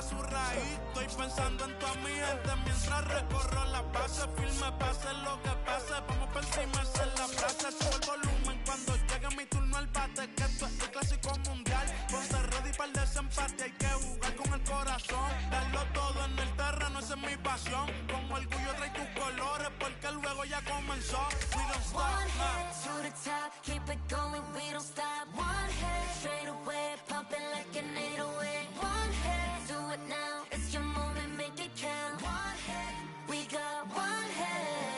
su raíz. Estoy pensando en toda mi gente mientras recorro la base. Firme, pase lo que pase, vamos por encima, esa es la frase. Subo el volumen cuando llegue mi turno al bate, que esto es el clásico mundial. Ponte ready para el desempate, hay que jugar con el corazón. Darlo todo en el terreno, esa es mi pasión. Con orgullo trae tus colores, porque luego ya comenzó. We don't stop, One head to the top, keep it going, we don't stop. One head straight away, pumping like an 808. One head, do it now, it's your moment, make it count. One head, we got one head.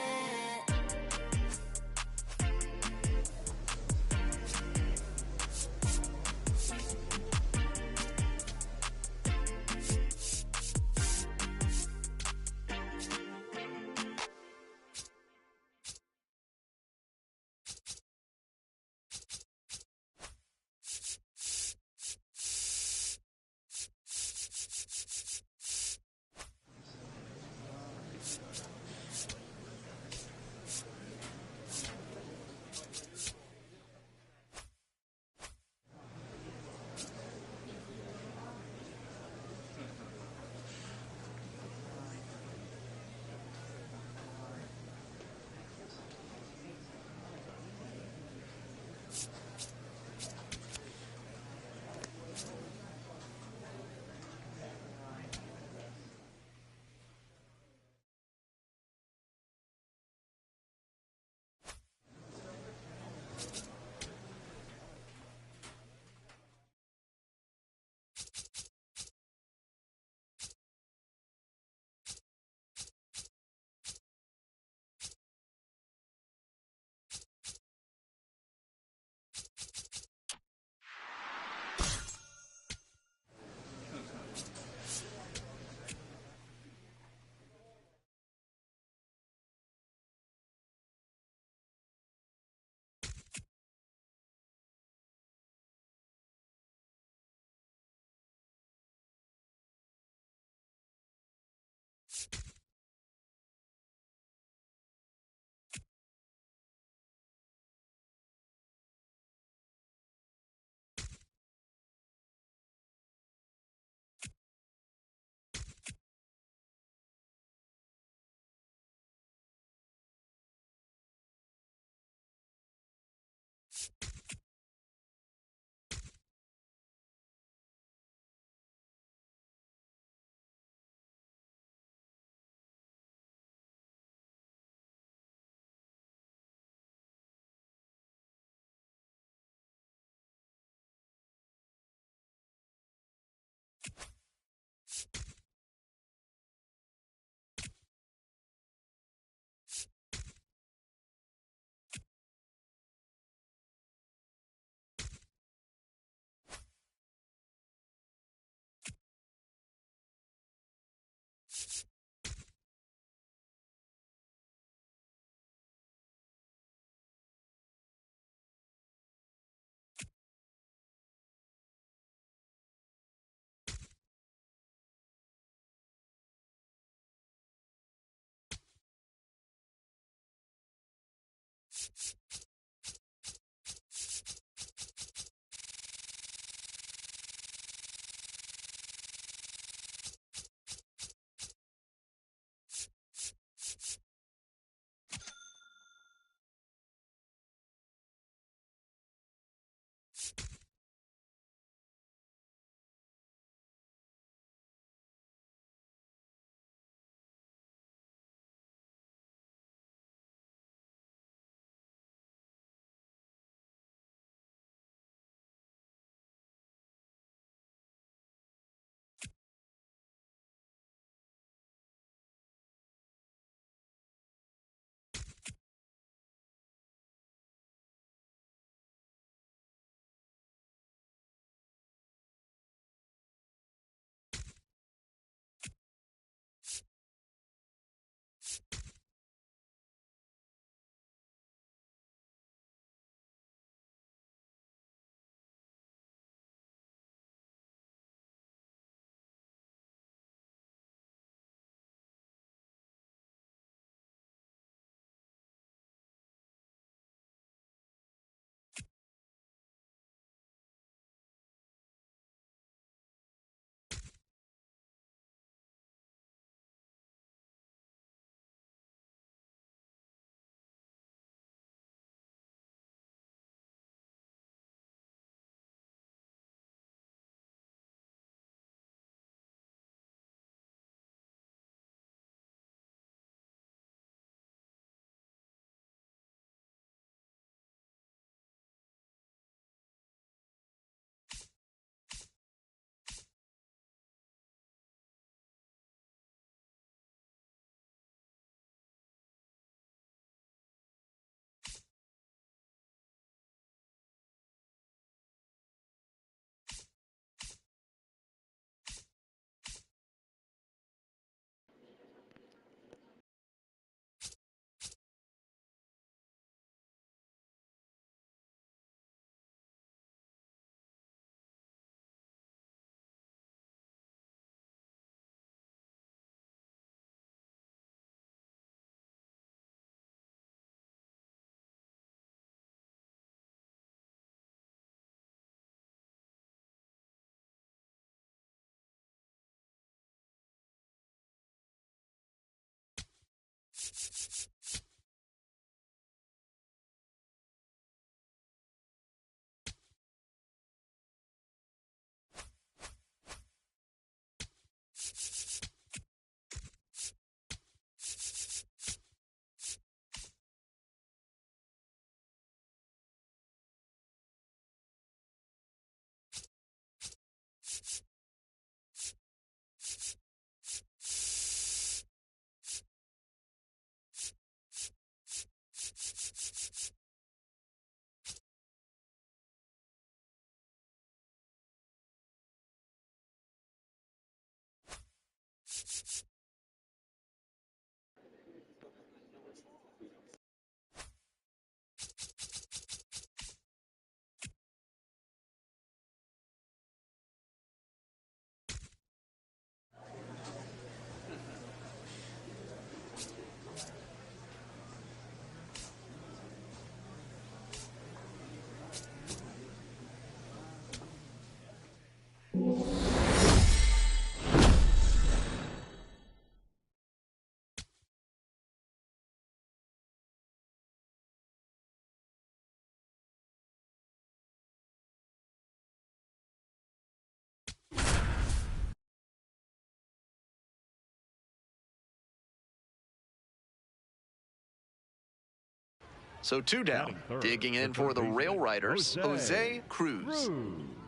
So 2 down, digging in for the Rail Riders, Jose Cruz.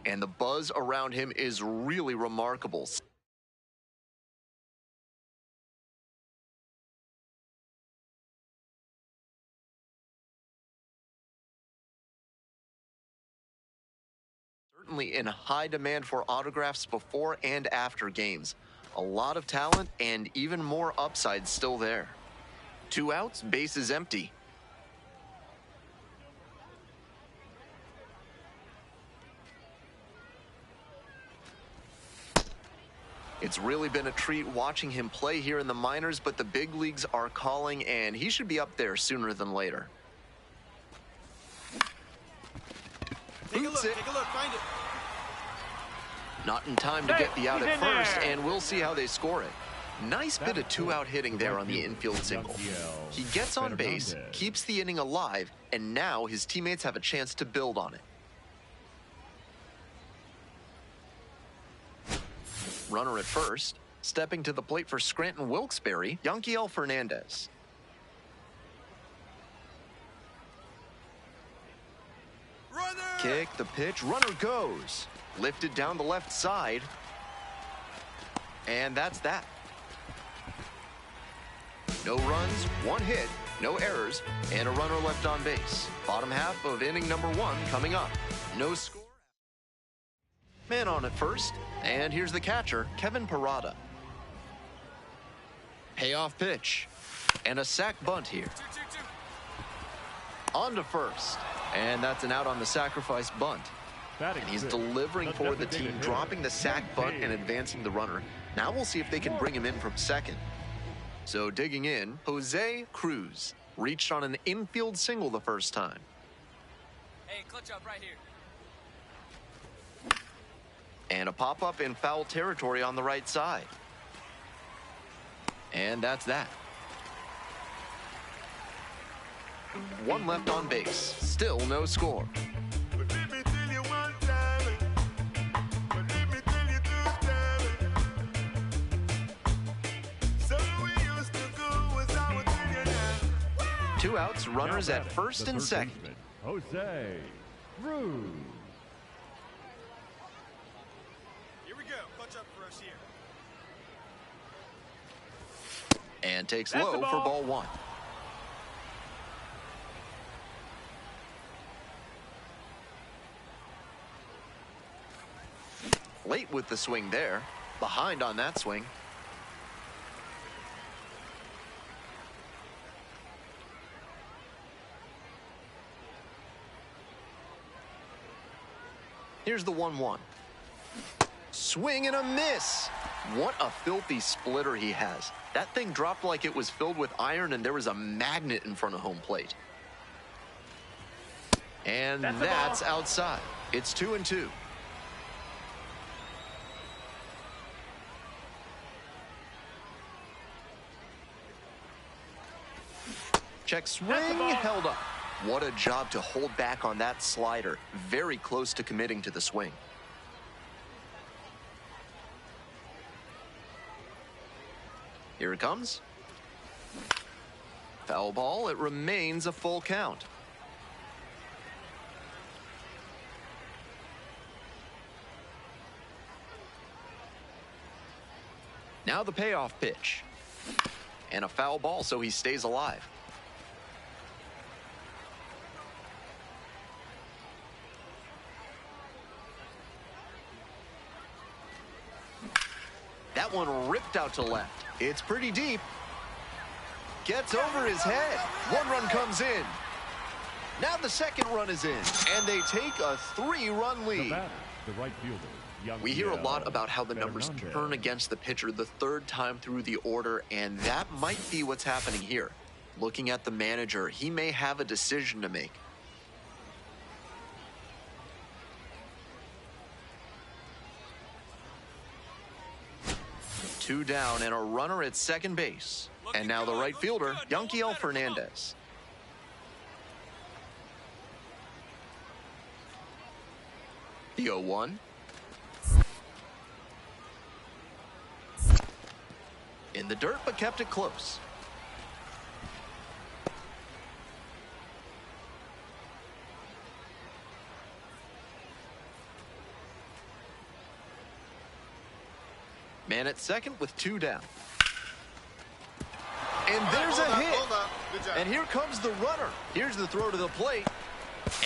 And the buzz around him is really remarkable. Certainly in high demand for autographs before and after games. A lot of talent and even more upside still there. 2 outs, base is empty. It's really been a treat watching him play here in the minors, but the big leagues are calling, and he should be up there sooner than later. Take a look, find it. Not in time to get the out at first, and we'll see how they score it. Nice bit of 2-out hitting there on the infield single. He gets on base, keeps the inning alive, and now his teammates have a chance to build on it. Runner at first, stepping to the plate for Scranton Wilkes-Barre, Yanquiel Fernandez. Runner! Kick, the pitch, runner goes. Lifted down the left side. And that's that. No runs, 1 hit, no errors, and a runner left on base. Bottom half of inning number 1 coming up. No score. Man on at first, and here's the catcher, Kevin Parada. Payoff pitch, and a sac bunt here. On to first, and that's an out on the sacrifice bunt. And he's delivering for the team, dropping the sac bunt and advancing the runner. Now we'll see if they can bring him in from second. So digging in, Jose Cruz reached on an infield single the first time. Hey, clutch up right here. And a pop-up in foul territory on the right side. And that's that. 1 left on base. Still no score. Two outs, runners at first and second. Jose Cruz. And takes low for ball 1. Late with the swing there. Behind on that swing. Here's the 1-1. Swing and a miss. What a filthy splitter he has. That thing dropped like it was filled with iron and there was a magnet in front of home plate. And that's outside. It's 2-2. Check swing, held up. What a job to hold back on that slider. Very close to committing to the swing. Here it comes. Foul ball, it remains a full count. Now the payoff pitch. And a foul ball, so he stays alive. That one ripped out to left. It's pretty deep. Gets over his head. 1 run comes in. Now the second run is in, and they take a 3-run lead. The right fielder, We hear a lot about how the numbers turn against the pitcher the 3rd time through the order, and that might be what's happening here. Looking at the manager, he may have a decision to make. Two down and a runner at second base. And now the right fielder, Yanquiel Fernandez. The 0-1. In the dirt, but kept it close. Man at second with 2 down. And there's a hit. And here comes the runner. Here's the throw to the plate.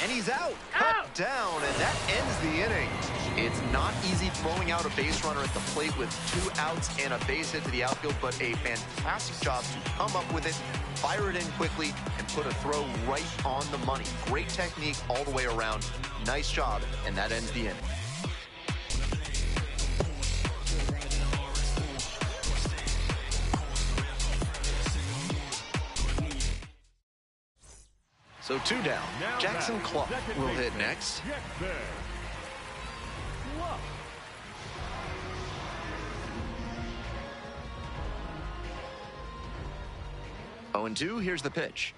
And he's out. Cut down, and that ends the inning. It's not easy throwing out a base runner at the plate with 2 outs and a base hit to the outfield, but a fantastic job to come up with it, fire it in quickly, and put a throw right on the money. Great technique all the way around. Nice job, and that ends the inning. So 2 down. Jackson Cluck will hit next. 0-2, here's the pitch.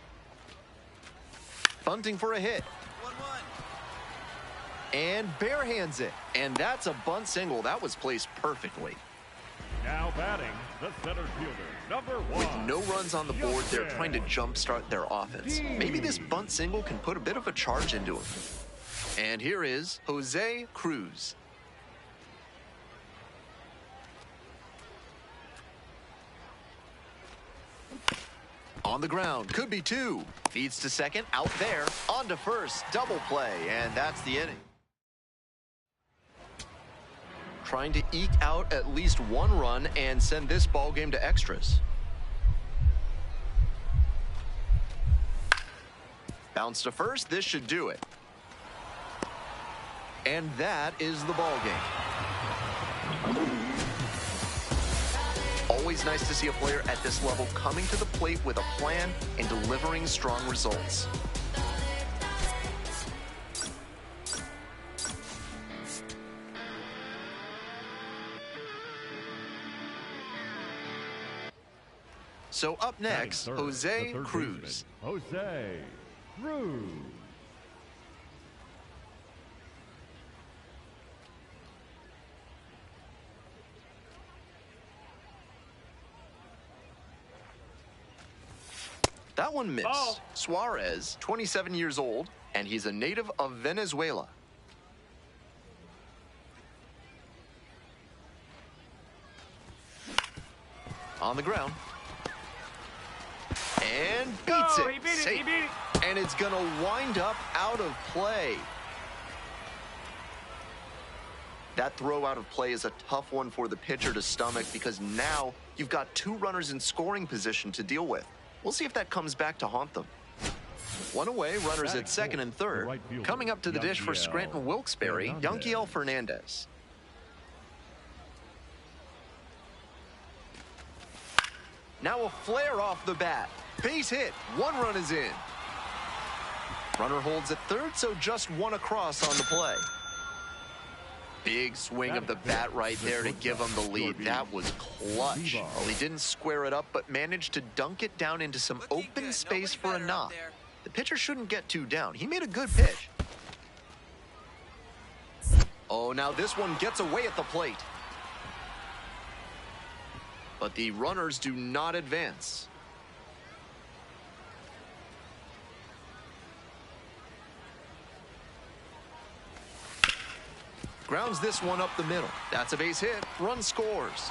Bunting for a hit. 1-1. And barehands it. And that's a bunt single. That was placed perfectly. Now batting, the center fielder, number 1. With no runs on the board, they're trying to jumpstart their offense. Maybe this bunt single can put a bit of a charge into him. And here is Jose Cruz. On the ground, could be 2. Feeds to second, out there, on to first, double play, and that's the inning. Trying to eke out at least 1 run and send this ball game to extras. Bounce to first, this should do it. And that is the ball game. Always nice to see a player at this level coming to the plate with a plan and delivering strong results. So up next, Jose Cruz. Jose Cruz. That one missed. Suarez, 27 years old, and he's a native of Venezuela. On the ground. And beats it. Safe. And it's going to wind up out of play. That throw out of play is a tough one for the pitcher to stomach because now you've got 2 runners in scoring position to deal with. We'll see if that comes back to haunt them. 1 away, runners at second and third. Coming up to the dish for Scranton Wilkes-Barre, Yanquiel Fernandez. Now a flare off the bat. Base hit. 1 run is in. Runner holds at third, so just 1 across on the play. Big swing of the bat right there to give him the lead. That was clutch. Well, he didn't square it up, but managed to dunk it down into some open space for a knock. The pitcher shouldn't get 2 down. He made a good pitch. Oh, now this one gets away at the plate. But the runners do not advance. Grounds this one up the middle. That's a base hit. Run scores.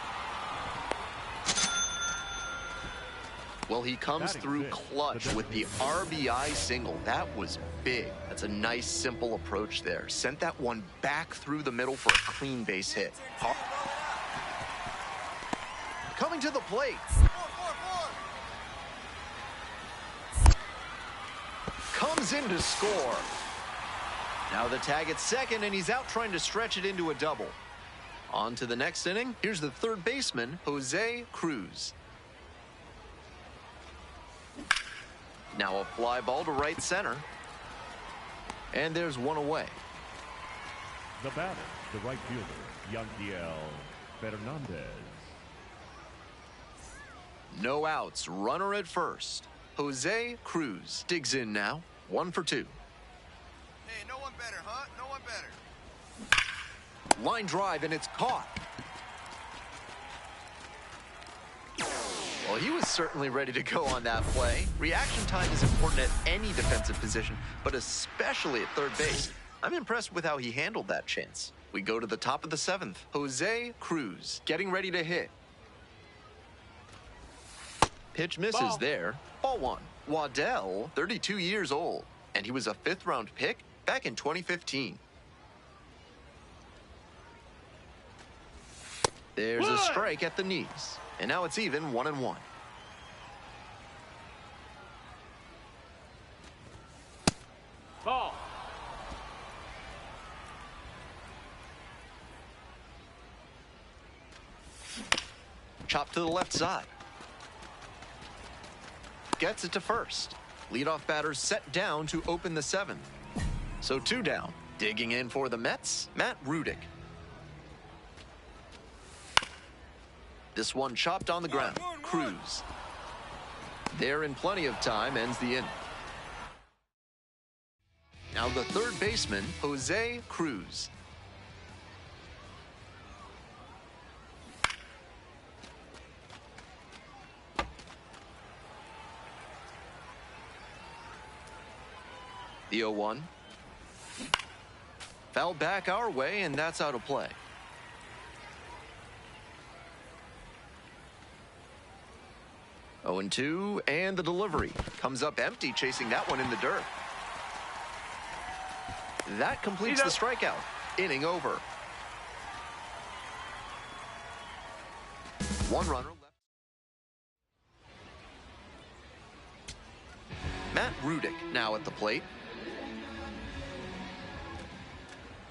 Well, he comes through clutch with the RBI single. That was big. That's a nice, simple approach there. Sent that one back through the middle for a clean base hit. Coming to the plate. Comes in to score. Now the tag at second, and he's out trying to stretch it into a double. On to the next inning. Here's the third baseman, Jose Cruz. Now a fly ball to right center. And there's 1 away. The batter, the right fielder, Yanquiel Fernandez. No outs, runner at first. Jose Cruz digs in now, 1 for 2. Hey, no one better, huh? No one better. Line drive, and it's caught. Well, he was certainly ready to go on that play. Reaction time is important at any defensive position, but especially at third base. I'm impressed with how he handled that chance. We go to the top of the 7th. Jose Cruz getting ready to hit. Pitch misses there. Ball 1. Waddell, 32 years old, and he was a 5th-round pick back in 2015. There's a strike at the knees, and now it's even 1-1. Ball. Chop to the left side. Gets it to first. Leadoff batter set down to open the 7th. So 2 down. Digging in for the Mets, Matt Rudick. This one chopped on the ground. Cruz. There in plenty of time, ends the inning. Now the 3rd baseman, Jose Cruz. The 0-1. Foul back our way, and that's out of play. Oh, 0-2, and the delivery comes up empty, chasing that one in the dirt. That completes the strikeout. Inning over. 1 runner left. Matt Rudick now at the plate.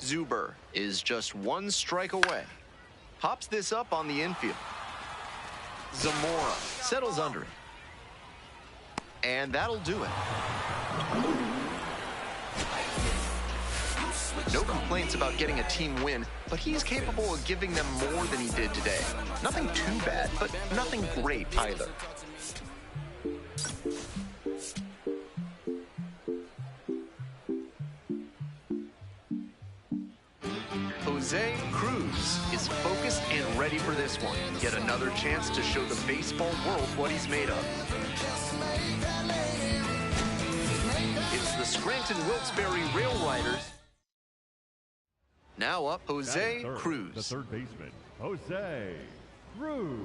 Zuber is just 1 strike away. Pops this up on the infield. Zamora settles under it. And that'll do it. No complaints about getting a team win, but he's capable of giving them more than he did today. Nothing too bad, but nothing great either. Jose Cruz is focused and ready for this one. Yet another chance to show the baseball world what he's made of. It's the Scranton-Wilkes-Barre Rail Riders. Now up, Jose Cruz. The 3rd baseman, Jose Cruz.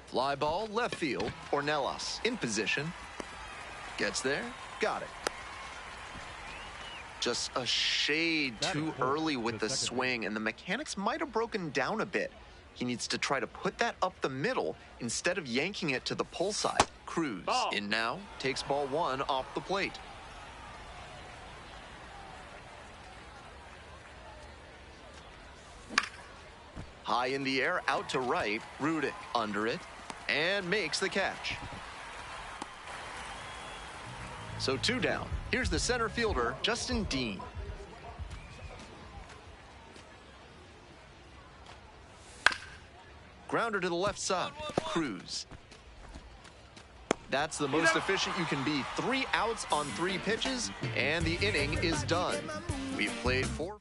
Fly ball, left field. Ornelas in position. Gets there. Got it. Just a shade too early with the swing, and the mechanics might have broken down a bit. He needs to try to put that up the middle instead of yanking it to the pull side. Cruz in now. Takes ball 1 off the plate. High in the air, out to right. Rudick under it. And makes the catch. So 2 down. Here's the center fielder, Justin Dean. Grounder to the left side. Cruz. That's the most efficient you can be. 3 outs on 3 pitches, and the inning is done. We've played 4.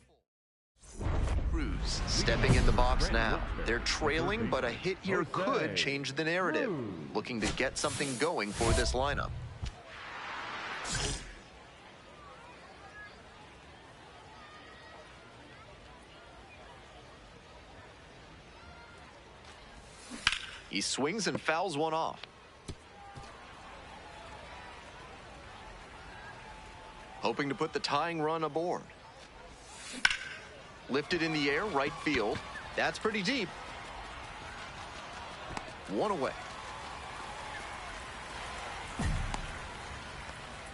Cruz stepping in the box now. They're trailing, but a hit here could change the narrative. Looking to get something going for this lineup. He swings and fouls one off. Hoping to put the tying run aboard. Lifted in the air, right field. That's pretty deep. 1 away.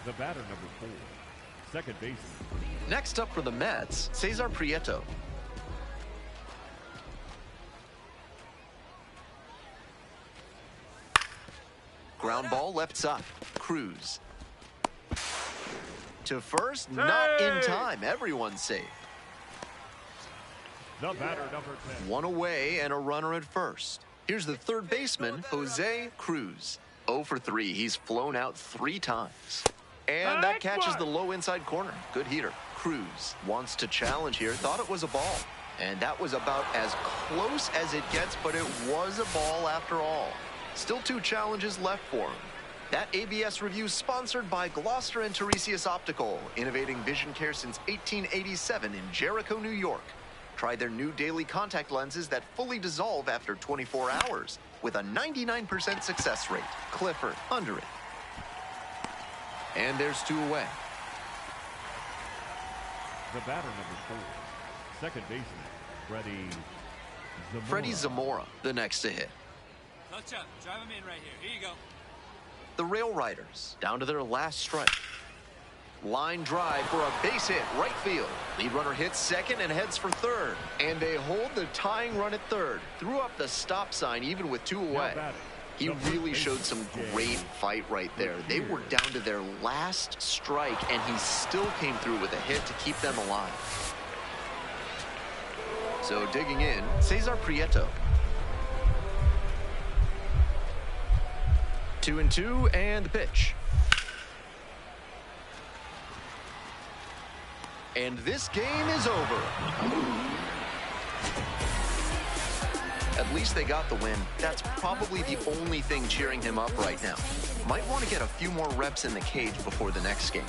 The batter, number 4, 2nd baseman. Next up for the Mets, Cesar Prieto. Ground ball left side. Cruz. To first, not in time. Everyone's safe. The batter, number 10. 1 away and a runner at first. Here's the 3rd baseman, Jose Cruz. 0 for 3. He's flown out 3 times. And that catches the low inside corner. Good heater. Cruz wants to challenge here. Thought it was a ball. And that was about as close as it gets, but it was a ball after all. Still 2 challenges left for him. That ABS review sponsored by Gloucester and Tiresias Optical, innovating vision care since 1887 in Jericho, New York. Try their new daily contact lenses that fully dissolve after 24 hours with a 99% success rate. Clifford under it. And there's 2 away. The batter, number 4, second baseman, Freddie Zamora, the next to hit. Clutch up. Drive him in right here. Here you go. The Rail Riders, down to their last strike. Line drive for a base hit, right field. Lead runner hits second and heads for third. And they hold the tying run at third. Threw up the stop sign even with 2 away. He really showed some great fight right there. They were down to their last strike, and he still came through with a hit to keep them alive. So digging in, Cesar Prieto. 2-2, and the pitch. And this game is over. At least they got the win. That's probably the only thing cheering him up right now. Might want to get a few more reps in the cage before the next game.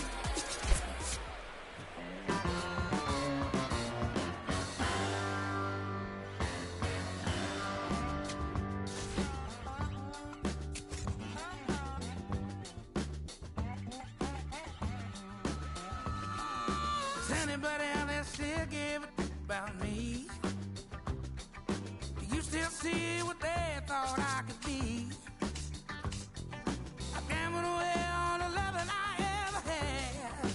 Does anybody out there still give a about me? Do you still see what they thought I could be? I gambled away all the loving I ever had.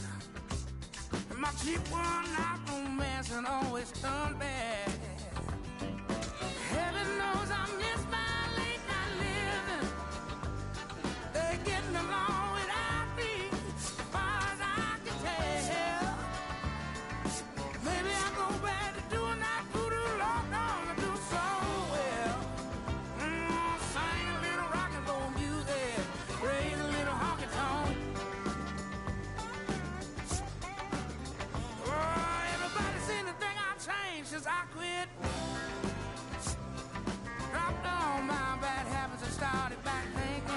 And my cheap one-night romance and always turned bad. Heaven knows I miss my late night living. They're getting along without me, as far as I can tell. Maybe I'll go back to doing that voodoo low down and do so well. Sing a little rock and roll music, raise a little honky tonk. Oh, everybody seems to think I've changed since I quit. Dropped all my bad habits and started back thinking.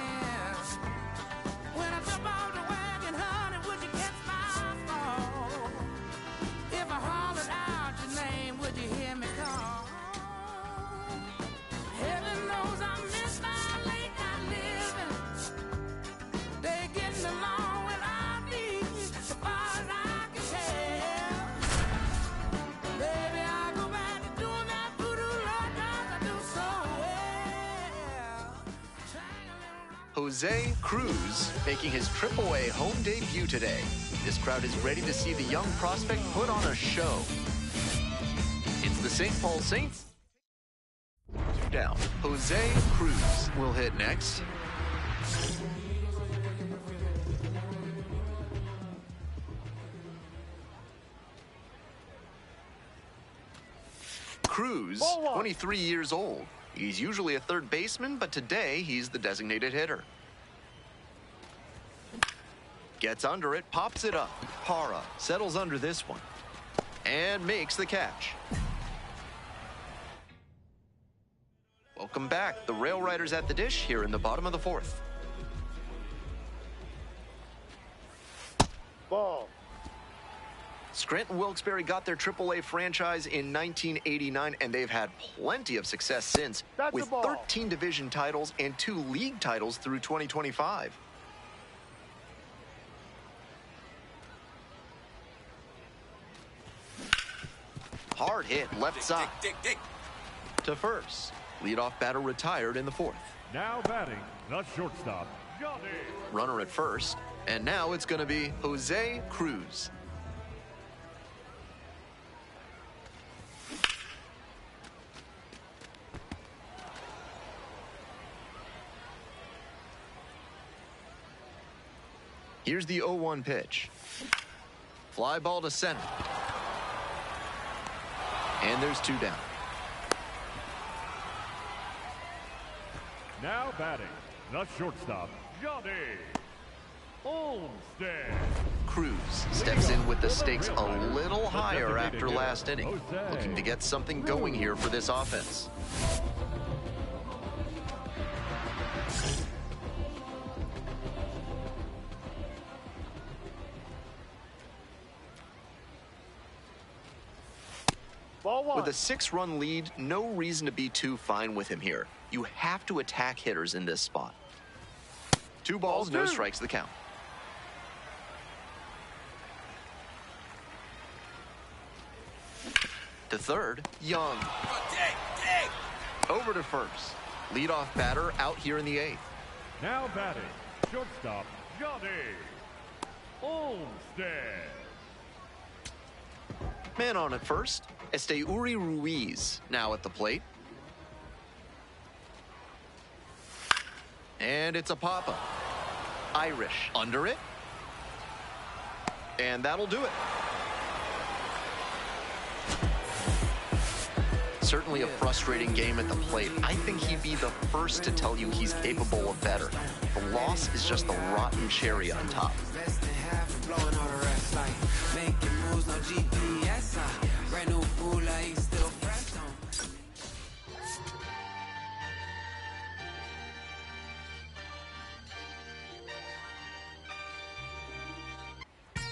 When I jump off the wagon, honey, would you catch my fall? If I hollered out your name, would you hear me call? Heaven knows I miss my late night living. They getting along without me, as far as I can tell. Baby, I go back to doing that voodoo love 'cause I do so well. Sing a little rock. Jose Cruz making his AAA home debut today. This crowd is ready to see the young prospect put on a show. It's the St. Paul Saints. Down. Jose Cruz will hit next. Cruz, 23 years old. He's usually a third baseman, but today he's the designated hitter. Gets under it, pops it up. Para settles under this one and makes the catch. Welcome back. The Rail Riders at the dish here in the bottom of the 4th. Ball. Scranton Wilkes-Barre got their AAA franchise in 1989, and they've had plenty of success since, That's with the ball. 13 division titles and 2 league titles through 2025. Hard hit left side to first. Leadoff batter retired in the 4th. Now batting, the shortstop, Johnny. Runner at first, and now it's going to be Jose Cruz. Here's the 0-1 pitch. Fly ball to center. And there's 2 down. Now batting, the shortstop, Johnny. Olmstead. Cruz steps in with the stakes a little higher after last inning, looking to get something going here for this offense. With a 6-run lead, no reason to be too fine with him here. You have to attack hitters in this spot. 2 balls, no strikes, the count. To third, Young. Over to first. Leadoff batter out here in the 8th. Now batting, shortstop, Johnny Olmstead. Man on at first, Esteuri Ruiz now at the plate. And it's a pop-up. Irish under it. And that'll do it. Certainly a frustrating game at the plate. I think he'd be the first to tell you he's capable of better. The loss is just the rotten cherry on top.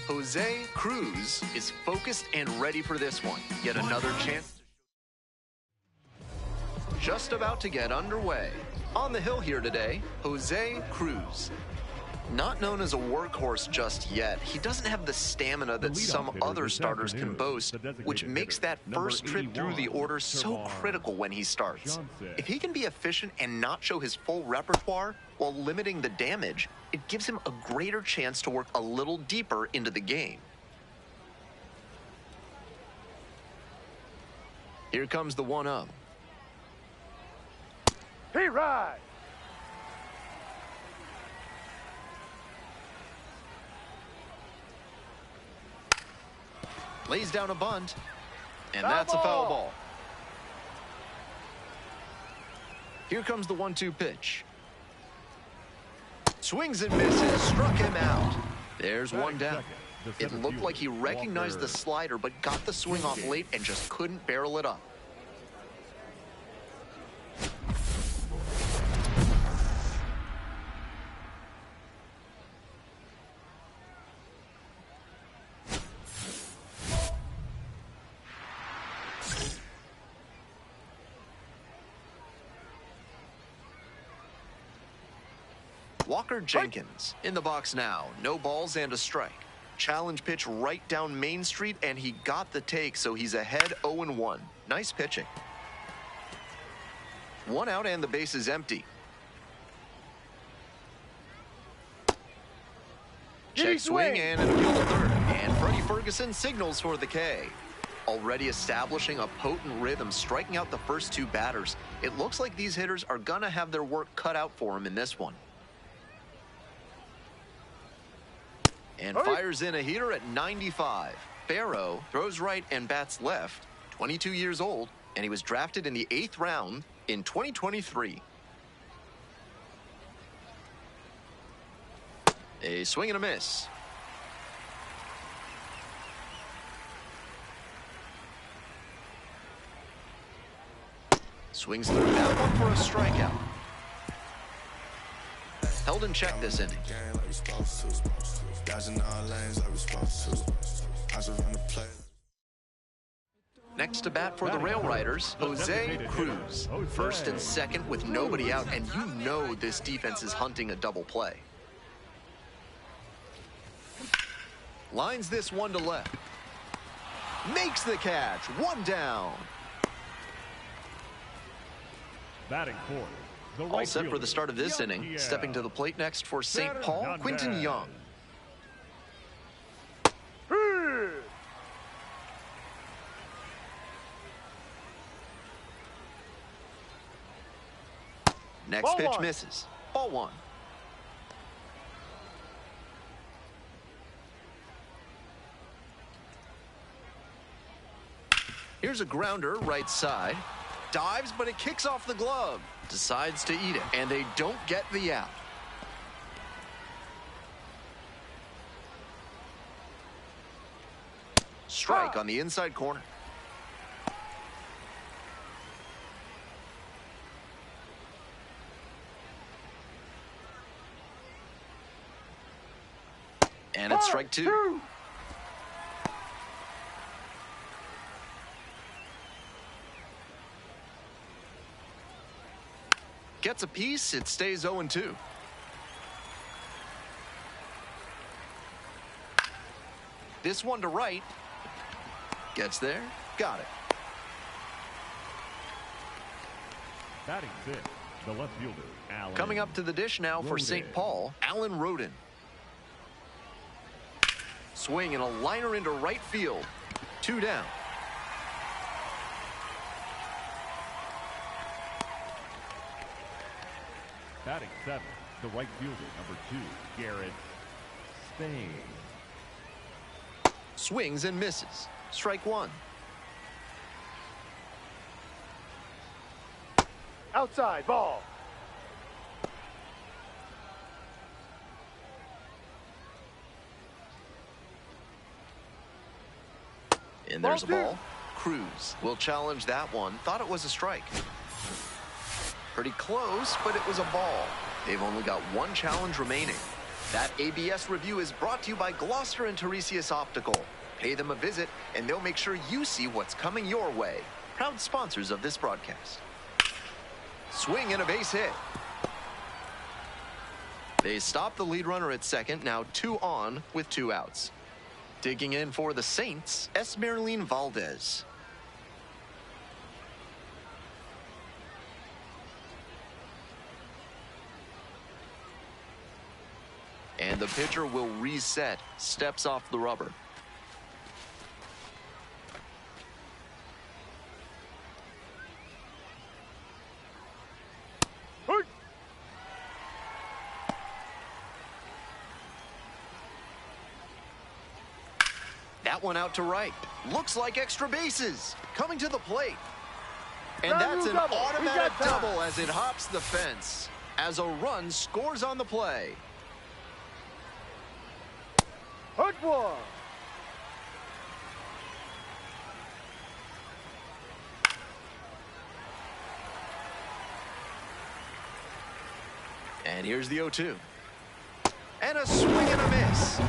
Jose Cruz is focused and ready for this one. Yet another chance. Just about to get underway. On the hill here today, Jose Cruz. Not known as a workhorse just yet, he doesn't have the stamina that some other starters can boast, which makes that first trip through the order so critical when he starts. If he can be efficient and not show his full repertoire while limiting the damage, it gives him a greater chance to work a little deeper into the game. Here comes the 1-0. He rides. Lays down a bunt, and that's a foul ball. Here comes the 1-2 pitch. Swings and misses, struck him out. There's one down. It looked like he recognized the slider, but got the swing off late and just couldn't barrel it up. Walker Jenkins in the box now. No balls and a strike. Challenge pitch right down Main Street, and he got the take, so he's ahead 0-1. Nice pitching. 1 out and the base is empty. Check swing and an appeal to third. And Freddie Ferguson signals for the K. Already establishing a potent rhythm, striking out the first 2 batters. It looks like these hitters are gonna have their work cut out for him in this one. And fires in a heater at 95. Barrow throws right and bats left. 22 years old, and he was drafted in the 8th round in 2023. A swing and a miss. Swings through that one for a strikeout. Held in check this inning. Next to bat for the Rail Riders, Jose Cruz. First and second with nobody out, and you know this defense is hunting a double play. Lines this one to left. Makes the catch. 1 down. Batting fourth. All set for the start of this inning. Stepping to the plate next for St. Paul, Quinton Young. Next pitch misses. Ball 1. Here's a grounder right side. Dives, but it kicks off the glove. Decides to eat it, and they don't get the out. Strike on the inside corner. And it's strike two. Gets a piece, it stays 0-2. This one to right. Gets there, got it. Batting fifth, the left fielder, Alan. Coming up to the dish now for St. Paul, Alan Roden. Swing and a liner into right field. 2 down. Batting seventh, the right fielder, number 2, Garrett Spain. Swings and misses. Strike one. Outside ball. And there's a ball. Cruz will challenge that one. Thought it was a strike. Pretty close, but it was a ball. They've only got one challenge remaining. That ABS review is brought to you by Gloucester and Tiresias Optical. Pay them a visit, and they'll make sure you see what's coming your way. Proud sponsors of this broadcast. Swing and a base hit. They stop the lead runner at second, now 2 on with 2 outs. Digging in for the Saints, Esmeralyn Valdez. And the pitcher will reset, steps off the rubber. That one out to right. Looks like extra bases. Coming to the plate. And that's an automatic double as it hops the fence. As a run scores on the play. Hard one. And here's the 0-2. And a swing and a miss.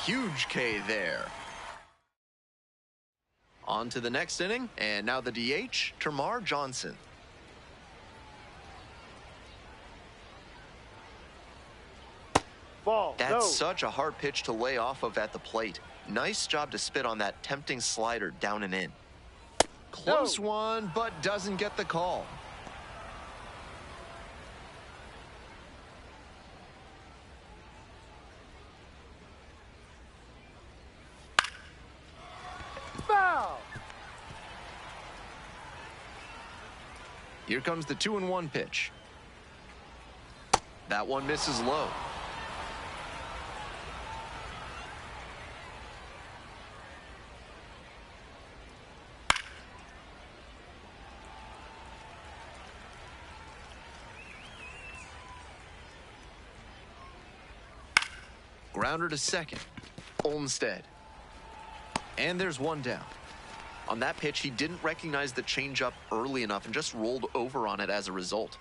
Huge K there. On to the next inning, and now the DH, Termar Johnson. Ball. That's such a hard pitch to lay off of at the plate. Nice job to spit on that tempting slider down and in. Close one, but doesn't get the call. Foul. Here comes the 2-1 pitch. That one misses low. Grounder to second. Olmstead. And there's one down. On that pitch, he didn't recognize the changeup early enough and just rolled over on it as a result.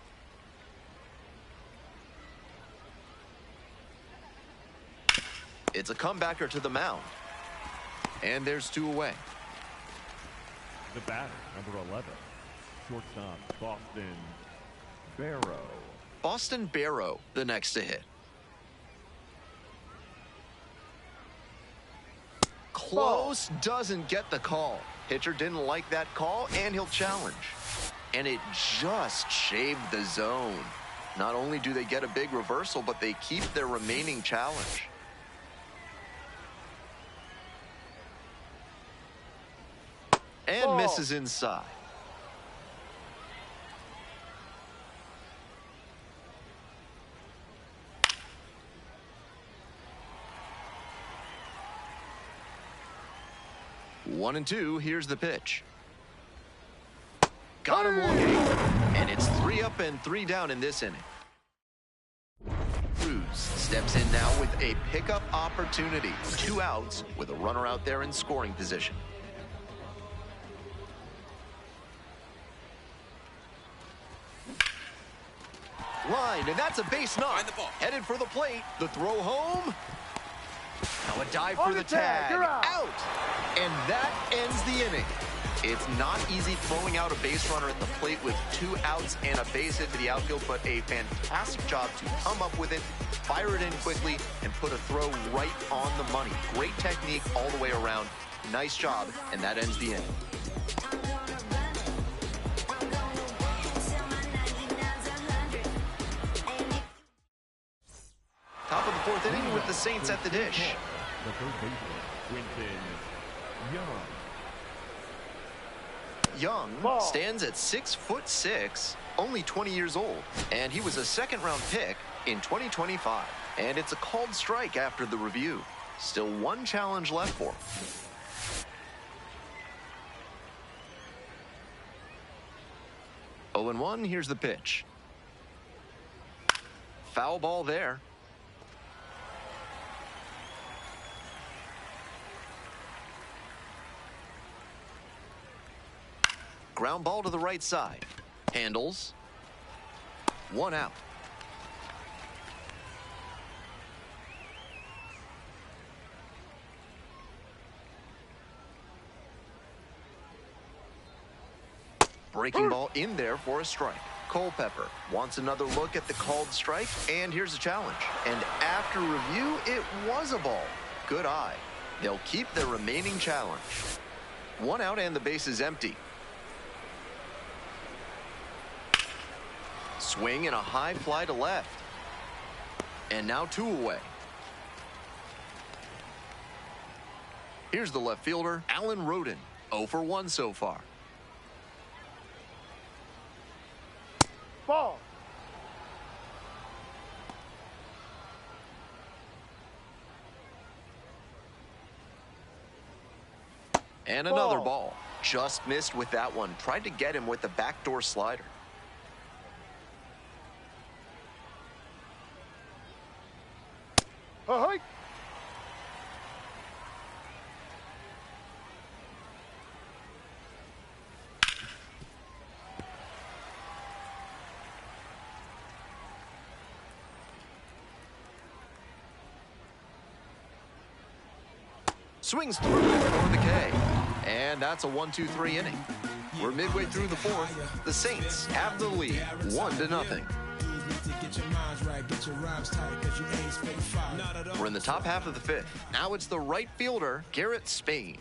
It's a comebacker to the mound. And there's 2 away. The batter, number 11, shortstop Boston Barrow. Boston Barrow, the next to hit. Close, doesn't get the call. Pitcher didn't like that call, and he'll challenge. And it just shaved the zone. Not only do they get a big reversal, but they keep their remaining challenge. And misses inside. One and two, here's the pitch. Got him looking. And it's 3 up and 3 down in this inning. Cruz Steps in now with a pickup opportunity. 2 outs with a runner out there in scoring position. Line, and that's a base knock. Headed for the plate. The throw home. Now a dive for the tag. You're out. And that ends the inning. It's not easy throwing out a base runner at the plate with 2 outs and a base hit to the outfield, but a fantastic job to come up with it, fire it in quickly, and put a throw right on the money. Great technique all the way around. Nice job, and that ends the inning. Top of the 4th inning with the Saints at the dish. The third baseman, Quinton Young. Young stands at 6'6", only 20 years old, and he was a 2nd-round pick in 2025. And it's a called strike after the review. Still 1 challenge left for him. Oh, 0-1, here's the pitch. Foul ball there. Ground ball to the right side. Handles. 1 out. Breaking ball in there for a strike. Culpepper wants another look at the called strike, and here's a challenge. And after review, it was a ball. Good eye. They'll keep their remaining challenge. 1 out and the base is empty. Swing and a high fly to left. And now 2 away. Here's the left fielder, Alan Roden. 0 for 1 so far. Ball. And another ball. Just missed with that one. Tried to get him with the backdoor slider. Ahoy. Swings through for the K. And that's a 1-2-3 inning. We're midway through the 4th. The Saints have the lead, 1-0. We're in the top half of the 5th. Now it's the right fielder, Garrett Spain.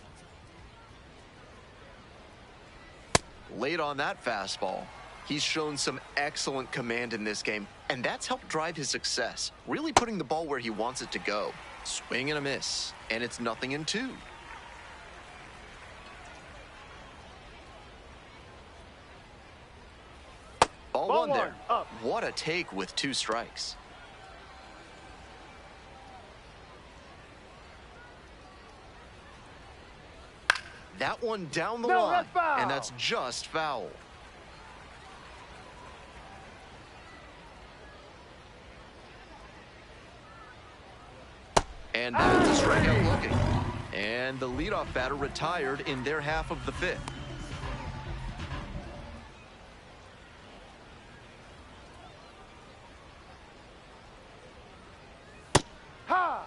Late on that fastball. He's shown some excellent command in this game, and that's helped drive his success, really putting the ball where he wants it to go. Swing and a miss, and it's 0-2. Ball 1 there. Up. What a take with 2 strikes. That one down the line, that's foul. and that's just foul. And that's a strikeout looking. And the leadoff batter retired in their half of the 5th. Ha!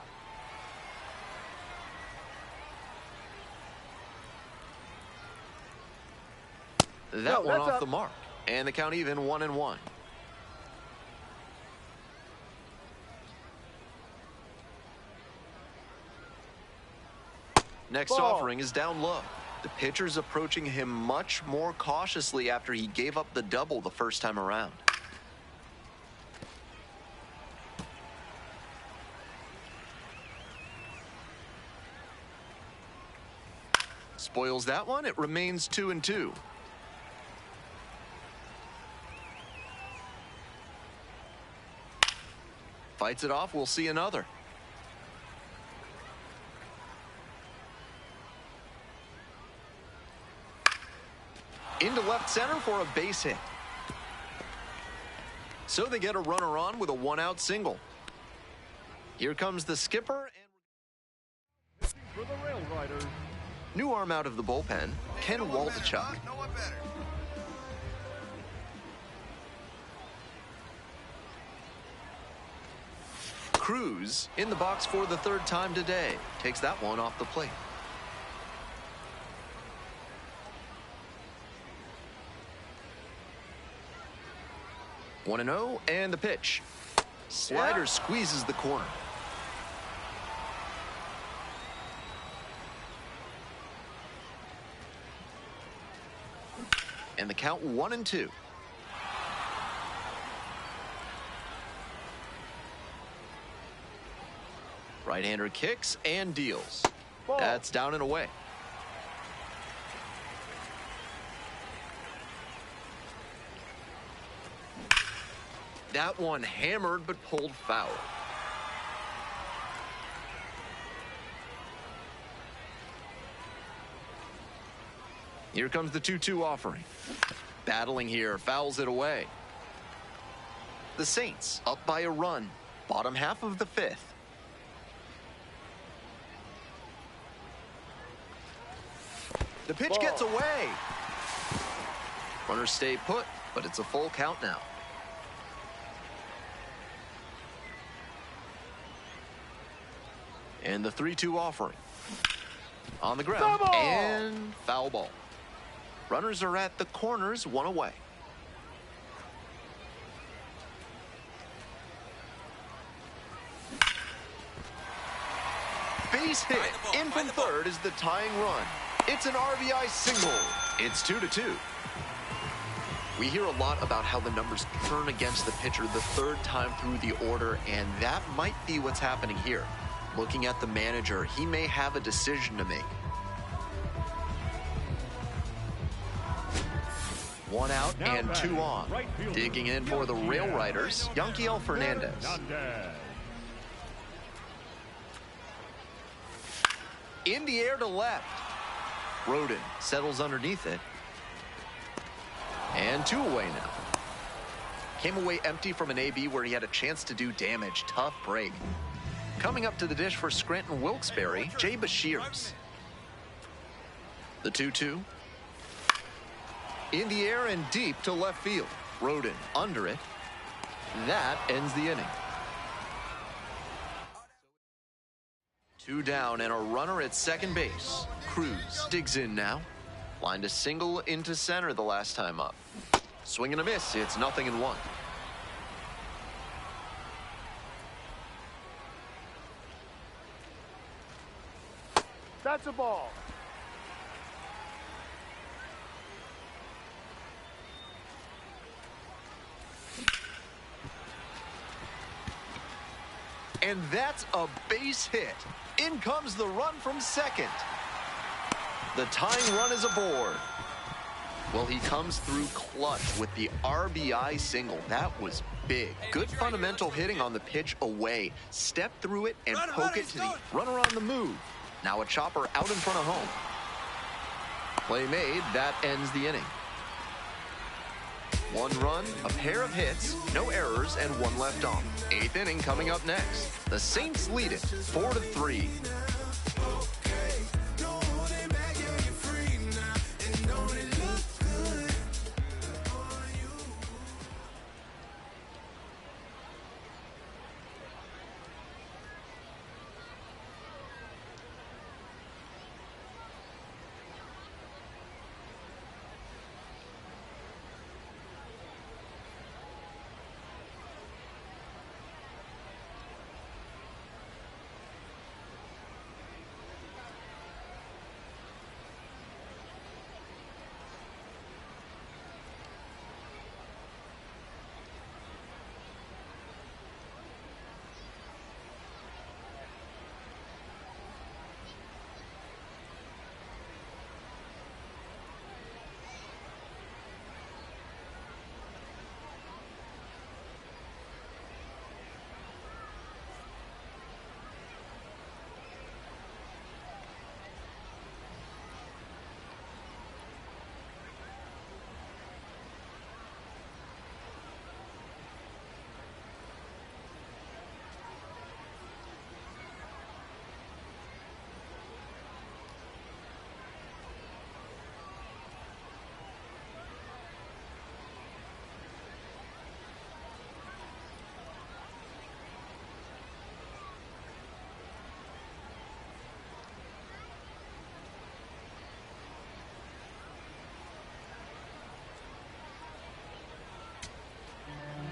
That one off up. the mark. And the count even, 1-1. Next Ball. offering is down low. The pitcher's approaching him much more cautiously after he gave up the double the first time around. Spoils that one. It remains 2-2. Fights it off. We'll see another. Into left center for a base hit. So they get a runner on with a 1-out single. Here comes the skipper. For the Rail Riders. New arm out of the bullpen, Ken Waldichuk. No one better. Cruz in the box for the third time today. Takes that one off the plate. One and 0, and the pitch. Slider squeezes the corner. And the count 1-2. Right-hander kicks and deals. Ball. That's down and away. That one hammered but pulled foul. Here comes the 2-2 offering. Battling here, fouls it away. The Saints up by a run. Bottom half of the fifth. The pitch gets away. Runners stay put, but it's a full count now. And the 3-2 offering. On the ground. And foul ball. Runners are at the corners, one away. Base hit. In from third is the tying run. It's an RBI single. It's 2-2. We hear a lot about how the numbers turn against the pitcher the third time through the order, and that might be what's happening here. Looking at the manager, he may have a decision to make. One out and two on. Digging in for the Rail Riders, Yanquiel Fernandez. In the air to left. Rodin settles underneath it. And two away now. Came away empty from an AB where he had a chance to do damage. Tough break. Coming up to the dish for Scranton Wilkes-Barre, Jay Bashirs. The 2-2. In the air and deep to left field. Rodin under it. That ends the inning. Two down and a runner at second base. Cruz digs in now. Lined a single into center the last time up. Swing and a miss. It's 0-1. That's a ball. And that's a base hit. In comes the run from second. The tying run is aboard. Well, he comes through clutch with the RBI single. That was big. Good fundamental hitting on the pitch away. Step through it and poke it to the runner on the move. Now a chopper out in front of home. Play made. That ends the inning. One run, a pair of hits, no errors, and one left on. Eighth inning coming up next. The Saints lead it 4-3.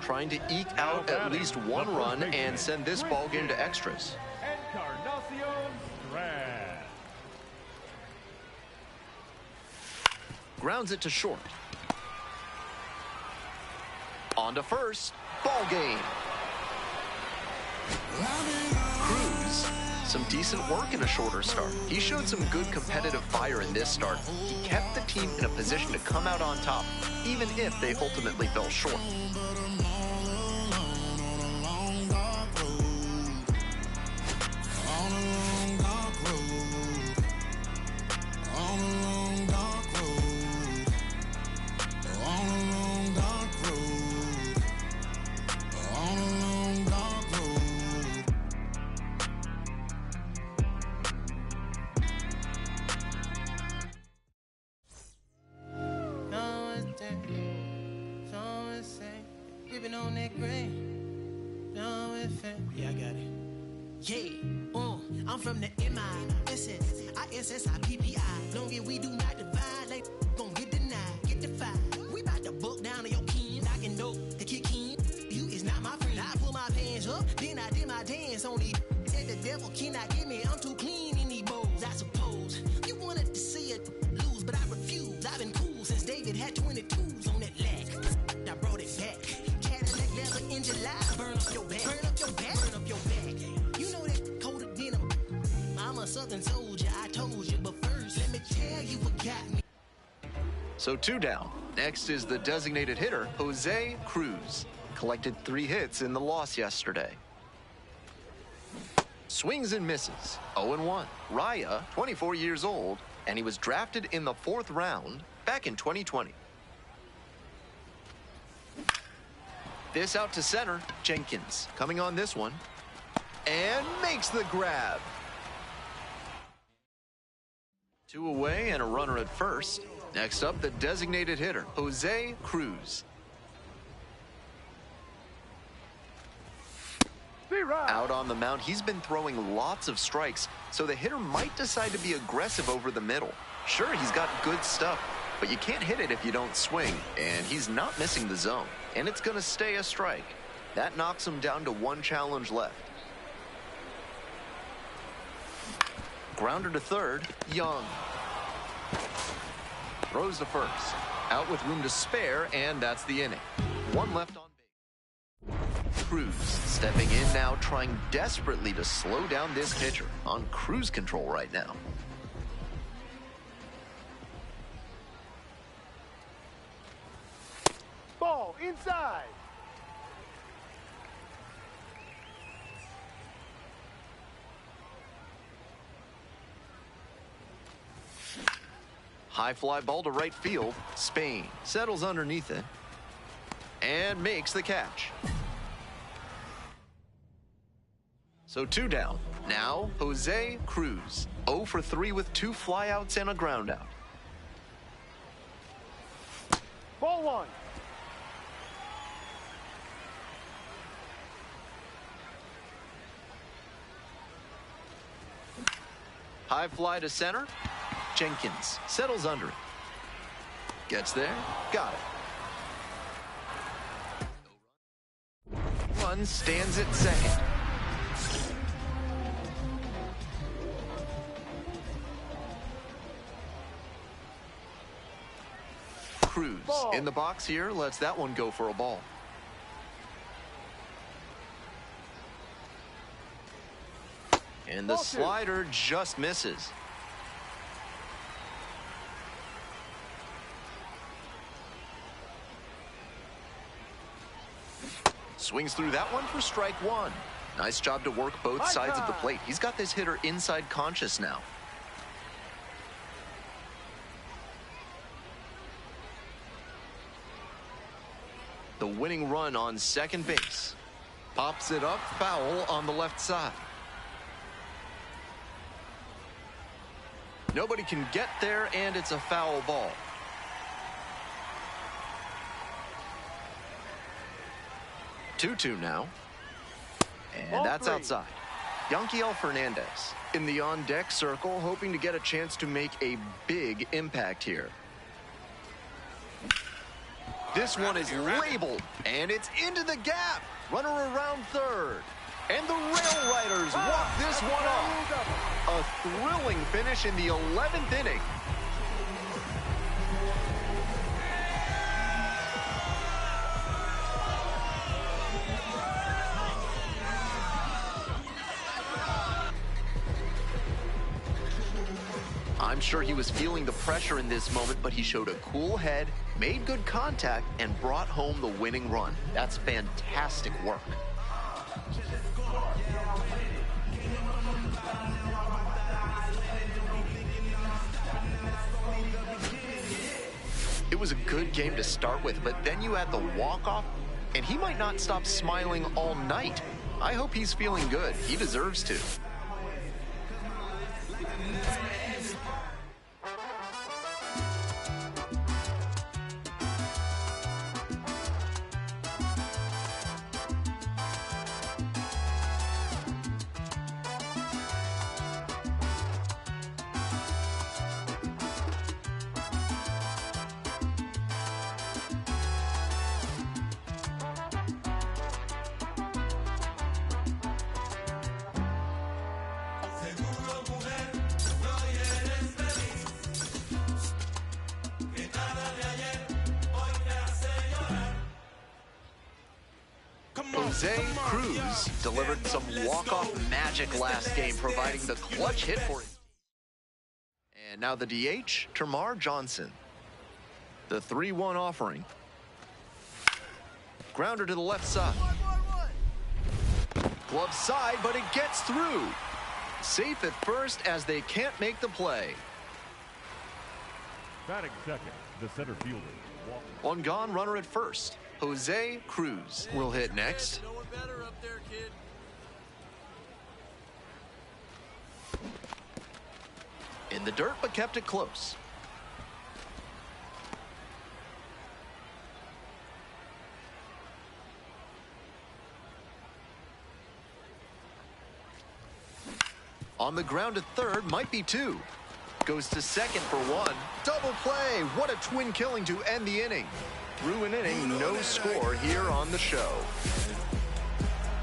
trying to eke out at least one run and send this ball game to extras. Grounds it to short. On to first. Ball game. Cruz, some decent work in a shorter start. He showed some good competitive fire in this start. He kept the team in a position to come out on top, even if they ultimately fell short. On that green. Yeah, I got it. Yeah, I'm from the MISSISSIPPI. Long as we do not divide, like gon' get denied, get defied. We bout to book down to your kin. I can know the kick in. You is not my friend. I pull my pants up, then I did my dance on the. Said the devil cannot get me. I'm too clean in these bowls. I suppose you wanted to see it lose, but I refuse. I've been cool since David had 22s on that leg. I brought it back. In July, burn up your back, burn up your back, burn up your back. You know that coat of denim. I'm a Southern soldier, I told you, but first let me tell you what got me. So 2 down. Next is the designated hitter, Jose Cruz. Collected 3 hits in the loss yesterday. Swings and misses. 0-1. Raya, 24 years old, and he was drafted in the 4th round back in 2020. This out to center. Jenkins coming on this one and makes the grab. 2 away and a runner at first. Next up, the designated hitter, Jose Cruz. Out on the mound, he's been throwing lots of strikes, so the hitter might decide to be aggressive over the middle. Sure, he's got good stuff, but you can't hit it if you don't swing, and he's not missing the zone. And it's going to stay a strike. That knocks him down to 1 challenge left. Grounder to third, Young. Throws to first. Out with room to spare, and that's the inning. 1 left on base. Cruz stepping in now, trying desperately to slow down this pitcher. On cruise control right now. Ball inside. High fly ball to right field. Spain settles underneath it and makes the catch. So 2 down. Now Jose Cruz. 0 for 3 with 2 flyouts and a ground out. Ball 1. High fly to center. Jenkins settles under it. Gets there. Got it. Run stands at second. Cruz in the box here. Lets that one go for a ball. And the slider just misses. Swings through that one for strike 1. Nice job to work both sides of the plate. He's got this hitter inside conscious now. The winning run on second base. Pops it up, foul on the left side. Nobody can get there, and it's a foul ball. Two now. And that's outside. Yanquiel Fernandez in the on-deck circle, hoping to get a chance to make a big impact here. This one is labeled, and it's into the gap. Runner around third. And the Rail Riders walk this one off. A thrilling finish in the 11th inning. I'm sure he was feeling the pressure in this moment, but he showed a cool head, made good contact, and brought home the winning run. That's fantastic work. It was a good game to start with, but then you add the walk-off, and he might not stop smiling all night. I hope he's feeling good. He deserves to. Jose Cruz delivered some walk-off magic last game, providing the clutch hit for him. And now the DH, Termarr Johnson. The 3-1 offering. Grounder to the left side. Glove side, but it gets through. Safe at first as they can't make the play. Batting second, the center fielder. One gone, runner at first. Jose Cruz will hit next. No one better up there, kid. In the dirt, but kept it close. On the ground at third, might be two. Goes to second for one. Double play. What a twin killing to end the inning. Through an inning, no score here on the show.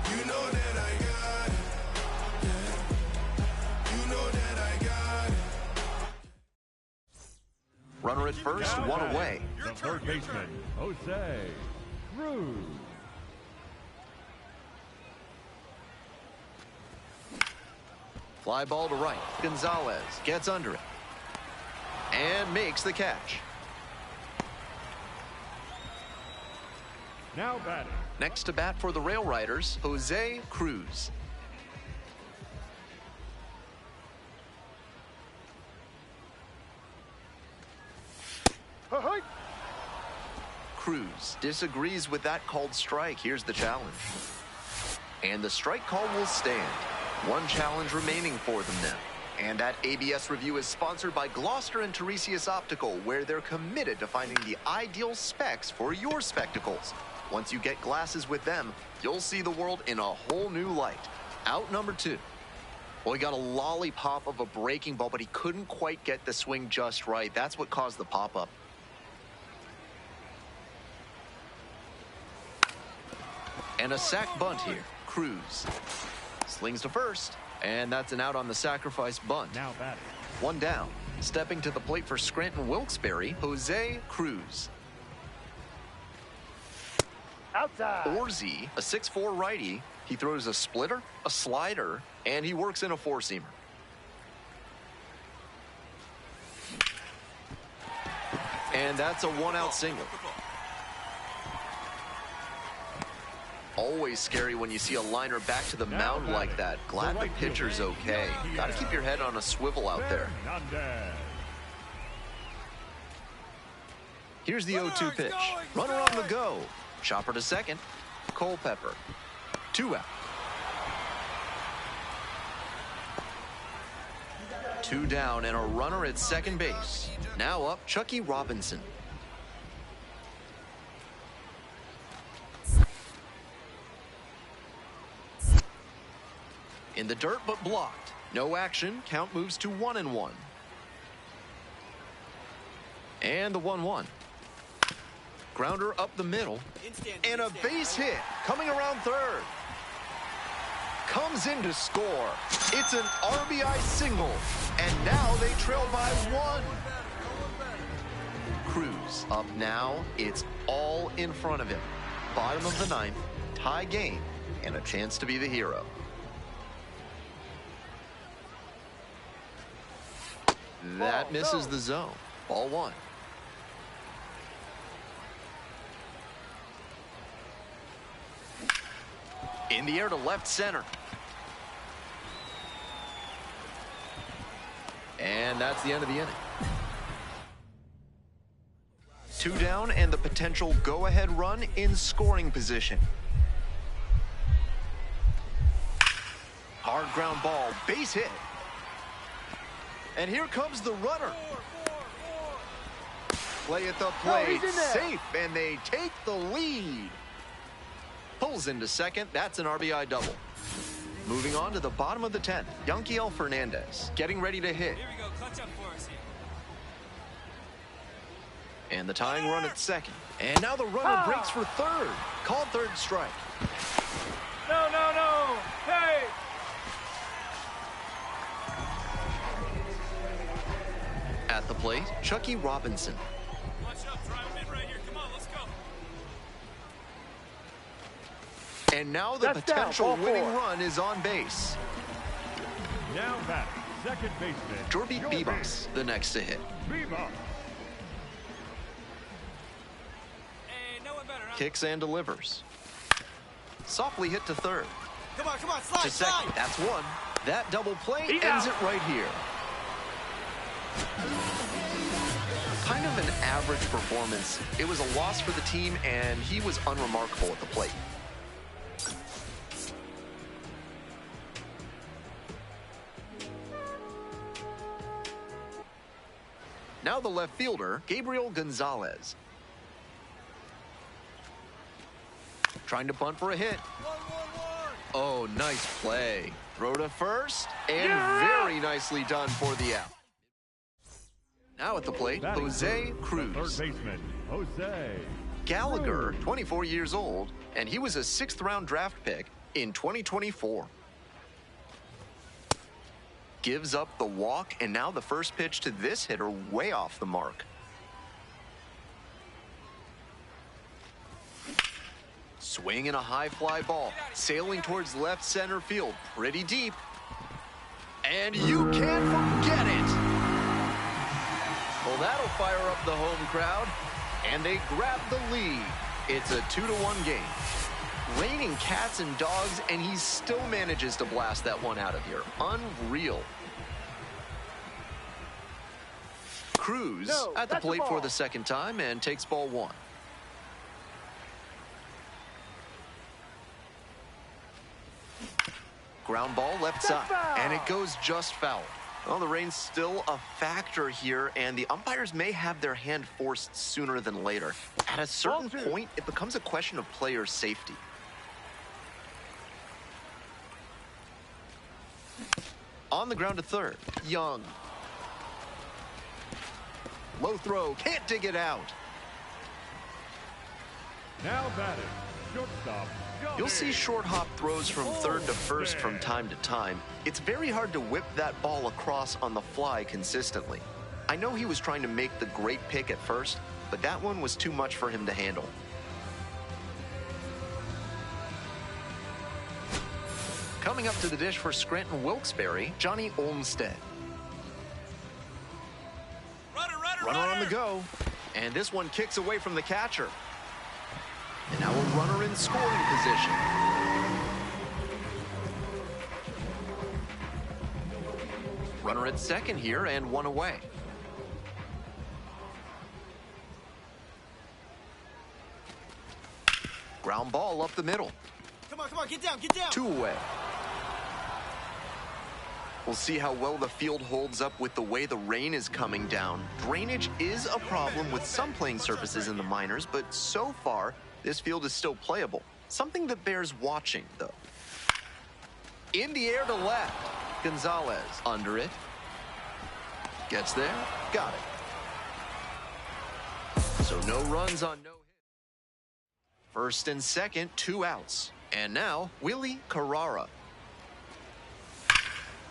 You know that I got it. You know that I got it. Runner at first, one away. The third baseman, Jose Cruz. Fly ball to right. Gonzalez gets under it and makes the catch. Now batting. Next to bat for the Rail Riders, Jose Cruz. Cruz disagrees with that called strike. Here's the challenge. And the strike call will stand. One challenge remaining for them now. And that ABS review is sponsored by Gloucester and Tiresias Optical, where they're committed to finding the ideal specs for your spectacles. Once you get glasses with them, you'll see the world in a whole new light. Out number two. Well, he got a lollipop of a breaking ball, but he couldn't quite get the swing just right. That's what caused the pop-up. And a sac bunt here. Cruz slings to first, and that's an out on the sacrifice bunt. Now batting. One down. Stepping to the plate for Scranton Wilkes-Barre, Jose Cruz. Outside. Orzi, a 6'4" righty. He throws a splitter, a slider, and he works in a four-seamer. And that's a one-out single. Always scary when you see a liner back to the mound like that. Glad the pitcher's okay. Got to keep your head on a swivel out there. Here's the 0-2 pitch. Runner on the go. Chopper to second. Culpepper. 2 out. 2 down and a runner at second base. Now up, Chucky Robinson. In the dirt, but blocked. No action. Count moves to 1-1. And the 1-1. Grounder up the middle. And a base hit coming around third. Comes in to score. It's an RBI single. And now they trail by 1. Cruz up now. It's all in front of him. Bottom of the 9th, tie game, and a chance to be the hero. That misses the zone. Ball 1. In the air to left center. And that's the end of the inning. 2 down and the potential go-ahead run in scoring position. Hard ground ball, base hit. And here comes the runner. Play at the plate, safe, and they take the lead. Pulls into second, that's an RBI double. Moving on to the bottom of the 10th, Yanquiel Fernandez getting ready to hit. Here we go, clutch up for us here. And the tying run at second. And now the runner breaks for third. Called third strike. No, no, no. Hey. At the plate, Chucky Robinson. Watch up, drive him in right here. Come on, let's go. And now the potential winning run is on base. Now batting, second baseman Jorby Bibas, the next to hit. Bibas. Hey, no one better, huh? Kicks and delivers. Softly hit to third. Come on, slide, To second, that's 1. That double play ends it right here. Kind of an average performance. It was a loss for the team, and he was unremarkable at the plate. Now the left fielder, Gabriel Gonzalez. Trying to bunt for a hit. Oh, nice play. Throw to first, and very nicely done for the out. Now at the plate, Jose Cruz. Third baseman, Jose Gallagher, 24 years old, and he was a 6th-round draft pick in 2024. Gives up the walk, and now the first pitch to this hitter way off the mark. Swing and a high fly ball, sailing towards left center field, pretty deep. And you can't forget it. Well, that'll fire up the home crowd, and they grab the lead. It's a 2-1 game. Raining cats and dogs, and he still manages to blast that one out of here. Unreal. Cruz at the plate for the second time and takes ball 1. Ground ball left side, and it goes just foul. Well, the rain's still a factor here, and the umpires may have their hand forced sooner than later. At a certain point, it becomes a question of player safety. On the ground to third, Young. Low throw, can't dig it out. Now batting, shortstop. You'll see short hop throws from third to first from time to time. It's very hard to whip that ball across on the fly consistently. I know he was trying to make the great pick at first, but that one was too much for him to handle. Coming up to the dish for Scranton Wilkes-Barre, Johnny Olmstead. Runner on the go, and this one kicks away from the catcher. And now a runner in scoring position. Runner at second here and one away. Ground ball up the middle. Come on, get down. 2 away. We'll see how well the field holds up with the way the rain is coming down. Drainage is a problem with some playing surfaces in the minors, but so far, this field is still playable. Something that bears watching, though. In the air to left. Gonzalez under it. Gets there. Got it. So no runs on no First and second, 2 outs. And now, Willie Carrara.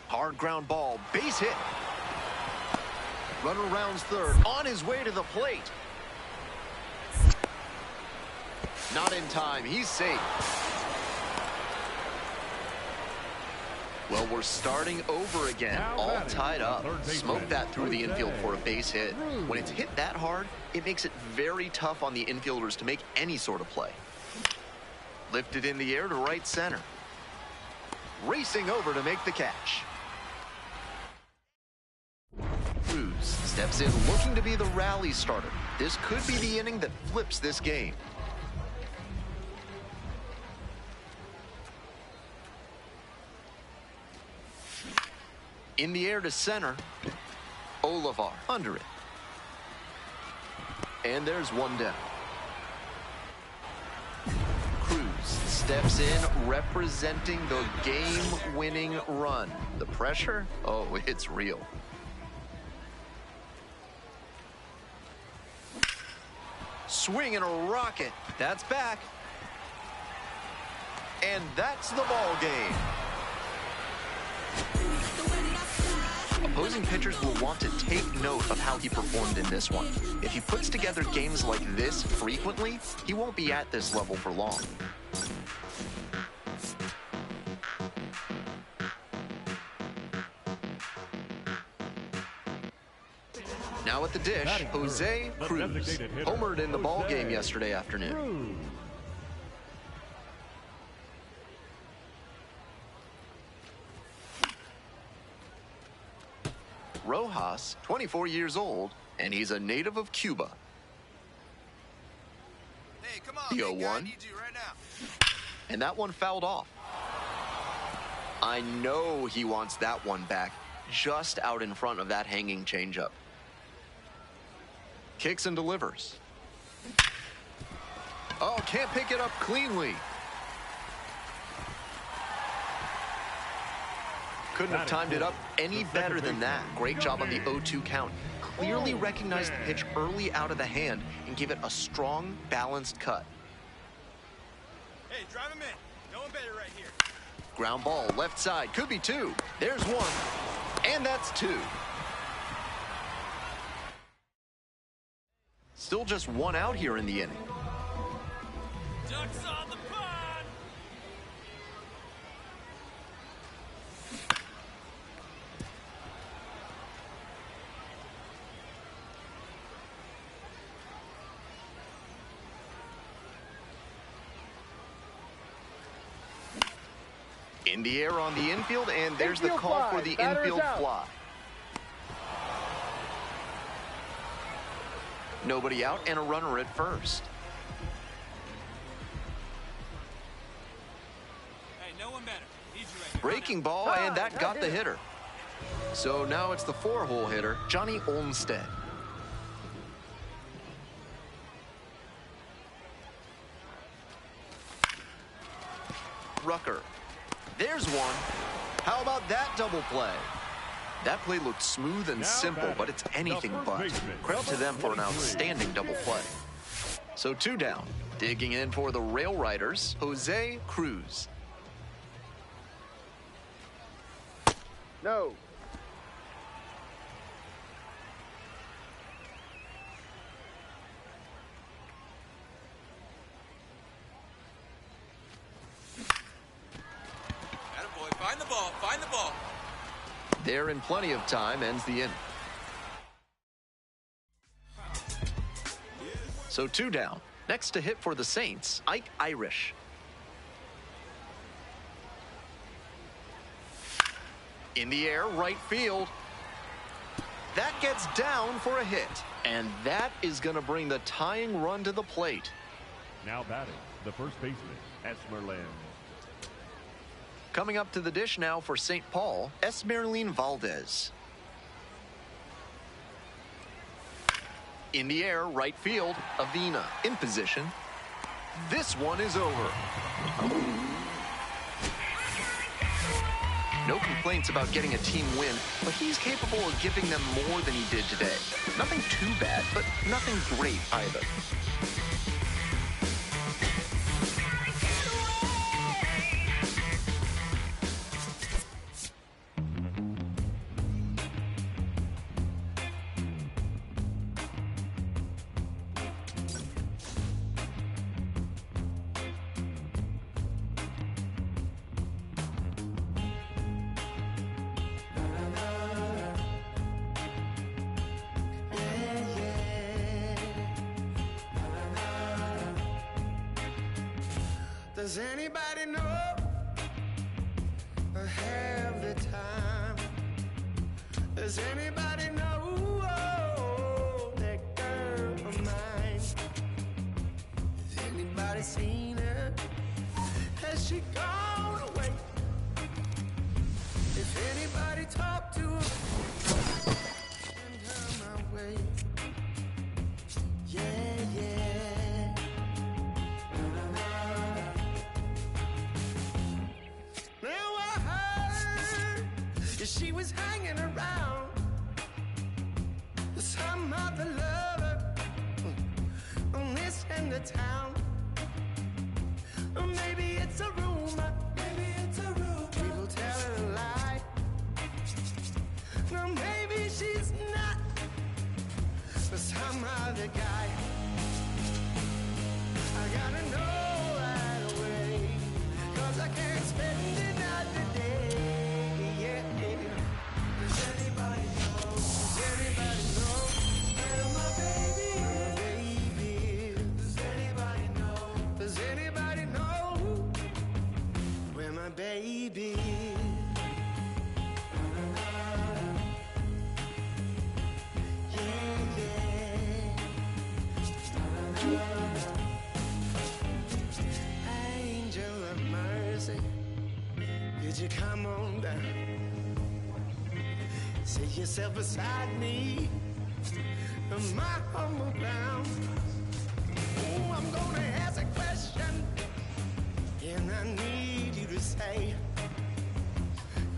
Hard ground ball, base hit. Runner rounds third, on his way to the plate. Not in time, he's safe. Well, we're starting over again, all tied up. Smoke that through the infield for a base hit. When it's hit that hard, it makes it very tough on the infielders to make any sort of play. Lifted in the air to right center. Racing over to make the catch. Cruz steps in looking to be the rally starter. This could be the inning that flips this game. In the air to center. Olivar under it. And there's one down. Cruz steps in representing the game-winning run. The pressure? Oh, it's real. Swing and a rocket. That's back. And that's the ball game. Opposing pitchers will want to take note of how he performed in this one. If he puts together games like this frequently, he won't be at this level for long. Now at the dish, Jose Cruz. Homered in the ball game yesterday afternoon. Rojas, 24 years old, and he's a native of Cuba. Hey, come on, The big guy, I 0-1. need you right now. And that one fouled off. I know he wants that one back, just out in front of that hanging changeup. Kicks and delivers. Oh, can't pick it up cleanly. Couldn't have timed it up any better than that. Great job on the 0-2 count. Clearly recognized the pitch early out of the hand and gave it a strong, balanced cut. Hey, drive him in. No one better right here. Ground ball, left side, could be 2. There's 1, and that's 2. Still just 1 out here in the inning. Ducks on the pond! In the air on the infield, and there's the call for the infield fly. Nobody out and a runner at first. Hey, no one better. Need you right here. Breaking ball, and that got the hitter. So now it's the 4-hole hitter, Johnny Olmstead. Rucker. There's 1. How about that double play? That play looked smooth and simple, but it's anything but. Credit to them for an outstanding double play. So 2 down. Digging in for the Rail Riders, Jose Cruz. No. Attaboy, find the ball, find the ball. There in plenty of time, ends the inning. So 2 down. Next to hit for the Saints, Ike Irish. In the air, right field. That gets down for a hit. And that is going to bring the tying run to the plate. Now batting, the first baseman, Esmerlin. Coming up to the dish now for St. Paul, Esmerlin Valdez. In the air, right field, Avina in position. This one is over. No complaints about getting a team win, but he's capable of giving them more than he did today. Nothing too bad, but nothing great either. Does anybody know or have the time? Does anybody know that girl of mine? Has anybody seen her? Has she gone away? If anybody talked to her, send her my way. Yeah, yeah. Now I heard that she was hanging around with some other lover on this end of town. Or maybe it's a rumor. Maybe it's a rumor. People tell her a lie. Or maybe she's not for some other guy. I gotta know right away, 'cause I can't spend another day. Yeah. Does anybody know? Does anybody know where my baby is? Does anybody know? Does anybody know where my baby is? Angel of mercy, could you come on down? Sit yourself beside me on my humble ground. Oh, I'm gonna ask a question, and I need you to say,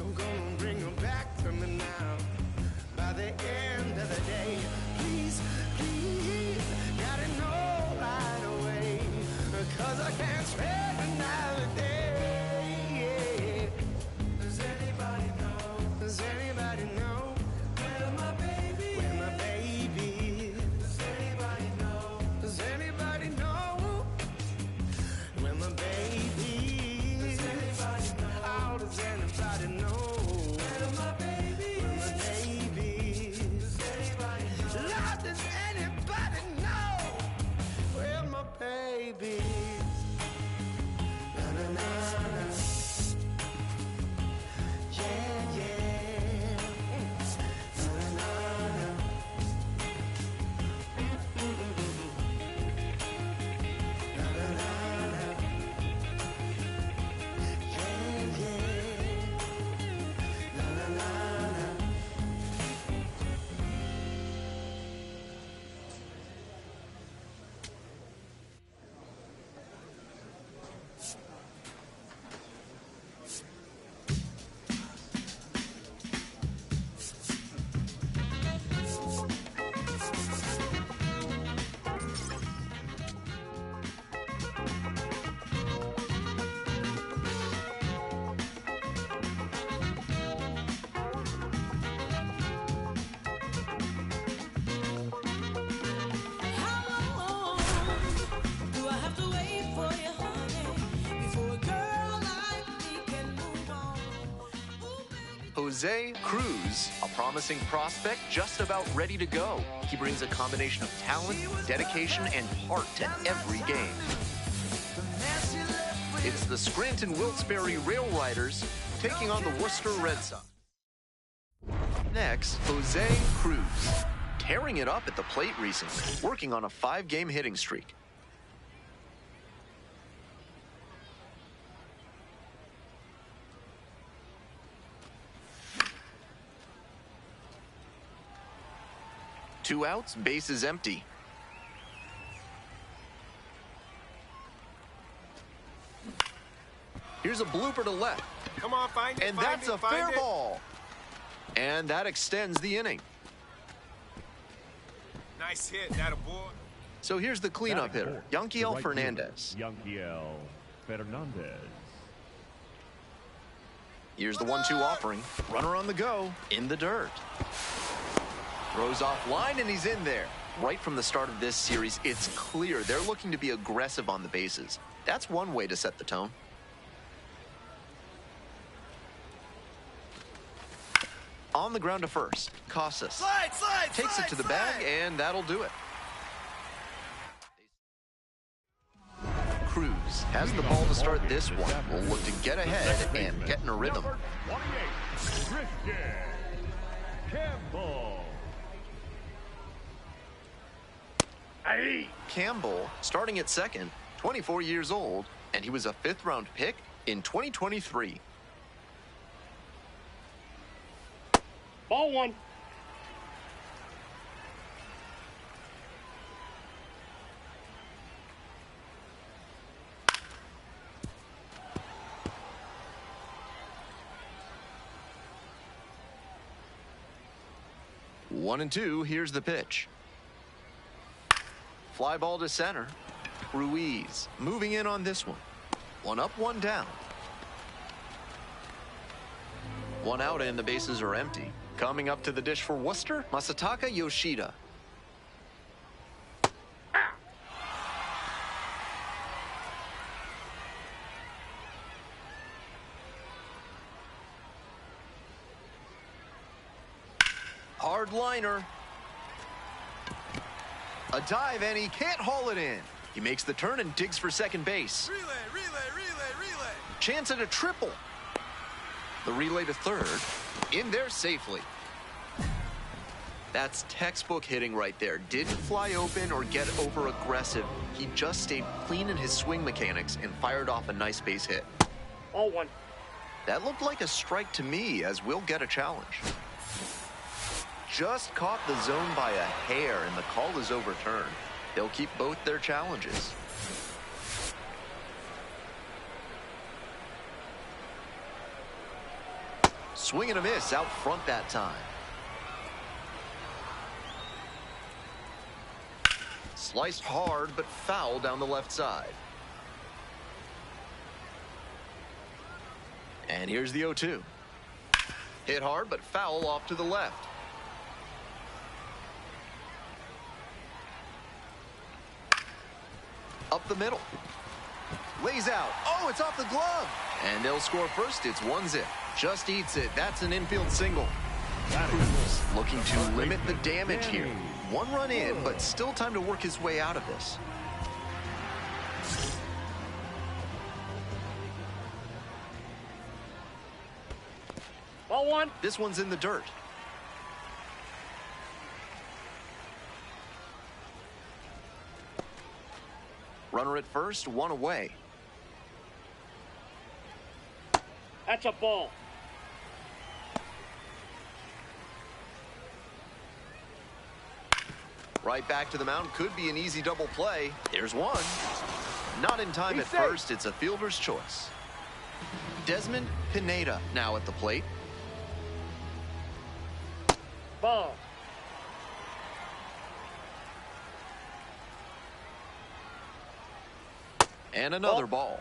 I'm gonna bring her back to me now. By the end of the day, please, please, gotta know right away, 'cause I can't spend another day. Yeah. Does anybody know? Does anybody know where my baby is? Where my baby is? Does anybody know? Does anybody know where my baby is? Does anybody know? Oh, does anybody know where my baby is? Where my baby is? Does anybody know? Lord, does anybody know where my baby is? Na na na na. Yeah, yeah. Na na na. Na na na na. Yeah, yeah. Na na na na. How long do I have to wait for you, honey, before a girl like me can move on? Ooh, baby. Jose Cruz, a promising prospect just about ready to go. He brings a combination of talent, dedication, and heart to every game. It's the Scranton Wilkes-Barre Rail Riders taking on the Worcester Red Sox. Next, Jose Cruz, tearing it up at the plate recently, working on a 5-game hitting streak. Two outs, bases empty. Here's a blooper to left. Come on, find it. And find that's it, a find fair it. ball. And that extends the inning. Nice hit, that a boy. So here's the cleanup Batting hitter, fourth, the Yanquiel right Fernandez. fielder, Yanquiel Fernandez. Here's the 1-2 offering. Runner on the go, in the dirt. Throws off line, and he's in there. Right from the start of this series, it's clear they're looking to be aggressive on the bases. That's one way to set the tone. On the ground to first, Casas takes it to the bag, and that'll do it. Cruz has has the ball to start this one. Will look to get ahead and get in a rhythm. Number 28, Christian Campbell. Campbell, starting at second, 24 years old, and he was a 5th-round pick in 2023. Ball 1. One and two, here's the pitch. Fly ball to center. Ruiz moving in on this one. One up, one down. One out and the bases are empty. Coming up to the dish for Worcester, Masataka Yoshida. Hard liner. A dive, and he can't haul it in. He makes the turn and digs for second base. Relay, relay, relay, relay. Chance at a triple. The relay to third. In there safely. That's textbook hitting right there. Didn't fly open or get over aggressive. He just stayed clean in his swing mechanics and fired off a nice base hit. Ball 1. That looked like a strike to me, as we'll get a challenge. Just caught the zone by a hair, and the call is overturned. They'll keep both their challenges. Swing and a miss out front that time. Sliced hard, but foul down the left side. And here's the 0-2. Hit hard, but foul off to the left. Up the middle. Lays out. Oh, it's off the glove. And they'll score first. It's 1-0. Just eats it. That's an infield single. Cruz looking to limit the damage here. 1 run in, but still time to work his way out of this. Ball 1. This one's in the dirt. Runner at first, 1 away. That's a ball. Right back to the mound. Could be an easy double play. There's one. Not in time at first. It's a fielder's choice. Desmond Pineda now at the plate. Ball. And another ball.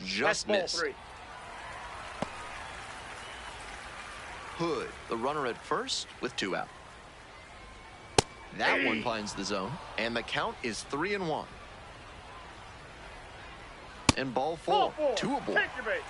Just missed. Ball 3. Hood, the runner at first with 2 out. That one finds the zone, and the count is 3-1. And ball 4, 2 aboard. Take your base.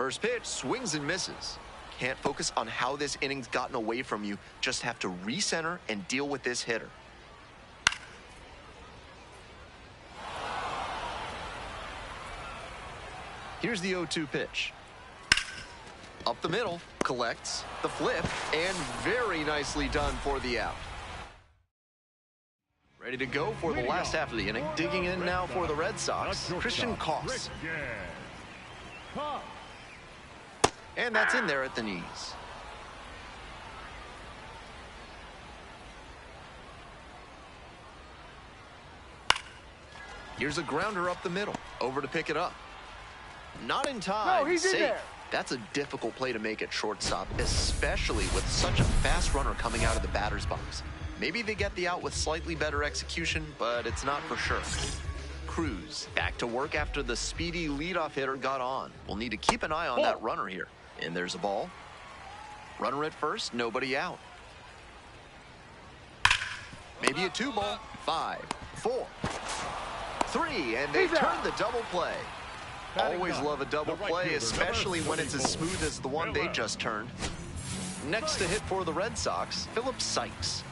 First pitch, swings and misses. Can't focus on how this inning's gotten away from you. Just have to recenter and deal with this hitter. Here's the 0-2 pitch. Up the middle, collects, the flip, and very nicely done for the out. Ready to go for the last half of the inning. Digging in now for the Red Sox, Christian Koss. And that's in there at the knees. Here's a grounder up the middle. Over to pick it up. Not in time. No, he's in there. That's a difficult play to make at shortstop, especially with such a fast runner coming out of the batter's box. Maybe they get the out with slightly better execution, but it's not for sure. Cruz back to work after the speedy leadoff hitter got on. We'll need to keep an eye on that runner here. And there's a ball. Runner at first, nobody out. Maybe a 2-ball. 5, 4, 3, and they turn the double play. Always love a double play, especially when it's as smooth as the one they just turned. Next to hit for the Red Sox, Philip Sykes.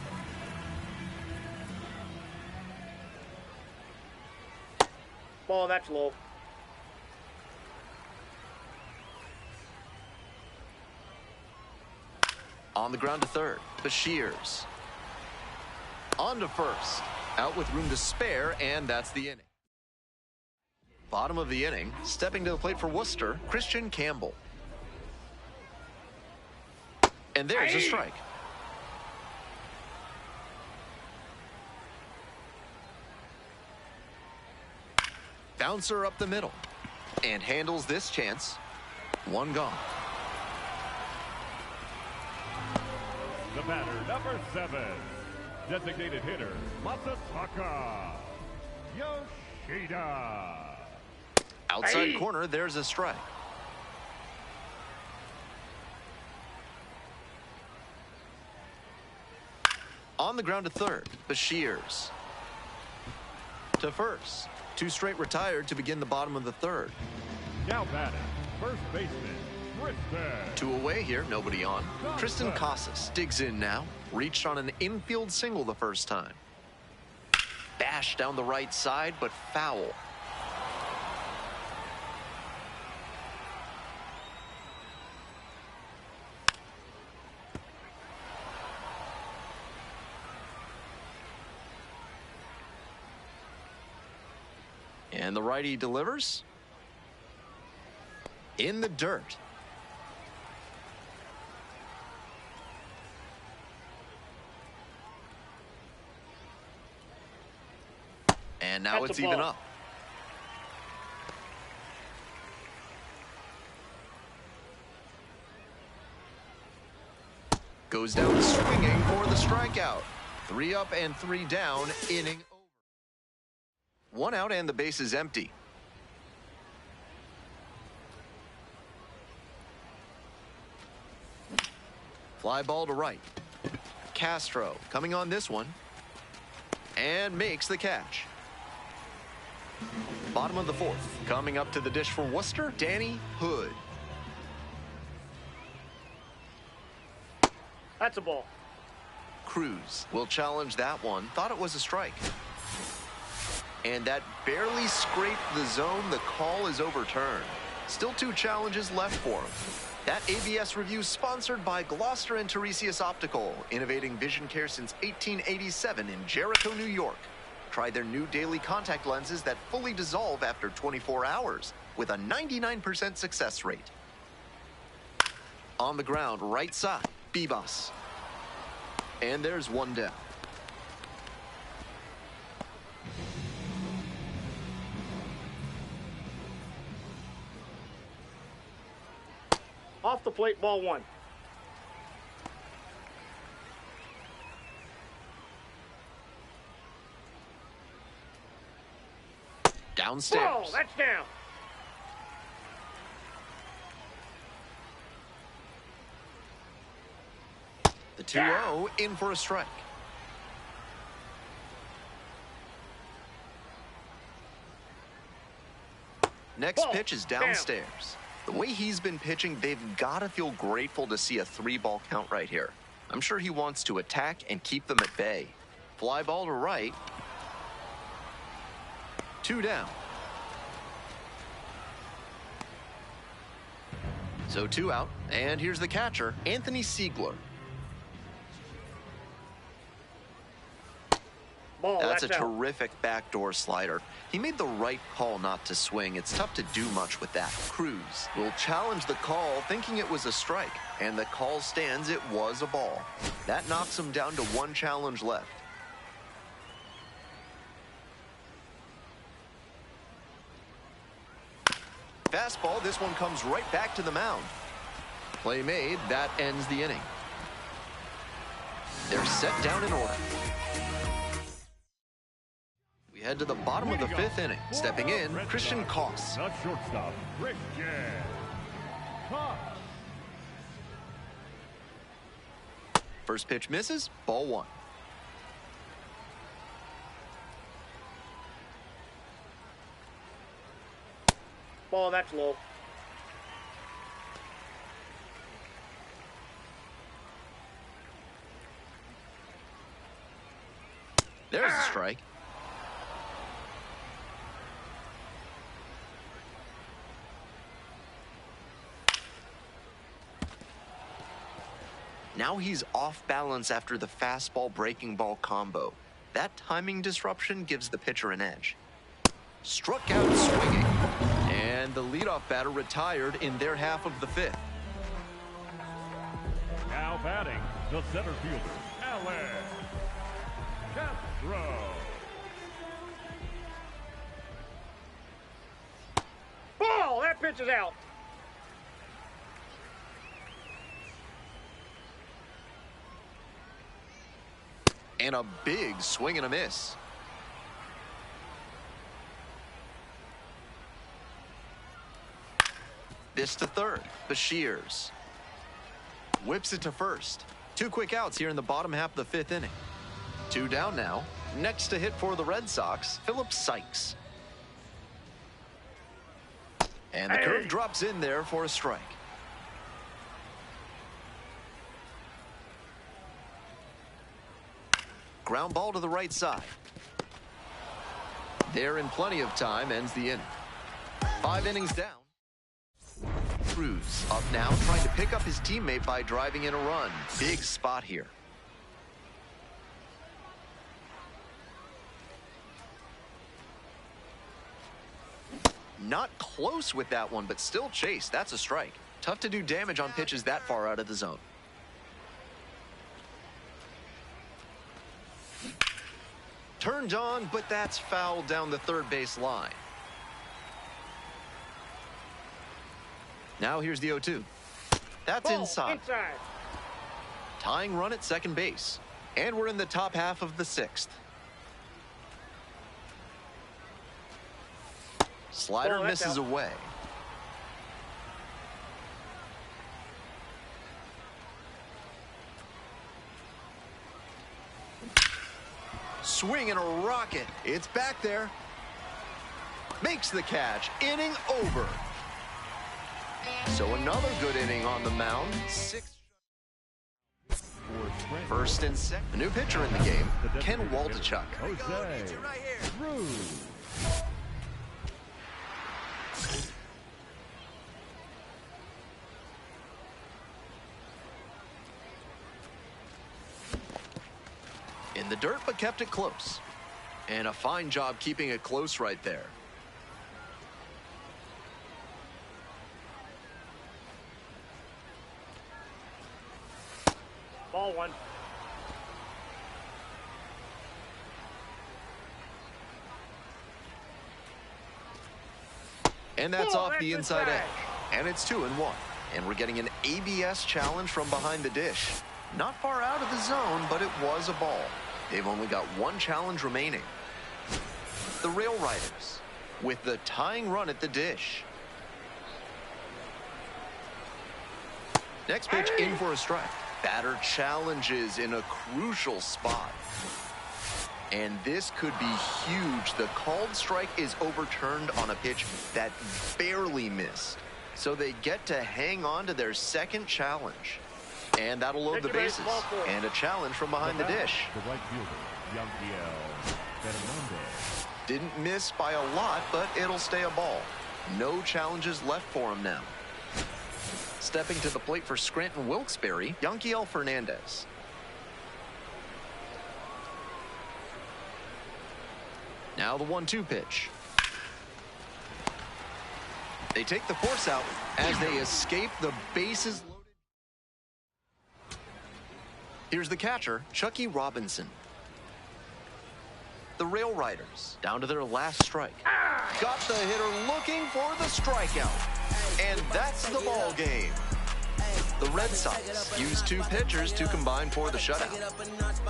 Ball, that's low. On the ground to third, Bashirs. On to first. Out with room to spare, and that's the inning. Bottom of the inning, stepping to the plate for Worcester, Christian Campbell. And there's a strike. Bouncer up the middle. And handles this chance. One gone. The batter, number 7. Designated hitter, Masataka Yoshida. Outside corner, there's a strike. On the ground to third, Bashirs. To first. 2 straight retired to begin the bottom of the third. Now batting, first baseman, Tristan. 2 away here, nobody on. Tristan Casas digs in now. Reached on an infield single the first time. Bash down the right side, but foul. And the righty delivers. In the dirt. And now it's even up. Goes down swinging for the strikeout. 3 up and 3 down, inning over. 1 out and the base is empty. Fly ball to right. Castro coming on this one. And makes the catch. Bottom of the 4th. Coming up to the dish for Worcester, Danny Hood. That's a ball. Cruz will challenge that one. Thought it was a strike. And that barely scraped the zone. The call is overturned. Still 2 challenges left for him. That ABS review sponsored by Gloucester and Tiresias Optical, innovating vision care since 1887 in Jericho, New York. Try their new daily contact lenses that fully dissolve after 24 hours with a 99% success rate. On the ground, right side, Bibas. And there's 1 down. Off the plate, ball 1. Downstairs. Ball, that's down. The 2-0 in for a strike. Next pitch is downstairs. The way he's been pitching, they've got to feel grateful to see a 3-ball count right here. I'm sure he wants to attack and keep them at bay. Fly ball to right. 2 down. So 2 out, and here's the catcher, Anthony Siegler. Ball, That's a out. terrific backdoor slider. He made the right call not to swing. It's tough to do much with that. Cruz will challenge the call, thinking it was a strike. And the call stands, it was a ball. That knocks him down to 1 challenge left. Fastball, this one comes right back to the mound. Play made, that ends the inning. They're set down in order. We head to the bottom of the 5th inning. Stepping in, Christian Koss. The shortstop, Christian Koss. First pitch misses, ball 1. Ball, that's low. There's a strike. Now he's off balance after the fastball breaking ball combo. That timing disruption gives the pitcher an edge. Struck out swinging. And the leadoff batter retired in their half of the 5th. Now batting, the center fielder, Alex Castro. Ball, that pitch is out. And a big swing and a miss. This to third, Bashirs. Whips it to first. 2 quick outs here in the bottom half of the 5th inning. 2 down now. Next to hit for the Red Sox, Philip Sykes. And the curve drops in there for a strike. Ground ball to the right side. There in plenty of time, ends the inning. 5 innings down. Cruz up now, trying to pick up his teammate by driving in a run. Big spot here. Not close with that one, but still chase. That's a strike. Tough to do damage on pitches that far out of the zone. Turned on, but that's fouled down the 3rd base line. Now here's the 0-2. That's Ball, inside. Tying run at second base. And we're in the top half of the 6th. Slider Ball, misses out. away. Swing and a rocket. It's back there. Makes the catch. Inning over. So another good inning on the mound. 6. First and second. A new pitcher in the game, Ken Waldichuk. Jose Cruz. In the dirt, but kept it close. And a fine job keeping it close right there. Ball 1. And that's Oh, off that's the a inside strike. edge. And it's 2-1. And we're getting an ABS challenge from behind the dish. Not far out of the zone, but it was a ball. They've only got 1 challenge remaining. The Rail Riders with the tying run at the dish. Next pitch in for a strike. Batter challenges in a crucial spot. And this could be huge. The called strike is overturned on a pitch that barely missed. So they get to hang on to their second challenge. And that'll load the bases. And a challenge from behind the dish. The right fielder, Didn't miss by a lot, but it'll stay a ball. No challenges left for him now. Stepping to the plate for Scranton Wilkes-Barre, Yanquiel Fernandez. Now the 1-2 pitch. They take the force out as they escape the bases loaded. Here's the catcher, Chucky Robinson. The Rail Riders down to their last strike. Got the hitter looking for the strikeout. And that's the ball game. The Red Sox used 2 pitchers to combine for the shutout.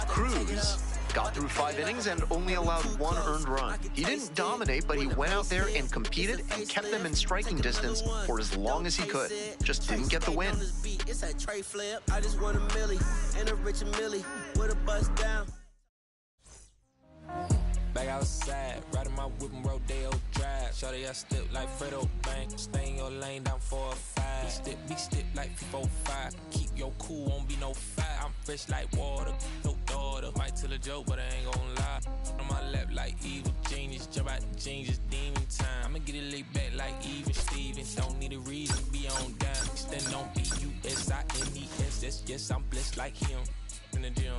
Cruz got through 5 innings and only allowed 1 earned run. He didn't dominate, but he went out there and competed and kept them in striking distance for as long as he could. Just didn't get the win. It's a tray flip. I just want a milli and a rich milli with a bust down. Back outside, riding my whip and Rodeo Drive. Shorty, I step like Fredo Bang. Stay in your lane down 4 or 5. Big step like 4-5. Keep your cool, won't be no fight. I'm fresh like water, no daughter. Might tell a joke, but I ain't gon' lie. On my lap like evil genius. Jump out the jeans, just demon time. I'ma get it laid back like even Stevens. Don't need a reason, be on down. Stand on B-U-S-I-N-E-S. Yes, I'm blessed like him. In the gym,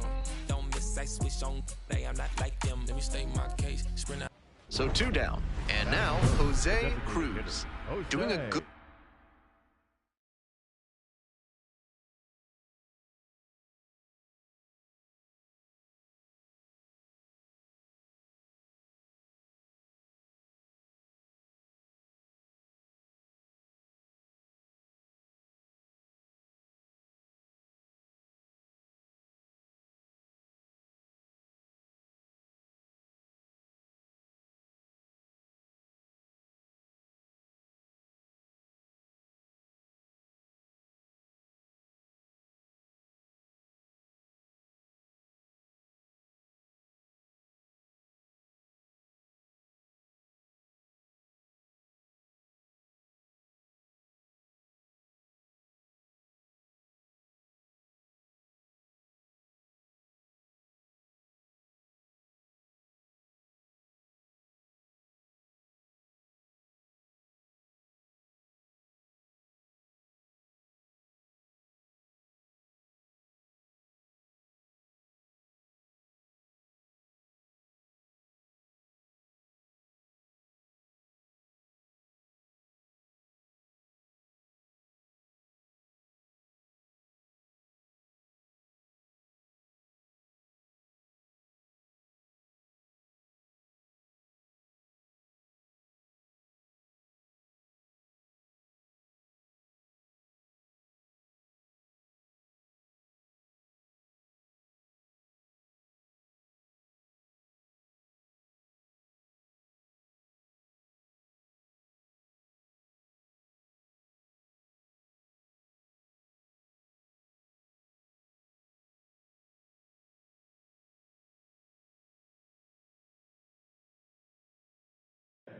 don't miss, I switch on. I'm not like them. Let me state my case. Sprint out. So 2 down, and now Jose Cruz doing a good.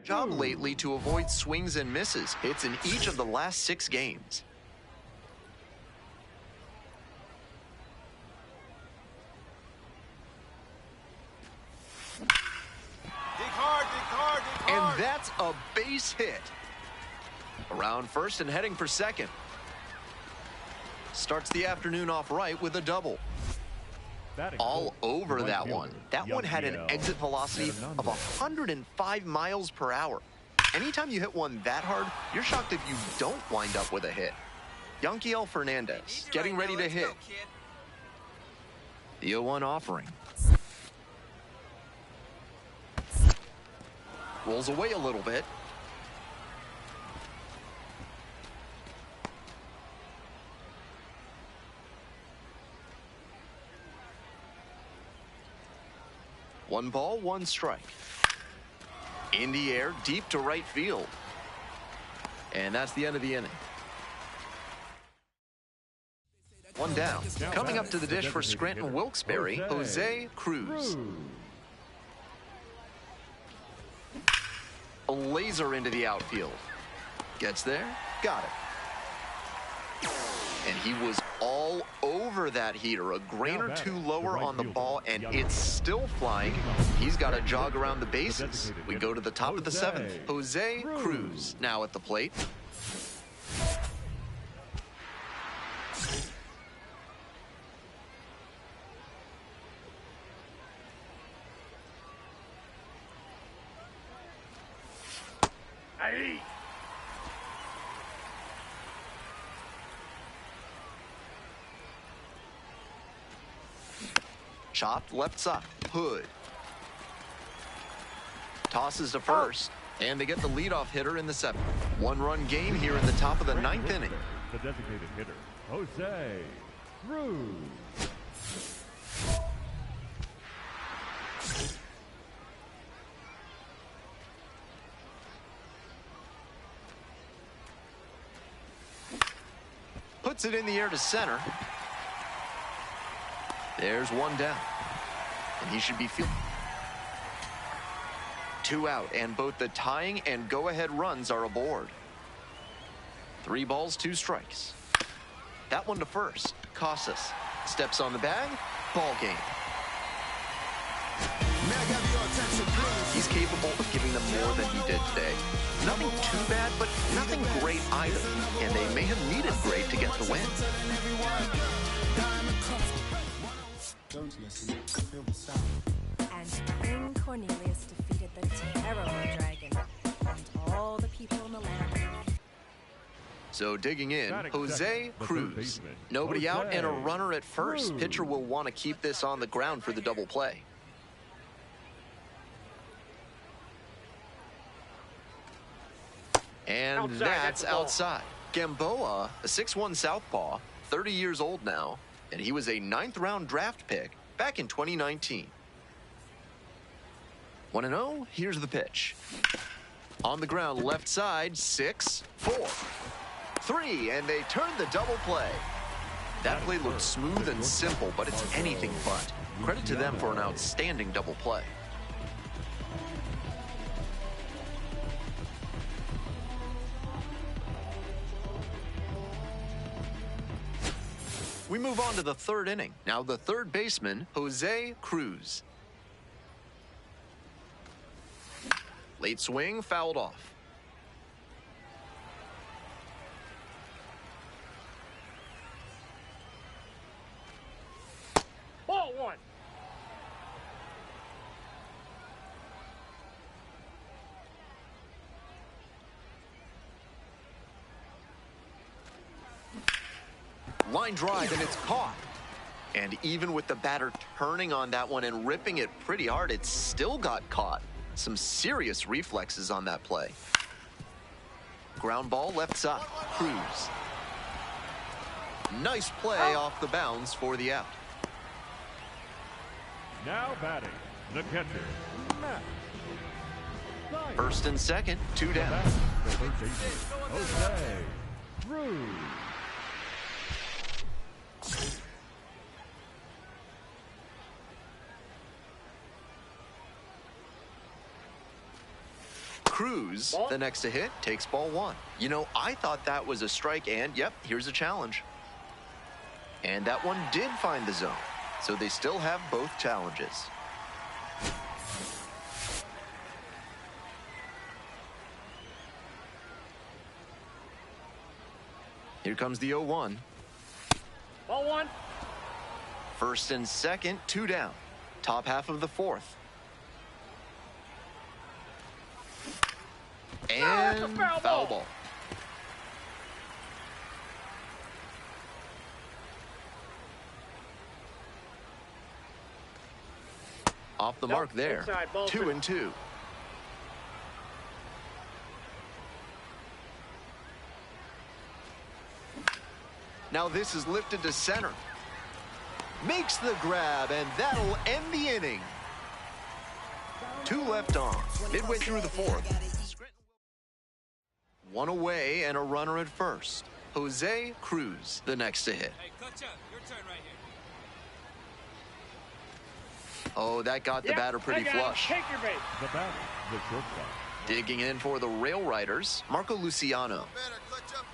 Job lately to avoid swings and misses. Hits in each of the last 6 games. Dig hard, dig hard, dig hard. And that's a base hit. Around first and heading for second. Starts the afternoon off right with a double. All over that one. That one had an exit velocity of 105 miles per hour. Anytime you hit one that hard, you're shocked if you don't wind up with a hit. Yanquiel Fernandez getting ready to hit. The 0-1 offering. Rolls away a little bit. One ball, 1 strike. In the air, deep to right field. And that's the end of the inning. 1 down. Coming up to the dish for Scranton Wilkes-Barre, Jose Cruz. A laser into the outfield. Gets there, Got it. And he was all over that heater. A grain or two lower on the ball, and it's still flying. He's got to jog around the bases. We go to the top of the seventh. Jose Cruz now at the plate. Hey. Chopped left side. Hood. Tosses to first. And they get the leadoff hitter in the seventh. One-run game here in the top of the ninth inning. The designated hitter, Jose Cruz. Puts it in the air to center. There's one down. And he should be fielding. 2 out, and both the tying and go-ahead runs are aboard. 3 balls, 2 strikes. That one to first. Casas steps on the bag. Ball game. He's capable of giving them more than he did today. Nothing too bad, but nothing great either. And they may have needed great to get the win. Don't listen, feel the sound. And King Cornelius defeated the terrible dragon and all the people in the land. So digging in, Jose Cruz. Nobody out and a runner at first. Pitcher will want to keep this on the ground for the double play. And that's outside. Gamboa, a 6'1" southpaw, 30 years old now, and he was a 9th-round draft pick back in 2019. 1-0, here's the pitch. On the ground, left side, 6, 4, 3, and they turn the double play. That play looked smooth and simple, but it's anything but. Credit to them for an outstanding double play. We move on to the 3rd inning. Now the 3rd baseman, Jose Cruz. Late swing, fouled off. Ball 1. Line drive, and it's caught. And even with the batter turning on that one and ripping it pretty hard, it still got caught. Some serious reflexes on that play. Ground ball left side. Cruz. Nice play off the bounds for the out. Now batting, the catcher, Matt. First and second, 2 down. The third baseman, Jose Cruz. Cruz, the next to hit, takes ball 1. You know, I thought that was a strike, and yep, here's a challenge. And that one did find the zone, so they still have both challenges. Here comes the 0-1. Ball 1. First and second, 2 down. Top half of the 4th. And foul ball. Off the mark there. 2-2. Now this is lifted to center. Makes the grab, and that'll end the inning. 2 left on. Midway through the 4th. 1 away and a runner at first. Jose Cruz, the next to hit. Hey, Coach, your turn right here. Oh, that got the batter pretty flush. Take your base. The batter, the shortstop. Digging in for the Rail Riders, Marco Luciano. Better clutch up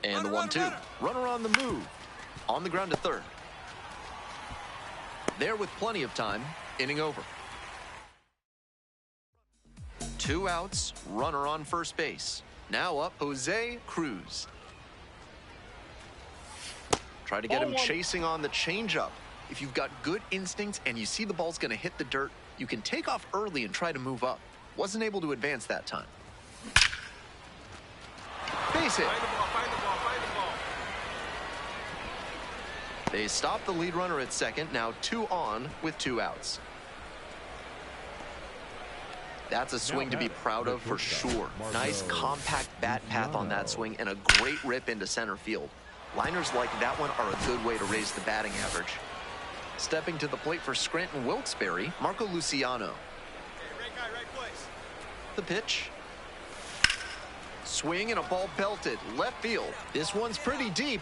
And the 1-2. Runner on the move. On the ground to third. There with plenty of time. Inning over. 2 outs. Runner on first base. Now up Jose Cruz. Try to get him chasing on the changeup. If you've got good instincts and you see the ball's going to hit the dirt, you can take off early and try to move up. Wasn't able to advance that time. Base hit. Find the ball. They stop the lead runner at second. Now 2 on with 2 outs. That's a swing to be proud of for sure. Nice compact bat path on that swing and a great rip into center field. Liners like that one are a good way to raise the batting average. Stepping to the plate for Scranton Wilkes-Barre, Marco Luciano. Okay, right guy, right place. The pitch. Swing and a ball belted left field. This one's pretty deep.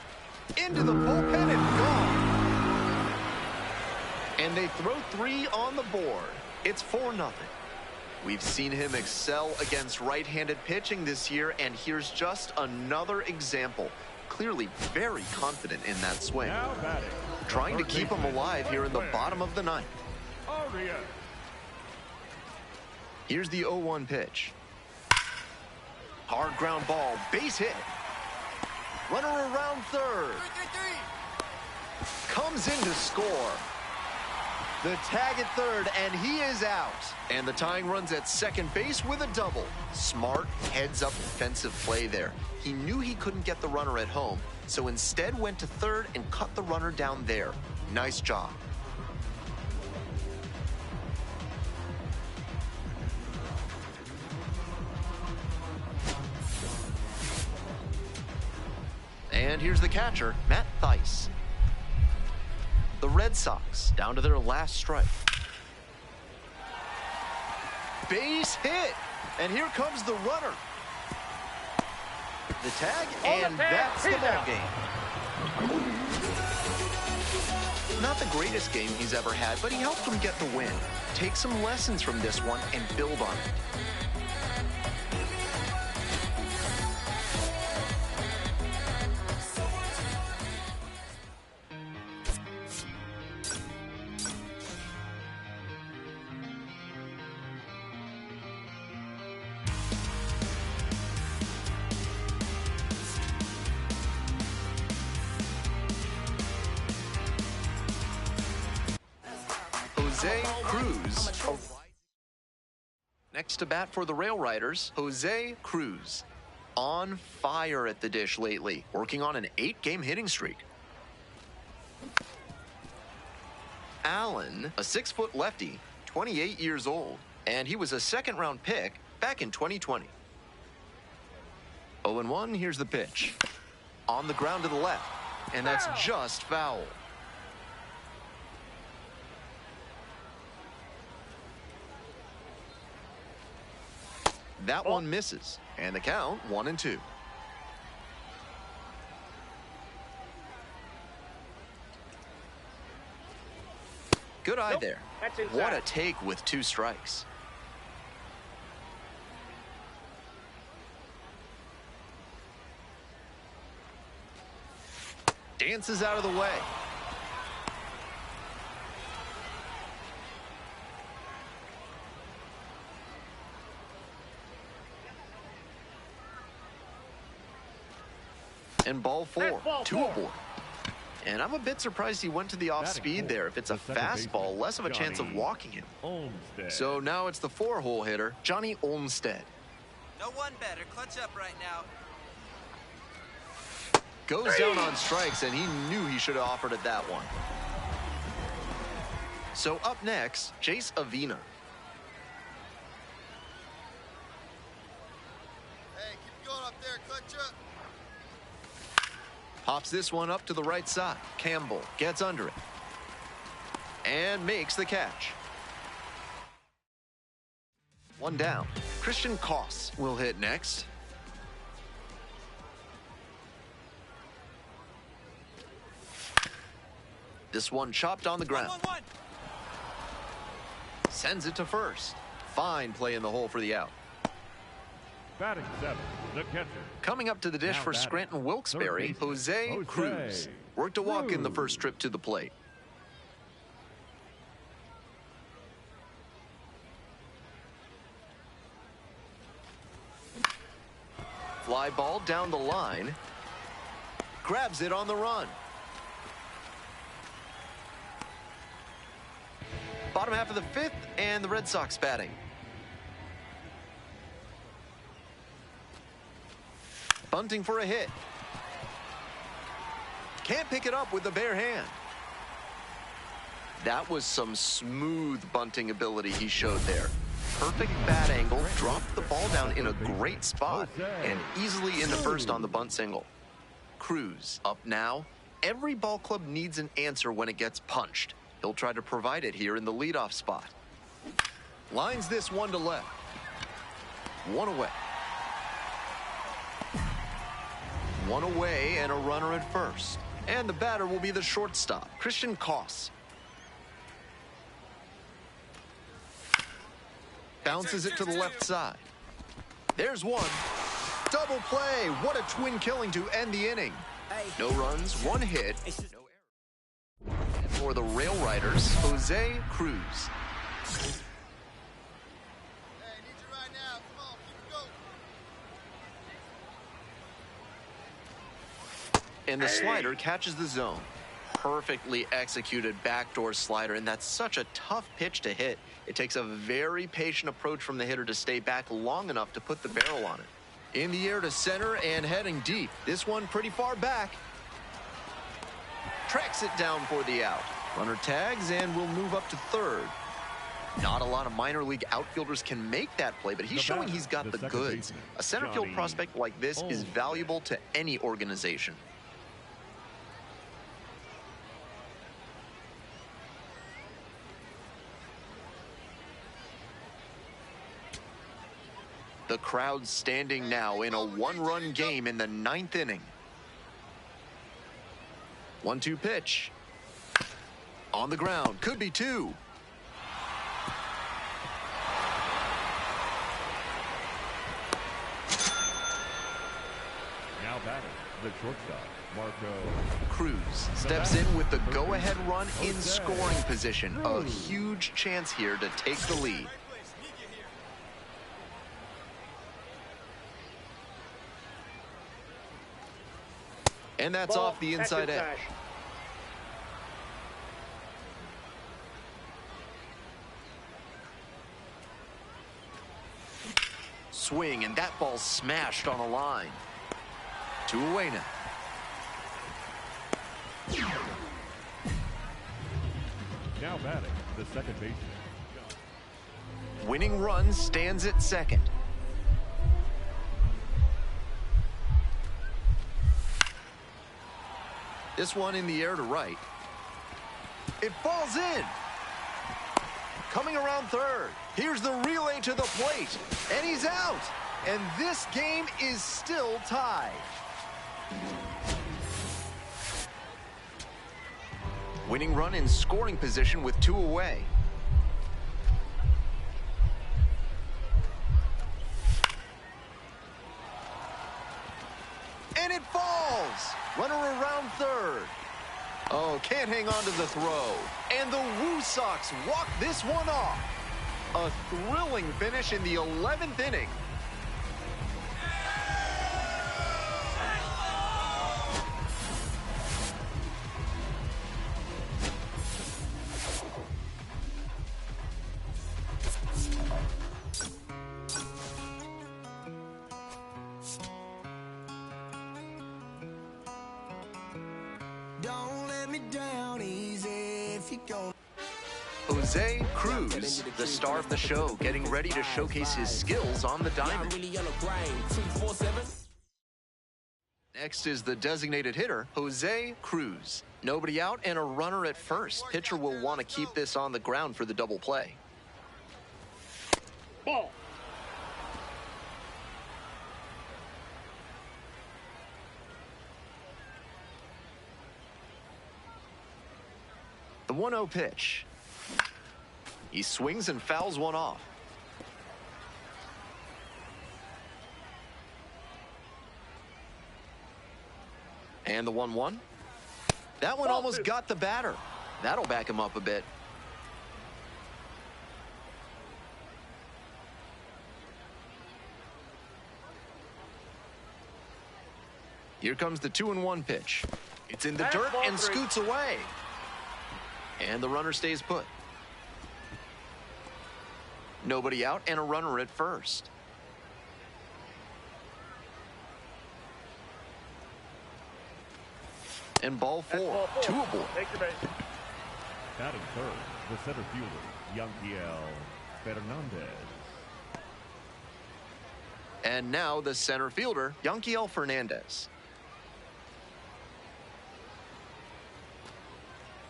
Into the bullpen and gone. And they throw 3 on the board. It's 4-0. We've seen him excel against right-handed pitching this year, and here's just another example. Clearly very confident in that swing. Trying to keep him alive here in the bottom of the 9th. Here's the 0-1 pitch. Hard ground ball, base hit. Runner around third. Comes in to score. The tag at third, and he is out. And the tying run's at second base with a double. Smart heads-up defensive play there. He knew he couldn't get the runner at home, so instead went to third and cut the runner down there. Nice job. And here's the catcher, Matt Thaiss. The Red Sox down to their last strike. Base hit, and here comes the runner. The tag, and that's the ball game. Not the greatest game he's ever had, but he helped him get the win. Take some lessons from this one and build on it. Jose Cruz. Next to bat for the Rail Riders, Jose Cruz. On fire at the dish lately, working on an 8-game hitting streak. Allen, a 6-foot lefty, 28 years old, and he was a second-round pick back in 2020. 0-1, here's the pitch. On the ground to the left, and that's just foul. That one misses, and the count 1-2. Good eye there. What a take with 2 strikes. Dances out of the way. And ball 4, 2 aboard. And I'm a bit surprised he went to the off speed there. If it's a fastball, less of a chance of walking him. So now it's the 4-hole hitter, Johnny Olmstead. No one better. Clutch up right now. Goes down on strikes, and he knew he should have offered it that one. So up next, Jace Avina. Hey, keep going up there. Clutch up. Pops this one up to the right side. Campbell gets under it and makes the catch. 1 down. Christian Koss will hit next. This one chopped on the ground. Sends it to first. Fine play in the hole for the out. Batting 7. The catcher. Coming up to the dish Now for batting. Scranton Wilkes-Barre, Jose Cruz. Worked a walk in the first trip to the plate. Fly ball down the line. Grabs it on the run. Bottom half of the fifth, and the Red Sox batting. Bunting for a hit. Can't pick it up with the bare hand. That was some smooth bunting ability he showed there. Perfect bat angle, dropped the ball down in a great spot, and easily into first on the bunt single. Cruz up now. Every ball club needs an answer when it gets punched. He'll try to provide it here in the leadoff spot. Lines this one to left. One away. One away and a runner at first. And the batter will be the shortstop, Christian Koss. Bounces it to the left side. There's one. Double play. What a twin killing to end the inning. No runs, one hit. No error. For the Rail Riders, Jose Cruz. And the slider catches the zone. Perfectly executed backdoor slider, and that's such a tough pitch to hit. It takes a very patient approach from the hitter to stay back long enough to put the barrel on it. In the air to center and heading deep. This one pretty far back. Tracks it down for the out. Runner tags and will move up to third. Not a lot of minor league outfielders can make that play, but he's showing he's got the goods. A center field prospect like this is valuable to any organization. The crowd standing now in a one-run game in the ninth inning. 1-2 pitch. On the ground. Could be two. Now batting, the shortstop, Marco. Cruz steps in with the go-ahead run in scoring position. A huge chance here to take the lead. And that's off the inside edge. Swing, and that ball smashed on a line. 2 away now. Now batting, the second baseman. Winning run stands at second. This one in the air to right. It falls in. Coming around third. Here's the relay to the plate. And he's out. And this game is still tied. Winning run in scoring position with 2 away. And it falls. Runner around third. Oh, can't hang on to the throw. And the Woo Sox walk this one off. A thrilling finish in the 11th inning. Don't let me down easy if you go. Jose Cruz, the star of the show, getting ready to showcase his skills on the diamond. Next is the designated hitter, Jose Cruz. Nobody out and a runner at first. Pitcher will want to keep this on the ground for the double play. Ball. The 1-0 pitch. He swings and fouls one off. And the 1-1. That one almost got the batter. That'll back him up a bit. Here comes the 2-1 pitch. It's in the dirt and scoots away. And the runner stays put. Nobody out and a runner at first. And ball 4, 2 aboard. Batting third, the center fielder, Yanquiel Fernandez. And now the center fielder, Yanquiel Fernandez.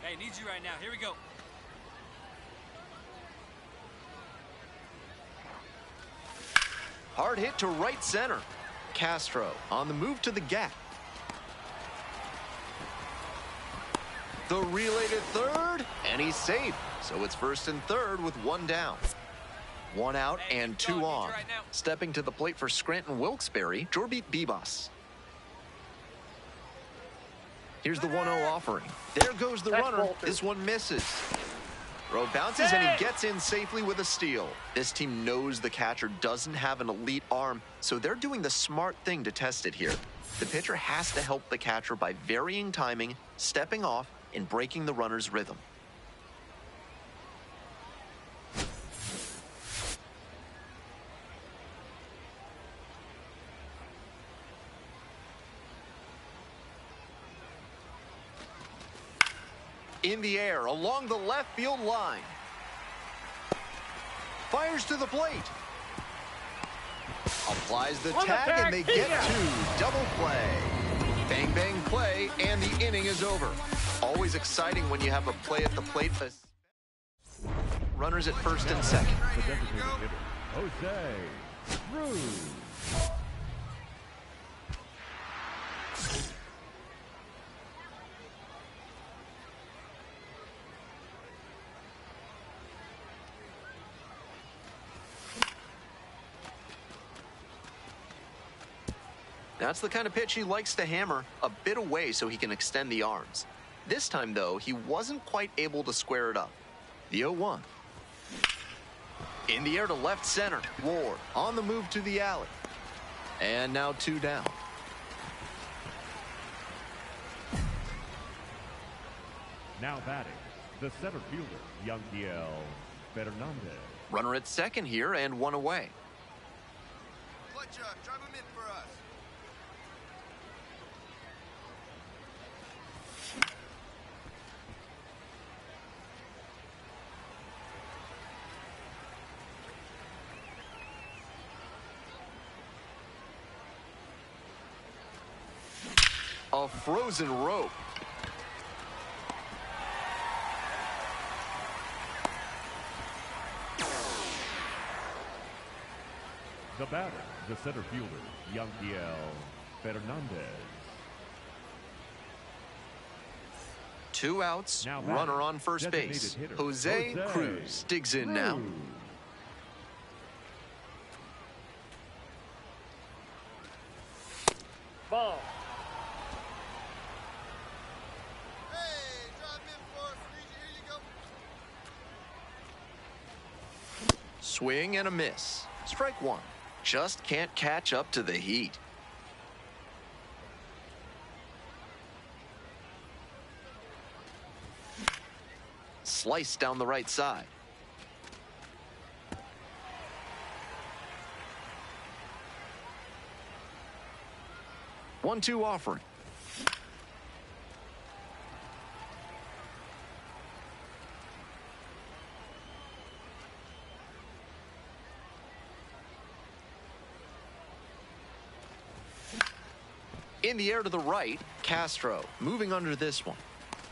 Hey, need you right now. Here we go. Hard hit to right center. Castro on the move to the gap. The relay to third, and he's safe. So it's first and third with one down. One out and two on. Stepping to the plate for Scranton Wilkes-Barre, Jorbit Bibas. Here's the 1-0 offering. There goes the runner. This one misses. Throw bounces, and he gets in safely with a steal. This team knows the catcher doesn't have an elite arm, so they're doing the smart thing to test it here. The pitcher has to help the catcher by varying timing, stepping off, and breaking the runner's rhythm. In the air, along the left field line. Fires to the plate. Applies the tag, and they get two. Double play. Bang, bang, play, and the inning is over. Always exciting when you have a play at the plate. Runners at first and second. The designated hitter, Jose Cruz. That's the kind of pitch he likes to hammer, a bit away so he can extend the arms. This time, though, he wasn't quite able to square it up. The 0-1. In the air to left center. Ward on the move to the alley. And now 2 down. Now batting, the center fielder, Yanquiel Fernandez. Runner at second here and 1 away. Clutch up. Drive him in for us. A frozen rope. The batter, the center fielder, Yanquiel Fernandez. 2 outs, Now runner on first base. hitter, Jose Cruz digs in now. Ball. Hey, drive him in for us. Here you go. Swing and a miss. Strike 1. Just can't catch up to the heat. Slice down the right side. One-two offering. In the air to the right, Castro moving under this one.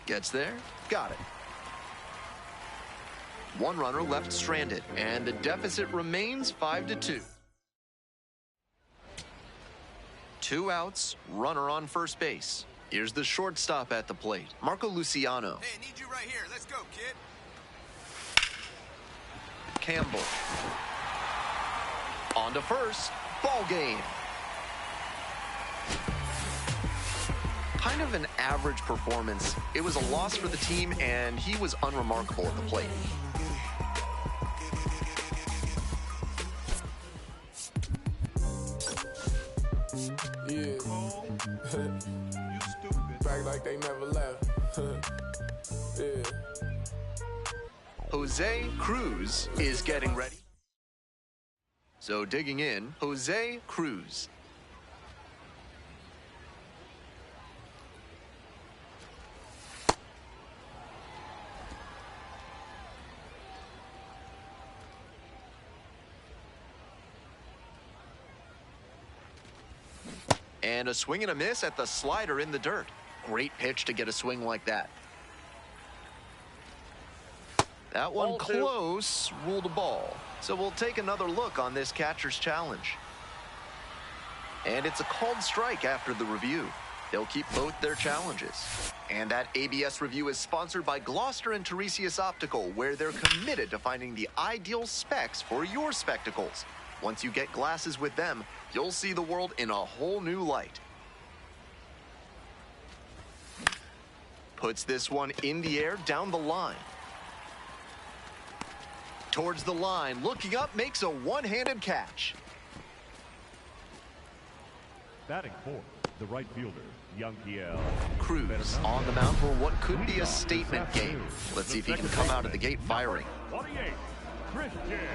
Gets there, got it. One runner left stranded, and the deficit remains 5-2. 2 outs, runner on first base. Here's the shortstop at the plate, Marco Luciano. Hey, need you right here. Let's go, kid. Campbell. On to first, ball game. kind of an average performance. It was a loss for the team, and he was unremarkable at the plate. Yeah. Back like they never left. Yeah. Jose Cruz is getting ready. So digging in, Jose Cruz. And a swing and a miss at the slider in the dirt. Great pitch to get a swing like that. That one close, ruled a ball. So we'll take another look on this catcher's challenge. And it's a called strike after the review. They'll keep both their challenges. And that ABS review is sponsored by Gloucester and Tiresias Optical, where they're committed to finding the ideal specs for your spectacles. Once you get glasses with them, you'll see the world in a whole new light. Puts this one in the air, down the line. Towards the line, looking up, makes a one-handed catch. Batting fourth, the right fielder, Yankiel Cruz on the mound for what could be a statement game. Let's see if he can come out of the gate firing. 28, Christian Campbell.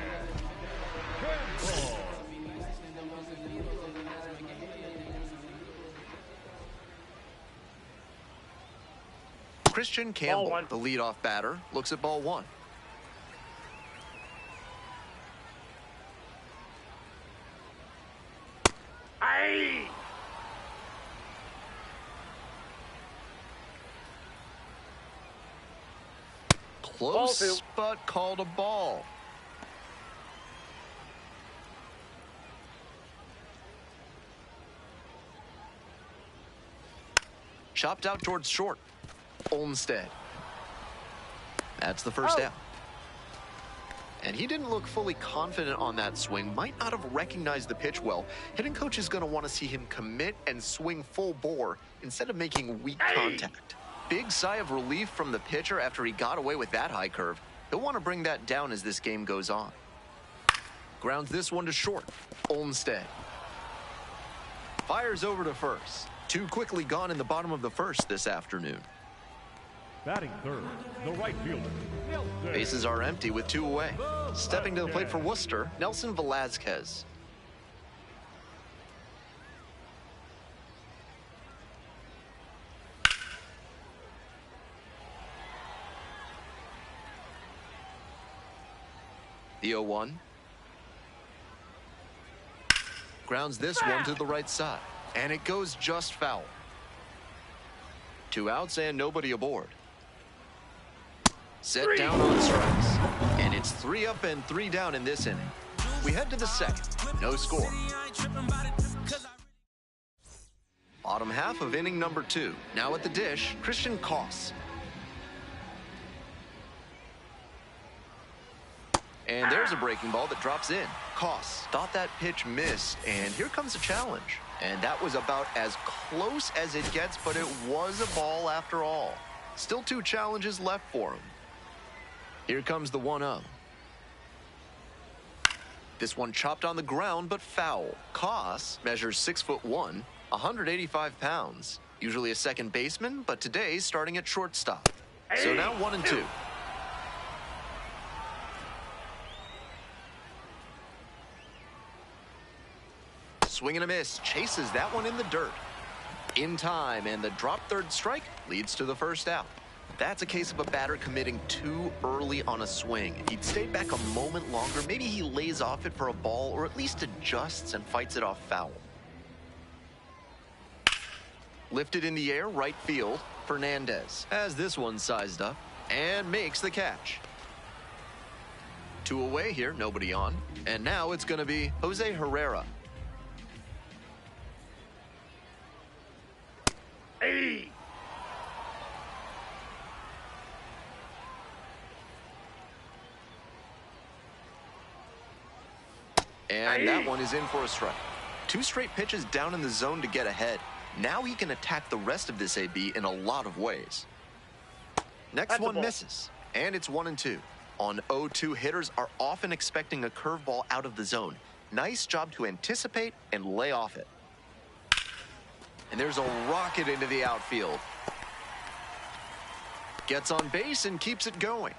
Christian Campbell, the leadoff batter, looks at ball one. Aye. Close, but called a ball. Chopped out towards short. Olmstead. That's the first out. And he didn't look fully confident on that swing. Might not have recognized the pitch well. Hitting coach is going to want to see him commit and swing full bore instead of making weak contact. Big sigh of relief from the pitcher after he got away with that high curve. He'll want to bring that down as this game goes on. Grounds this one to short. Olmstead. Fires over to first. Too quickly gone in the bottom of the first this afternoon. Batting third, the right fielder, Nelson. Bases are empty with two away. Stepping to the plate for Worcester, Nelson Velazquez. The 0-1. Grounds this one to the right side. And it goes just foul. 2 outs and nobody aboard. Set down on strikes. And it's 3 up and 3 down in this inning. We head to the second. No score. Bottom half of inning number 2. Now at the dish, Christian Koss. And there's a breaking ball that drops in. Koss thought that pitch missed, and here comes a challenge. And that was about as close as it gets, but it was a ball after all. Still 2 challenges left for him. Here comes the 1-0. This one chopped on the ground, but foul. Koss measures 6'1", 185 pounds. Usually a second baseman, but today starting at shortstop. So now 1-2. Swing and a miss, chases that one in the dirt. In time, and the drop third strike leads to the first out. That's a case of a batter committing too early on a swing. If he'd stayed back a moment longer, maybe he lays off it for a ball or at least adjusts and fights it off foul. Lifted in the air, right field. Fernandez has this one sized up and makes the catch. 2 away here, nobody on. And now it's going to be Jose Herrera. Hey. And that one is in for a strike. 2 straight pitches down in the zone to get ahead. Now he can attack the rest of this AB in a lot of ways. Next That's a one ball. misses, and it's 1-2. On 0-2, hitters are often expecting a curveball out of the zone. Nice job to anticipate and lay off it. And there's a rocket into the outfield. Gets on base and keeps it going.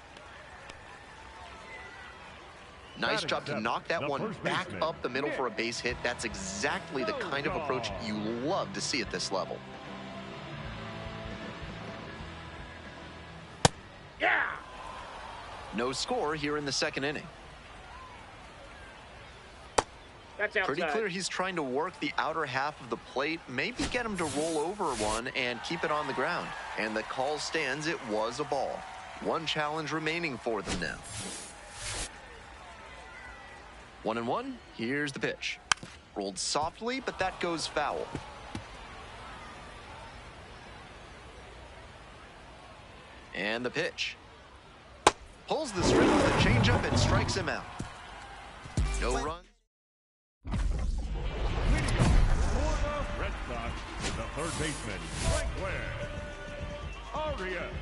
Nice job to knock that one back up the middle for a base hit. That's exactly the kind of approach you love to see at this level. Yeah! No score here in the second inning. That's outside. Pretty clear he's trying to work the outer half of the plate, maybe get him to roll over one and keep it on the ground. And the call stands, it was a ball. One challenge remaining for them now. 1-1, here's the pitch. Rolled softly, but that goes foul. And the pitch. Pulls the string with a changeup and strikes him out. No run. Red Sox, the third baseman, Franklin Arias.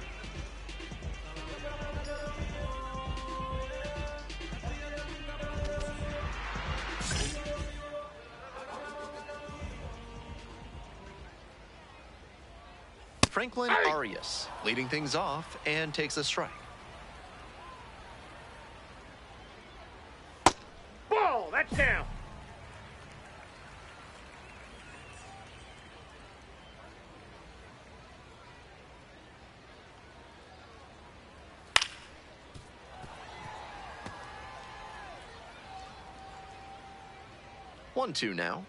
Franklin Arias leading things off and takes a strike. Ball, that's down. One, two now.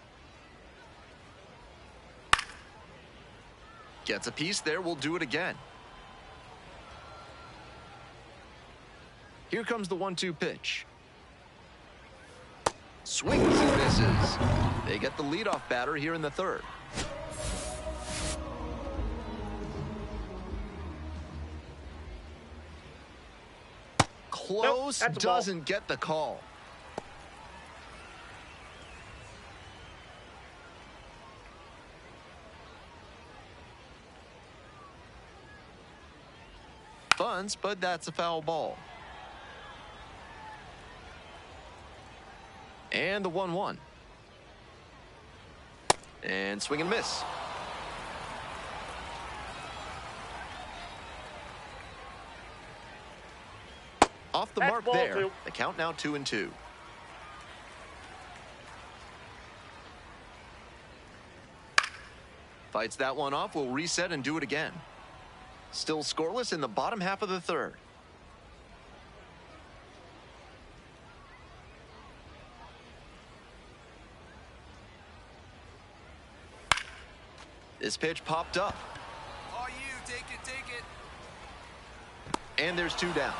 Gets a piece there, we'll do it again. Here comes the 1-2 pitch. Swings and misses. They get the leadoff batter here in the third. Close, nope, doesn't get the call. Bunts, but that's a foul ball. And the 1-1. And swing and miss. Off the mark there. Two. The count now 2-2. Fights that one off. We'll reset and do it again. Still scoreless in the bottom half of the third. This pitch popped up. All you, take it, take it. And there's two down.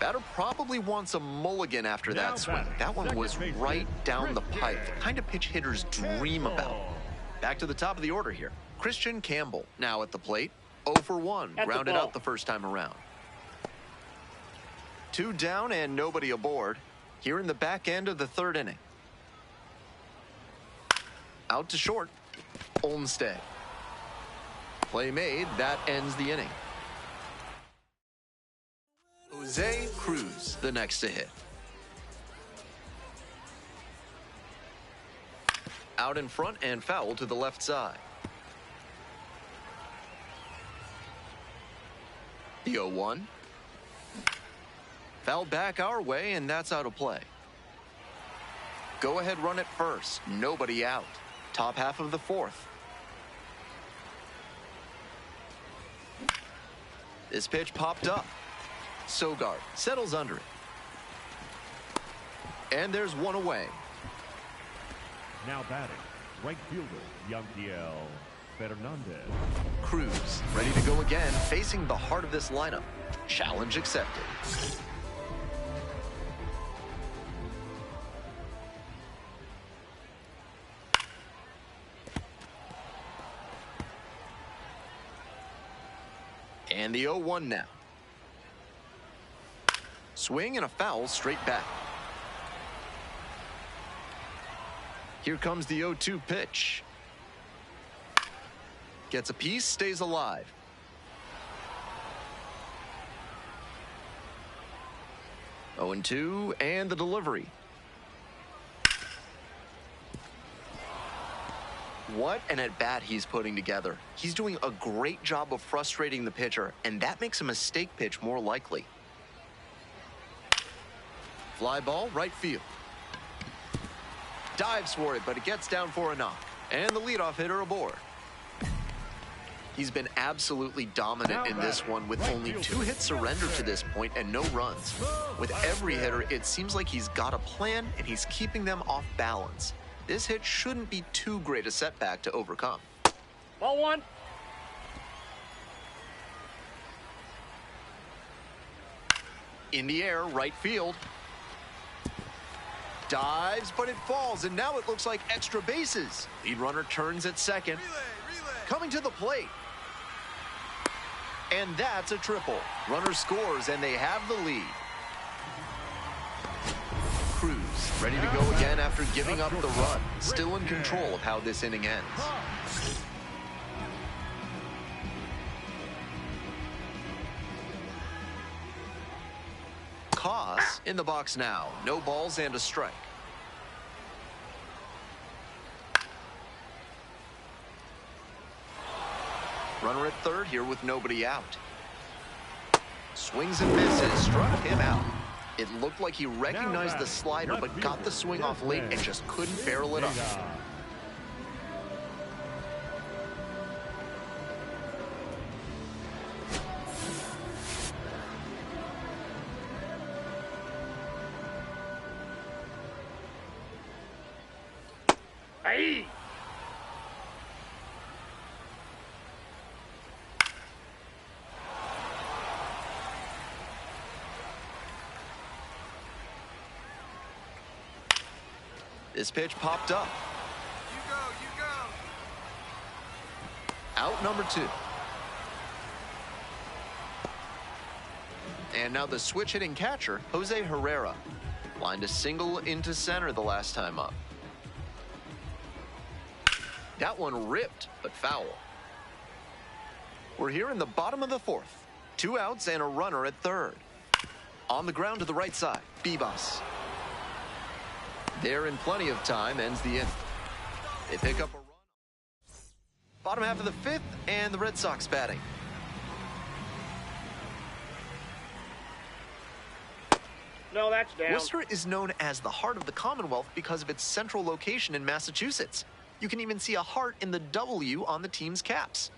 Batter probably wants a mulligan after that swing. That one was right down the pipe. The kind of pitch hitters dream about. Back to the top of the order here. Christian Campbell now at the plate. 0 for 1. Grounded out the first time around. Two down and nobody aboard. Here in the back end of the third inning. Out to short. Olmstead. Play made. That ends the inning. Jose Cruz, the next to hit. Out in front and foul to the left side. The 0-1. Fouled back our way, and that's out of play. Go ahead, run at first. Nobody out. Top half of the fourth. This pitch popped up. Sogard settles under it. And there's one away. Now batting, right fielder, Yanquiel Fernandez. Cruz ready to go again, facing the heart of this lineup. Challenge accepted. And the 0-1 now. Swing and a foul straight back. Here comes the 0-2 pitch. Gets a piece, stays alive. Oh, 0-2, and the delivery. What an at-bat he's putting together. He's doing a great job of frustrating the pitcher, and that makes a mistake pitch more likely. Fly ball, right field. Dives for it, but it gets down for a knock. And the leadoff hitter aboard. He's been absolutely dominant in this one with only 2 hits surrendered to this point and no runs. With every hitter, it seems like he's got a plan and he's keeping them off balance. This hit shouldn't be too great a setback to overcome. Ball 1. In the air, right field. Dives, but it falls, and now it looks like extra bases. Lead runner turns at second. Coming to the plate. And that's a triple. Runner scores, and they have the lead. Cruz ready to go again after giving up the run. Still in control of how this inning ends. Koss in the box now. No balls and a strike. Runner at third here with nobody out. Swings and misses. Struck him out. It looked like he recognized the slider, but got the swing off late and just couldn't barrel it up. Hey! This pitch popped up. You go, you go. Out number 2. And now the switch hitting catcher, Jose Herrera. Lined a single into center the last time up. That one ripped, but foul. We're here in the bottom of the 4th. 2 outs and a runner at third. On the ground to the right side, Bibas. There in plenty of time, ends the inning. They pick up a run. Bottom half of the 5th, and the Red Sox batting. No, that's down. Worcester is known as the heart of the Commonwealth because of its central location in Massachusetts. You can even see a heart in the W on the team's caps.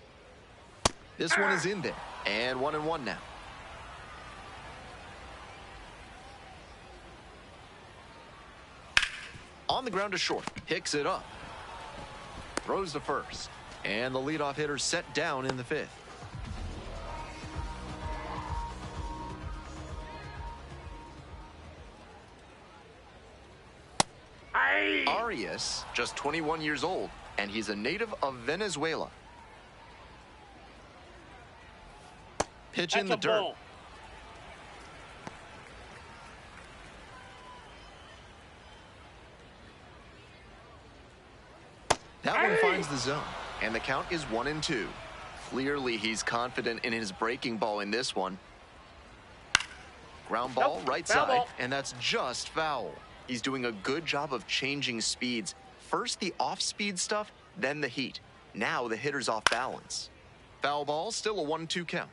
This one is in there, and 1-1 now. On the ground to short, picks it up. Throws to first, and the leadoff hitter set down in the 5th. Arias, just 21 years old, and he's a native of Venezuela. Pitch in the dirt. Ball. That one finds the zone, and the count is 1-2. Clearly, he's confident in his breaking ball in this one. Ground ball, right side, and that's just foul. He's doing a good job of changing speeds. First the off-speed stuff, then the heat. Now the hitter's off balance. Foul ball, still a 1-2 count.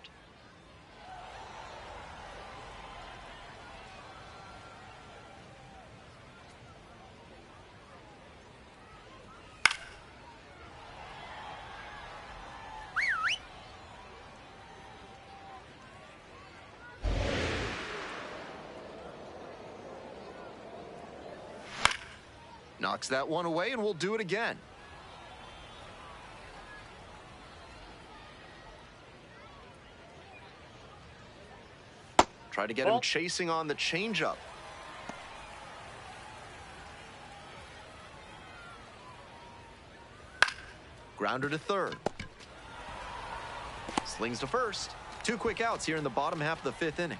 Knocks that one away, and we'll do it again. Try to get him chasing on the changeup. Grounder to third. Slings to first. 2 quick outs here in the bottom half of the 5th inning.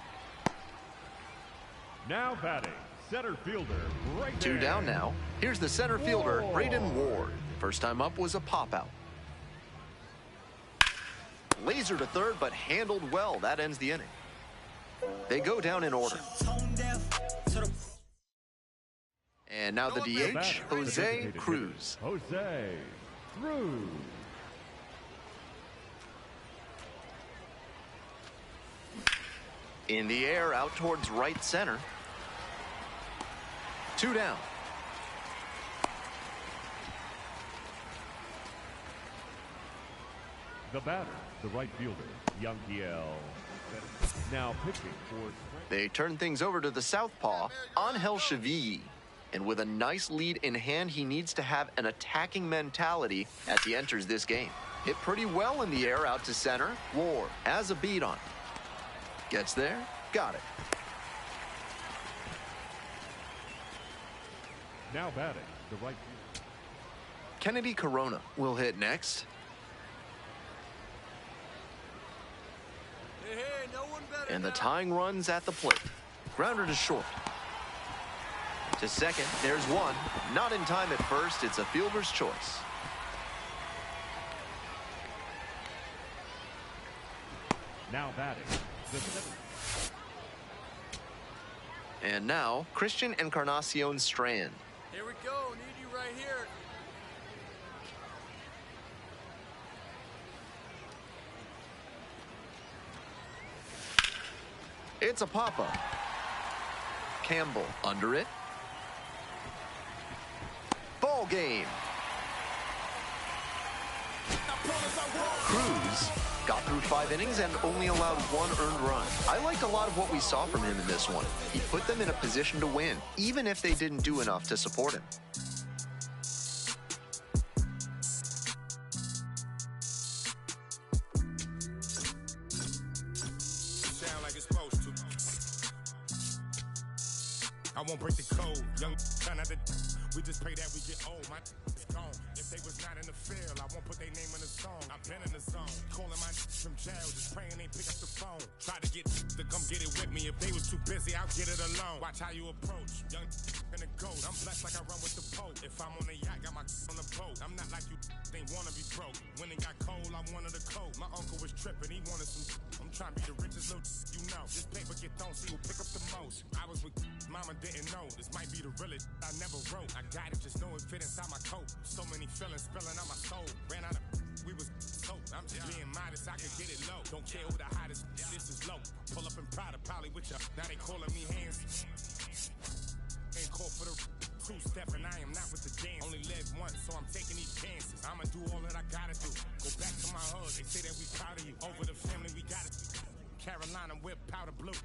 Now batting, center fielder, right Two there. down now. Here's the center fielder, Braden Ward. First time up was a pop-out. Laser to third, but handled well. That ends the inning. They go down in order. And now the DH, Jose Cruz. Jose Cruz. In the air, out towards right center. Two down. The batter, the right fielder, Yankiel. Now pitching for... They turn things over to the southpaw, Angel Cheville. And with a nice lead in hand, he needs to have an attacking mentality as he enters this game. Hit pretty well in the air out to center. Ward has a beat on it. Gets there, got it. Now batting, the right fielder. Kennedy Corona will hit next. Hey, no one better And the now. tying run's at the plate. Grounder to short. To second, there's one. Not in time at first, it's a fielder's choice. Now batting, the seventh. And now, Christian Encarnacion Strand. Here we go. Need you right here. It's a pop-up. Campbell under it. Ball game. Cruz got through 5 innings and only allowed 1 earned run. I liked a lot of what we saw from him in this one. He put them in a position to win, even if they didn't do enough to support him. Sound like it's supposed to. I won't break the code. Young trying not to. We just pray that we get old. My is gone. If they was not in the field, I won't put their name in the song. I've been in the zone. Calling my from jail, just praying they pick up the phone. Try to get to come get it with me. If they was too busy, I'll get it alone. Watch how you approach. Young and a goat. I'm blessed like I run with the Pope. If I'm on the yacht, got my on the boat. I'm not like you. They wanna be broke. When it got cold, I wanted a coat. My uncle was tripping. He wanted some. I'm trying to be the richest little you know. This paper get thrown, see who pick up the most. I was with mama, didn't know. This might be the realest I never wrote. I got it, just know it fit inside my coat. So many feelings spilling out my soul. Ran out of we was soap. I'm just being modest, I could get it low. Don't care who the hottest, this is low. Pull up in Prada, probably with ya. Now they calling me hands. Ain't called for the two-step and I am not with the dance. Only live once, so I'm taking these chances. I'ma do all that I gotta do. Go back to my hood, they say that we proud of you. Over the family, we got it. Carolina whip powder blue.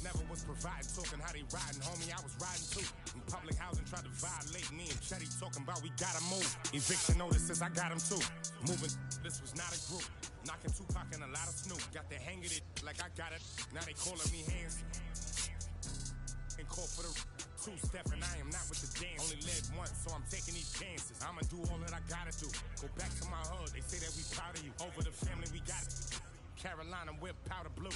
Never was providing, talking how they riding, homie. I was riding too. In public housing, tried to violate me and Chetty talking about we gotta move. Eviction notices, I got them too. Moving, this was not a group. Knocking Tupac and a lot of Snoop. Got the hang of it like I got it. Now they calling me hands. And call for the two-step and I am not with the dance. Only live once, so I'm taking these chances. I'ma do all that I gotta do. Go back to my hood, they say that we proud of you. Over the family, we got it. Carolina whip powder blue.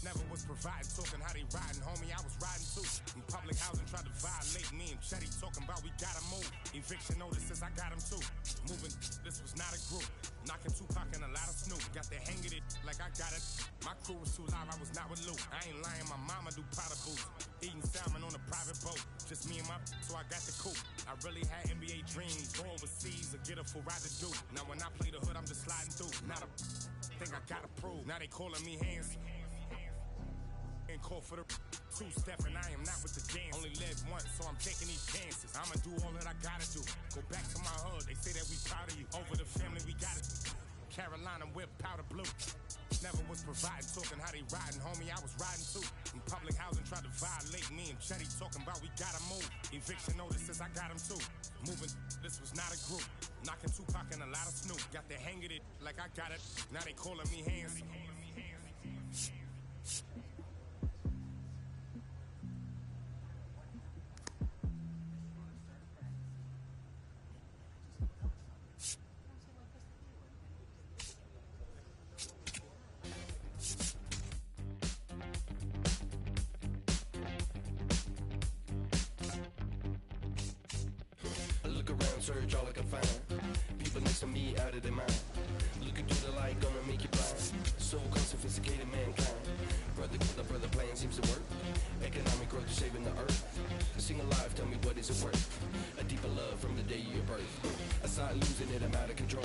Never was providing, talking how they riding, homie. I was riding too. In public housing, tried to violate me and Chetty talking about we gotta move. Eviction notices, I got them too. Moving, this was not a group. Knocking Tupac and a lot of Snoop. Got the hang of it like I got it. My crew was too live, I was not with Luke. I ain't lying, my mama do powder boots. Eating salmon on a private boat. Just me and my so I got the coupe. I really had NBA dreams. Go overseas or get a full ride to do. Now when I play the hood, I'm just sliding through. Not a thing I gotta prove. Now they calling me hands. And call for the two-step and I am not with the dance. Only live once, so I'm taking these chances. I'ma do all that I gotta do. Go back to my hood, they say that we proud of you. Over the family, we got it. Carolina whip powder blue. Never was providing, talking how they riding, homie. I was riding too. In public housing, tried to violate me and Chetty talking about we gotta move. Eviction notices, I got them too. Moving, this was not a group. Knocking Tupac and a lot of Snoop. Got the hang of it like I got it. Now they calling me hands. search all I can find. People next to me out of their mind. Looking through the light, gonna make you blind. So sophisticated mankind. Brother with a brother plan seems to work. Economic growth is saving the earth. Sing alive, tell me what is it worth? A deeper love from the day of your birth. I start losing it, I'm out of control.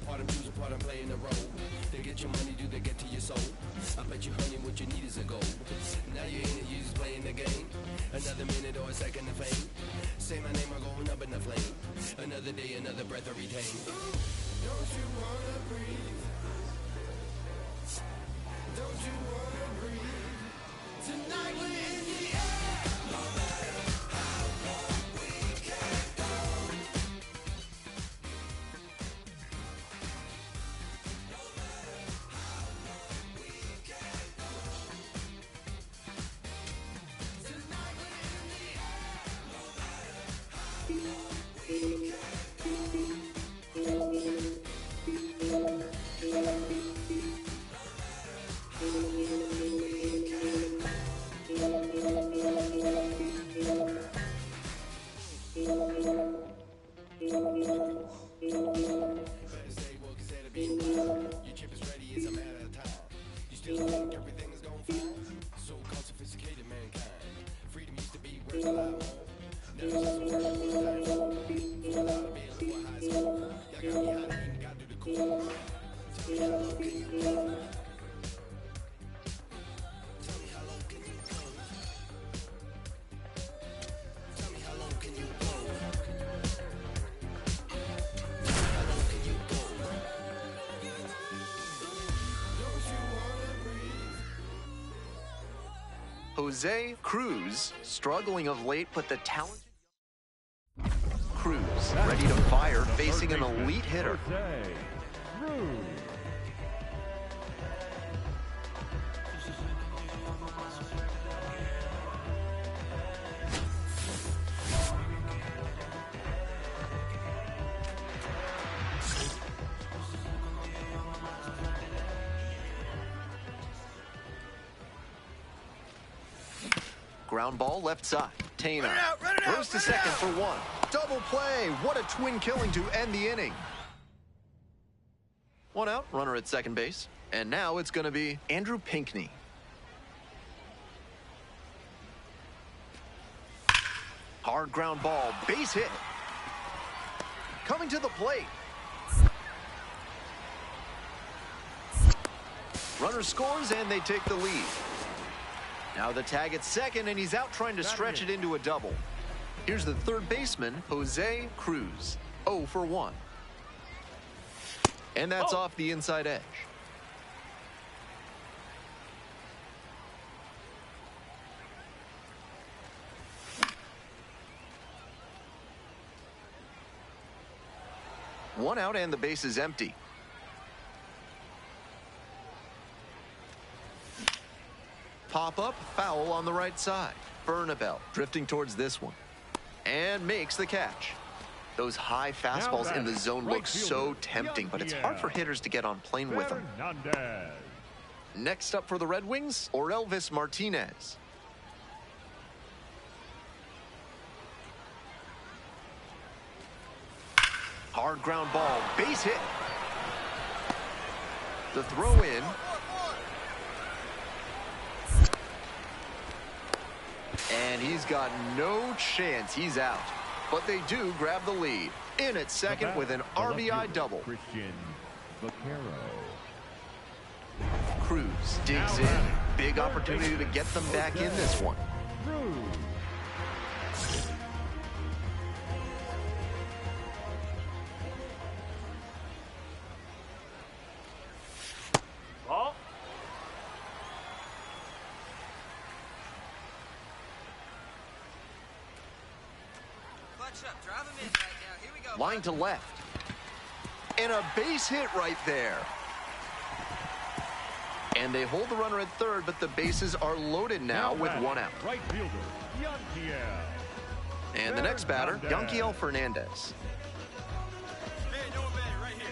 Part I'm choosing, part I'm playing the role. They get your money, do they get to your soul? I bet you, honey, what you need is a goal. Now you're in it, you're just playing the game. Another minute or a second of fame. Say my name, I'm going up in the flame. Another day, another breath I retain. Don't you wanna breathe? Don't you wanna breathe? Tonight we're in the air. No matter how long we can go. No matter how long we can go. Tonight we're in the air. No matter how long we can go. Jose Cruz, struggling of late, but the talented Cruz, ready to fire, facing an elite hitter. Ground ball left side. Tana throws to second for one. Double play. What a twin killing to end the inning. One out, runner at second base. And now it's going to be Andrew Pinckney. Hard ground ball, base hit. Coming to the plate. Runner scores and they take the lead. Now the tag at second, and he's out trying to stretch it into a double. Here's the third baseman, Jose Cruz. 0 for 1. And that's off the inside edge. One out and the base is empty. Pop-up, foul on the right side. Bernabel drifting towards this one. And makes the catch. Those high fastballs in the zone look so tempting, but it's hard for hitters to get on plane with them. Next up for the Red Wings, Orelvis Martinez. Hard ground ball, base hit. The throw in. And he's got no chance. He's out. But they do grab the lead. In at second with an RBI double. Cruz digs in. Big opportunity to get them back in this one. Line to left. And a base hit right there. And they hold the runner at third, but the bases are loaded now with one out. Right fielder, Yankiel. And the next batter, Yankiel Fernandez. Hey, no one better, right here.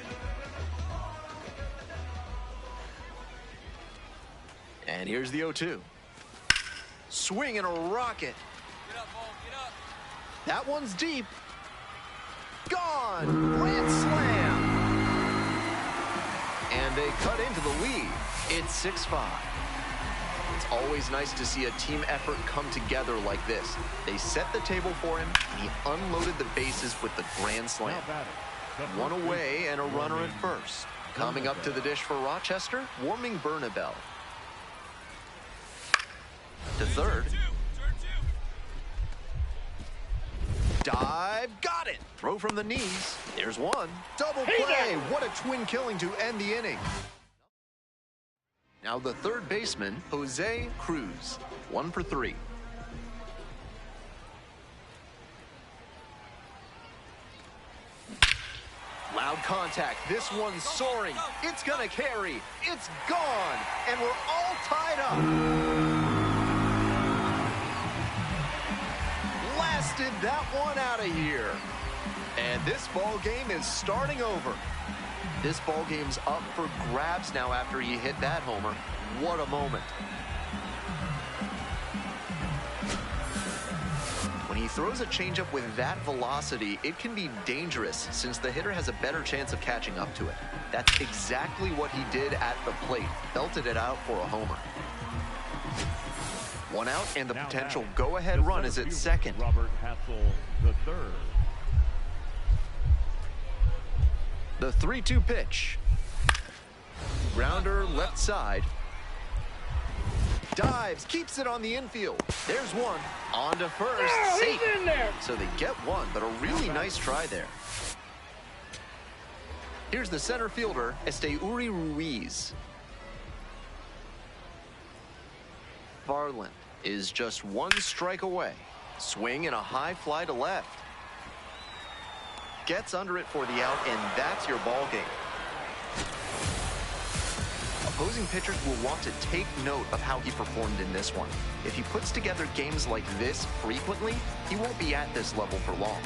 And here's the 0-2. Swing and a rocket. Get up, Paul, get up. That one's deep. Gone! Grand slam! And they cut into the lead. It's 6-5. It's always nice to see a team effort come together like this. They set the table for him, and he unloaded the bases with the grand slam. One away and a runner at first. Coming up to the dish for Rochester, warming Bernabel. To third. Dive, got it. Throw from the knees. There's one. Double play. What a twin killing to end the inning. Now the third baseman, Jose Cruz. 1 for 3. Loud contact. This one's soaring. It's gonna carry. It's gone. And we're all tied up. Blasted that one out of here. And this ball game is starting over. This ball game's up for grabs now after he hit that homer. What a moment. When he throws a changeup with that velocity, it can be dangerous since the hitter has a better chance of catching up to it. That's exactly what he did at the plate. Belted it out for a homer. One out, and the potential go-ahead run is at second. Robert Hassel, the third. The 3-2 pitch. Grounder left side. Dives, keeps it on the infield. There's one. On to first. Safe. He's in there. So they get one, but a really nice try there. Here's the center fielder, Esteuri Ruiz. Varland is just one strike away. Swing and a high fly to left. Gets under it for the out, and that's your ball game. Opposing pitchers will want to take note of how he performed in this one. If he puts together games like this frequently, he won't be at this level for long.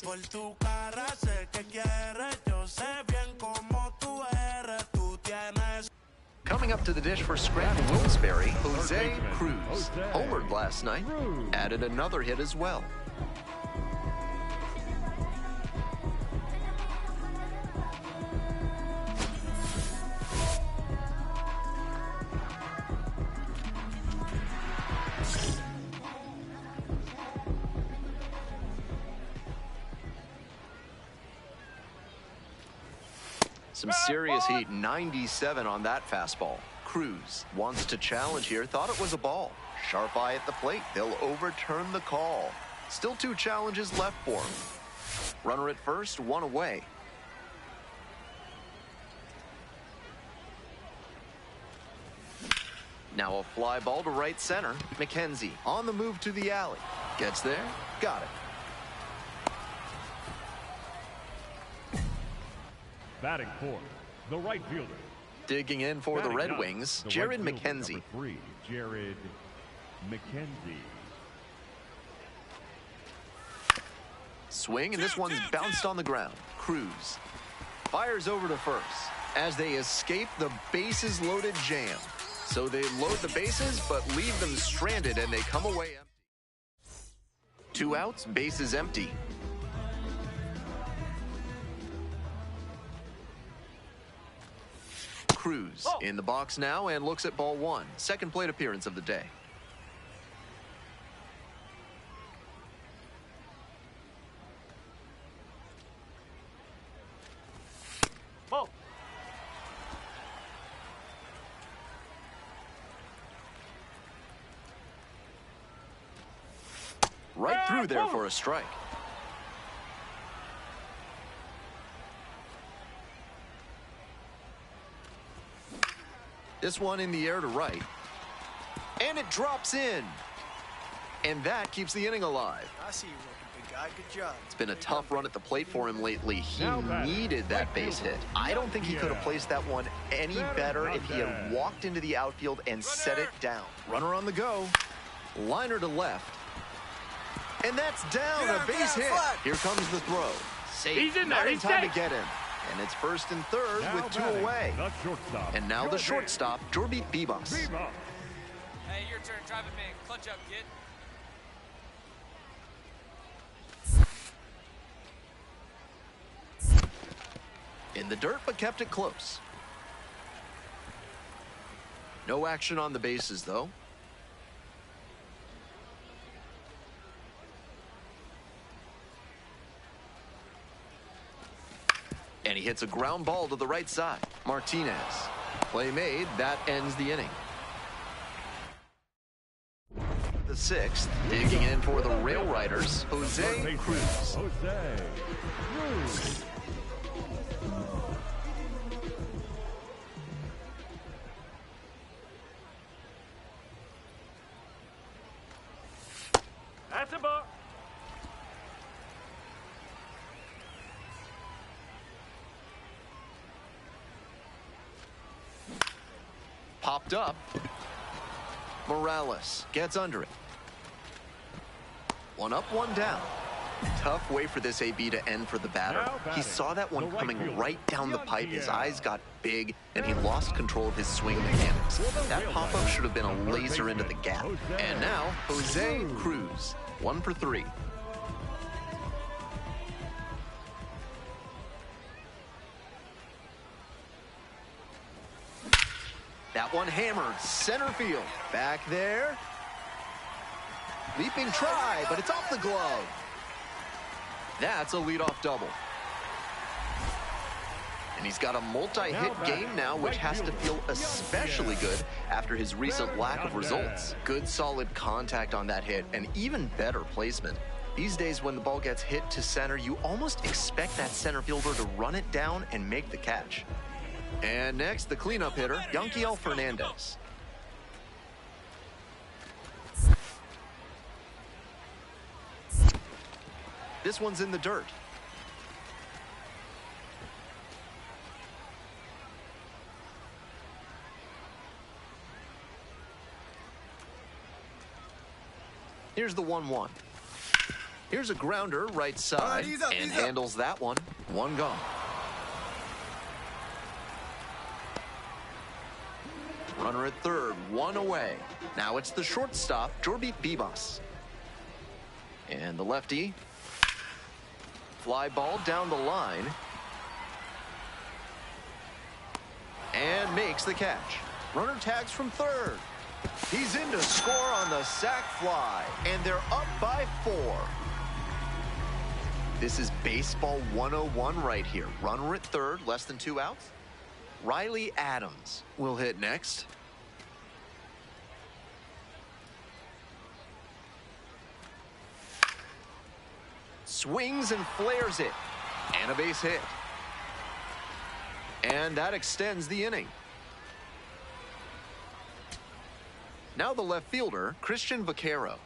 Por tu cara sé que quieres, yo sé bien cómo tú eres, tú tienes. Coming up to the dish for Scranton Wilkes-Barre, Jose Cruz. Homered last night, added another hit as well. Some serious heat, 97 on that fastball. Cruz wants to challenge here, thought it was a ball. Sharp eye at the plate, they'll overturn the call. Still 2 challenges left for him. Runner at first, one away. Now a fly ball to right center. McKenzie on the move to the alley. Gets there, got it. Batting fourth, the right fielder. Digging in for the Red Wings, Jared McKenzie. Number 3, Jared McKenzie. Swing, and this one's bounced on the ground. Cruz fires over to first as they escape the bases loaded jam. So they load the bases, but leave them stranded, and they come away empty. 2 outs, bases empty. Cruz in the box now and looks at ball 1. Second plate appearance of the day. Ball. Right through there for a strike. This one in the air to right. And it drops in. And that keeps the inning alive. I see you working, big guy. Good job. It's been a tough run at the plate for him lately. He needed that base hit. I don't think he could have placed that one any better if he had walked into the outfield and set it down. Runner on the go. Liner to left. And that's down, a base hit. Here comes the throw. Safe. He's in there. Not in He's time safe. to get him. And it's first and third with 2 away. And now the shortstop, Jorby Bibas. Hey, your turn. Drive it, man. Clutch up, kid. In the dirt, but kept it close. No action on the bases, though. And he hits a ground ball to the right side. Martinez. Play made. That ends the inning. The 6th, digging in for the Rail Riders, Jose Cruz. That's a ball. Popped up. Morales gets under it. 1 up, 1 down. Tough way for this AB to end for the batter. He saw that one coming right down the pipe. His eyes got big, and he lost control of his swing mechanics. That pop-up should have been a laser into the gap. And now, Jose Cruz, 1 for 3. That one hammered center field. Back there. Leaping try, but it's off the glove. That's a leadoff double. And he's got a multi-hit game now, which has to feel especially good after his recent lack of results. Good solid contact on that hit, and even better placement. These days, when the ball gets hit to center, you almost expect that center fielder to run it down and make the catch. And next, the cleanup hitter, Yanquiel Fernandez. This one's in the dirt. Here's the 1-1. Here's a grounder right side, and handles that one. 1 gone. Runner at third, 1 away. Now it's the shortstop, Jorby Bibas. And the lefty. Fly ball down the line. And makes the catch. Runner tags from third. He's in to score on the sac fly. And they're up by 4. This is baseball 101 right here. Runner at third, less than 2 outs. Riley Adams will hit next. Swings and flares it. And a base hit. And that extends the inning. Now the left fielder, Christian Vaquero.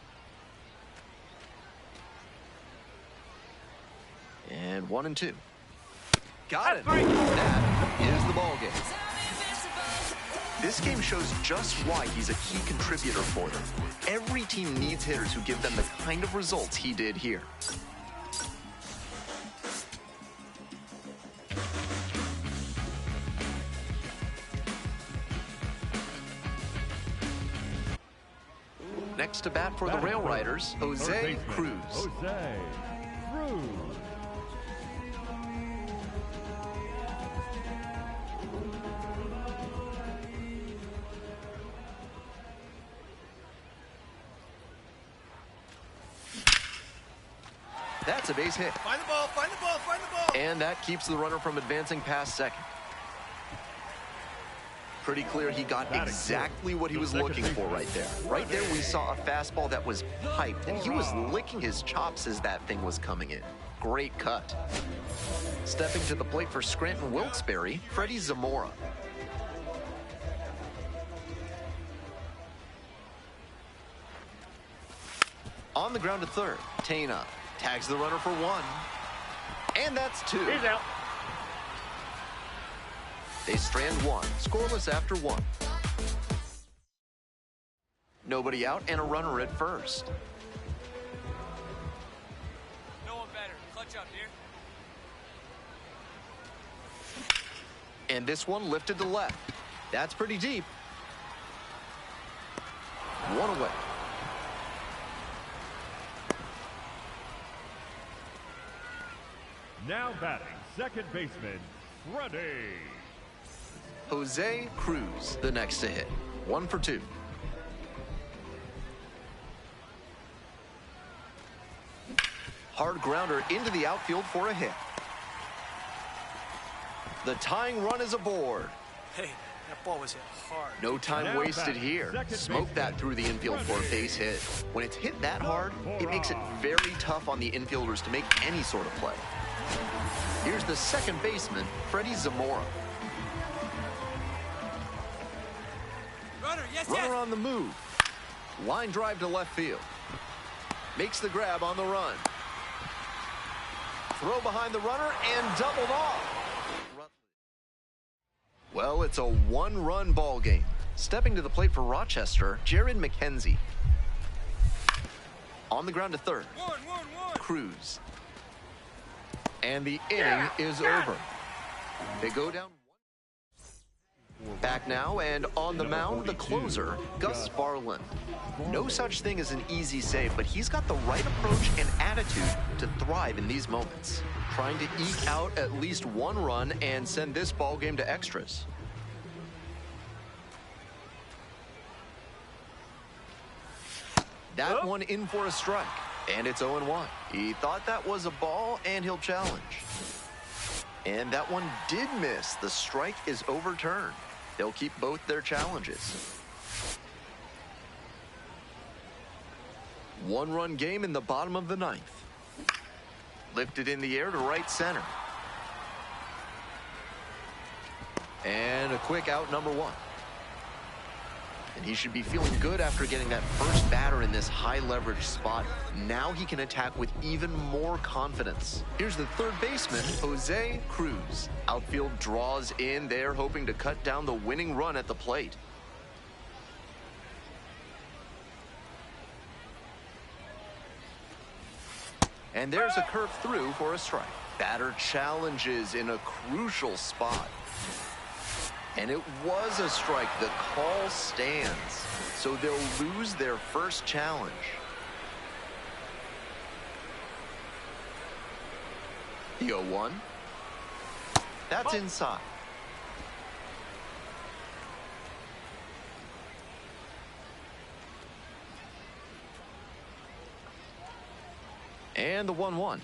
And 1 and 2. Got it. That is the ball game. This game shows just why he's a key contributor for them. Every team needs hitters who give them the kind of results he did here. Next to bat for the Rail Riders, Jose Cruz. Jose Cruz. That's a base hit. Find the ball, find the ball, find the ball. And that keeps the runner from advancing past second. Pretty clear he got exactly what he was looking for right there. Right there we saw a fastball that was piped, and he was licking his chops as that thing was coming in. Great cut. Stepping to the plate for Scranton Wilkes-Barre, Freddie Zamora. On the ground to third, Tana tags the runner for 1. And that's 2. He's out. They strand 1, scoreless after 1. Nobody out and a runner at first. No one better. Clutch up, dear. And this one lifted to left. That's pretty deep. 1 away. Now batting, second baseman, Freddie. Jose Cruz, the next to hit. 1 for 2. Hard grounder into the outfield for a hit. The tying run is aboard. Hey, that ball was hit hard. No time Now wasted batting, here. second Smoke that through the infield for a base hit. When it's hit that hard, it makes it very tough on the infielders to make any sort of play. Here's the second baseman, Freddie Zamora. Runner, yes, Runner yes. on the move. Line drive to left field. Makes the grab on the run. Throw behind the runner and doubled off. Well, it's a 1-run ball game. Stepping to the plate for Rochester, Jared McKenzie. On the ground to third. Cruz. And the inning is over. They go down. Back now, and on the mound, the closer, Gus Barlin. No such thing as an easy save, but he's got the right approach and attitude to thrive in these moments. Trying to eke out at least 1 run and send this ball game to extras. That one in for a strike, and it's 0-1. He thought that was a ball, and he'll challenge. And that one did miss. The strike is overturned. They'll keep both their challenges. 1-run game in the bottom of the 9th. Lifted in the air to right center. And a quick out, number 1. And he should be feeling good after getting that first batter in this high leverage spot. Now he can attack with even more confidence. Here's the third baseman, Jose Cruz. Outfield draws in there, hoping to cut down the winning run at the plate. And there's a curve through for a strike. Batter challenges in a crucial spot. And it was a strike. The call stands. So they'll lose their first challenge. The 0-1. That's inside. And the 1-1.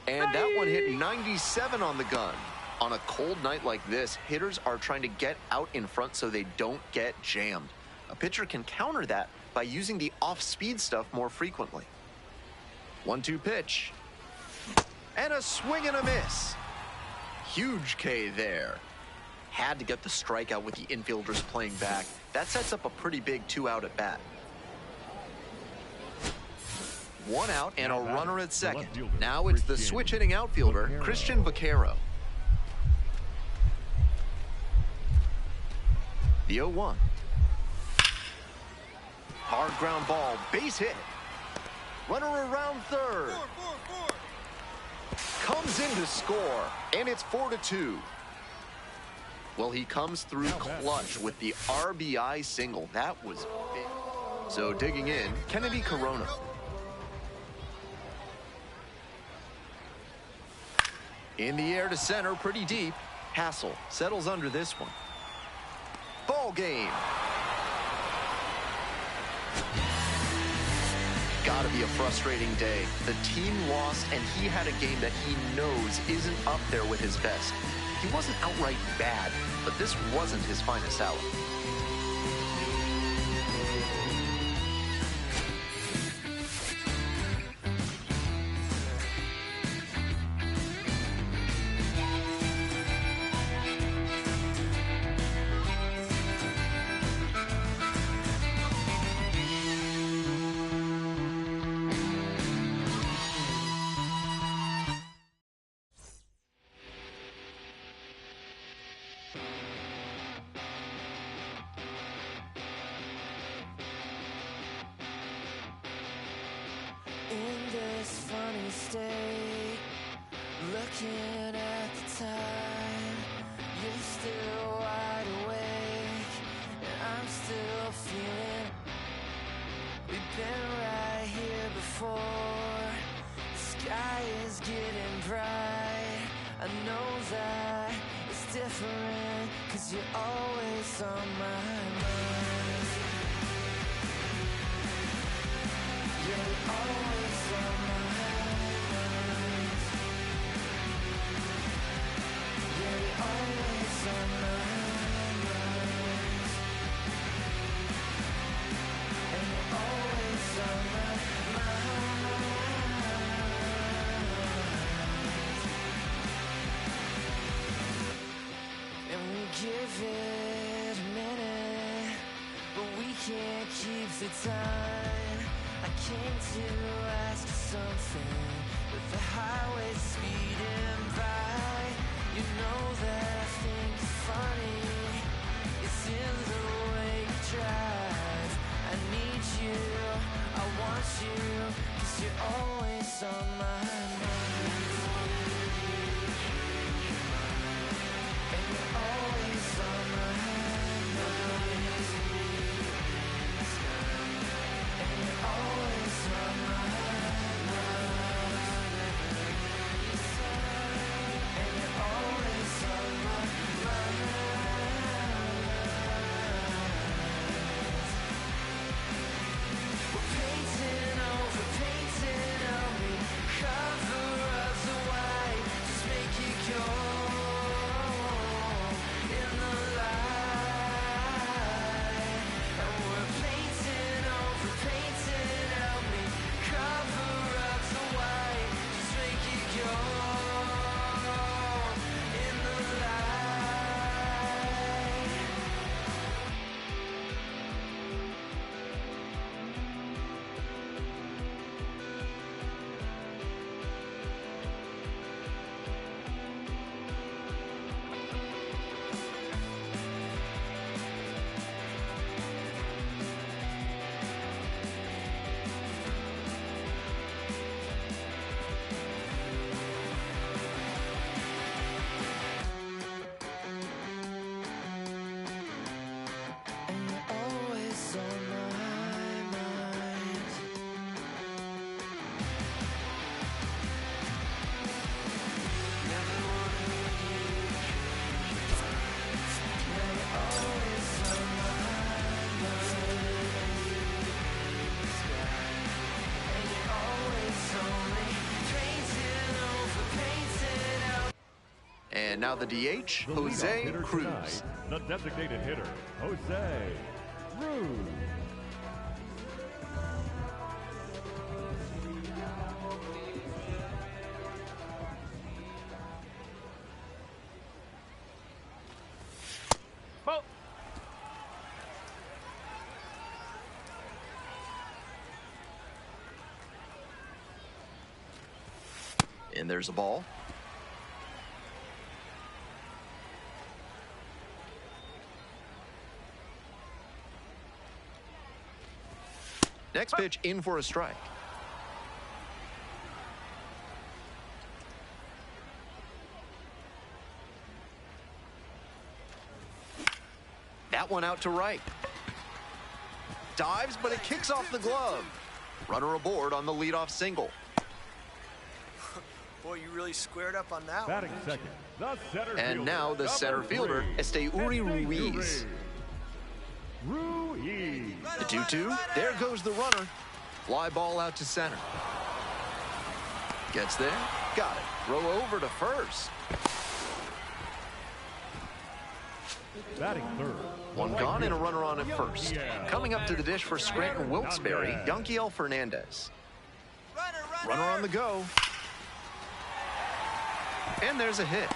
And that one hit 97 on the gun. On a cold night like this, hitters are trying to get out in front so they don't get jammed. A pitcher can counter that by using the off-speed stuff more frequently. 1-2 pitch. And a swing and a miss. Huge K there. Had to get the strikeout with the infielders playing back. That sets up a pretty big 2-out at bat. 1 out and a runner at second. Now it's the switch-hitting outfielder, Christian Vaquero. The 0-1. Hard ground ball, base hit. Runner around third. Comes in to score, and it's 4-2. Well, he comes through clutch with the RBI single. That was big. So digging in, Kennedy Corona. In the air to center, pretty deep. Hassel settles under this one. Ball game. Gotta be a frustrating day. The team lost, and he had a game that he knows isn't up there with his best. He wasn't outright bad, but this wasn't his finest hour. 'cause you're always on my mind. You're always on my mind. You're always on my mind. And you're always on my mind. And we give it a minute, but we can't keep the time. I came to ask you something, with the highway speeding by. You know that I think it's funny, it's in the way you drive. I need you, I want you, 'cause you're always on my mind. And you're always on my mind. And you're always on my mind. And you're always on my mind. We're painting over me, cover up the white, just make it go in the light. And we're painting over me, cover up the white, just make it go in the light. And you're always on my mind. Never wanna leave you. Now you're always on my mind. And you're always only painting over, painting out. And now the DH, The leadoff Jose hitter Cruz. tonight, the designated hitter, Jose Cruz. And there's a ball. Next pitch in for a strike. That one out to right. Dives, but it kicks off the glove. Runner aboard on the leadoff single. Boy, you really squared up on that Batting one. second, the center And fielder, now the center number fielder, 3, Uri Ruiz. Ruiz. The 2-2. There goes the runner. Fly ball out to center. Gets there. Got it. Throw over to first. Batting third. One gone and a runner on at first. Coming up to the dish for Scranton Wilkes-Barre, Yankiel Fernandez. Runner on the go. And there's a hit.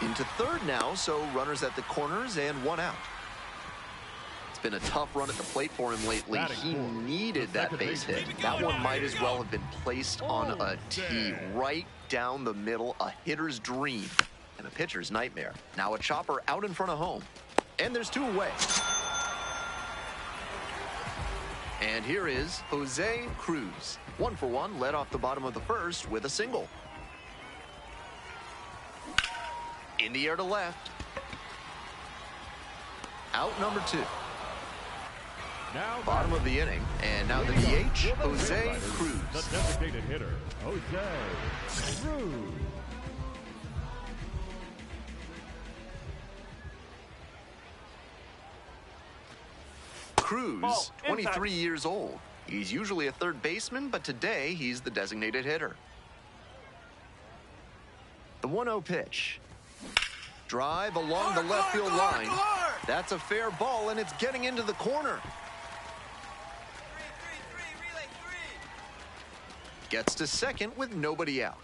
Into third now, so runners at the corners and one out. It's been a tough run at the plate for him lately. He needed that base hit. That one might as well have been placed on a tee right down the middle, a hitter's dream and a pitcher's nightmare. Now a chopper out in front of home. And there's two away. And here is Jose Cruz. 1-for-1, led off the bottom of the first with a single. In the air to left. Out number 2. Now bottom of the inning. And now the DH, Jose Cruz. The designated hitter, Jose Cruz. Cruz, 23 years old. He's usually a third baseman, but today he's the designated hitter. The 1-0 pitch. Drive along the left field line. That's a fair ball, and it's getting into the corner. Gets to second with nobody out.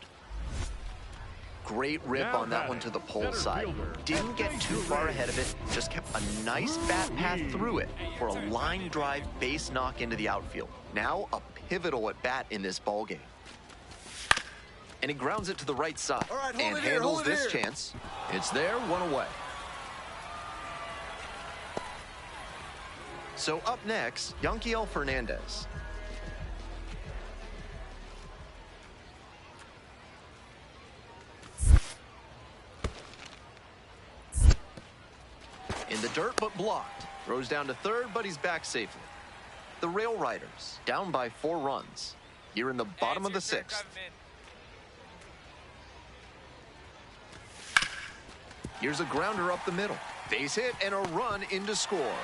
Great rip on that one to the pole side. Didn't get too far ahead of it, just kept a nice bat path through it for a line drive base knock into the outfield. Now a pivotal at bat in this ballgame. And he grounds it to the right side and handles this chance. It's there, one away. So up next, Yanquiel Fernandez. In the dirt, but blocked. Throws down to third, but he's back safely. The Rail Riders, down by 4 runs. Here in the bottom of the 6th. Here's a grounder up the middle. Base hit and a run in to score.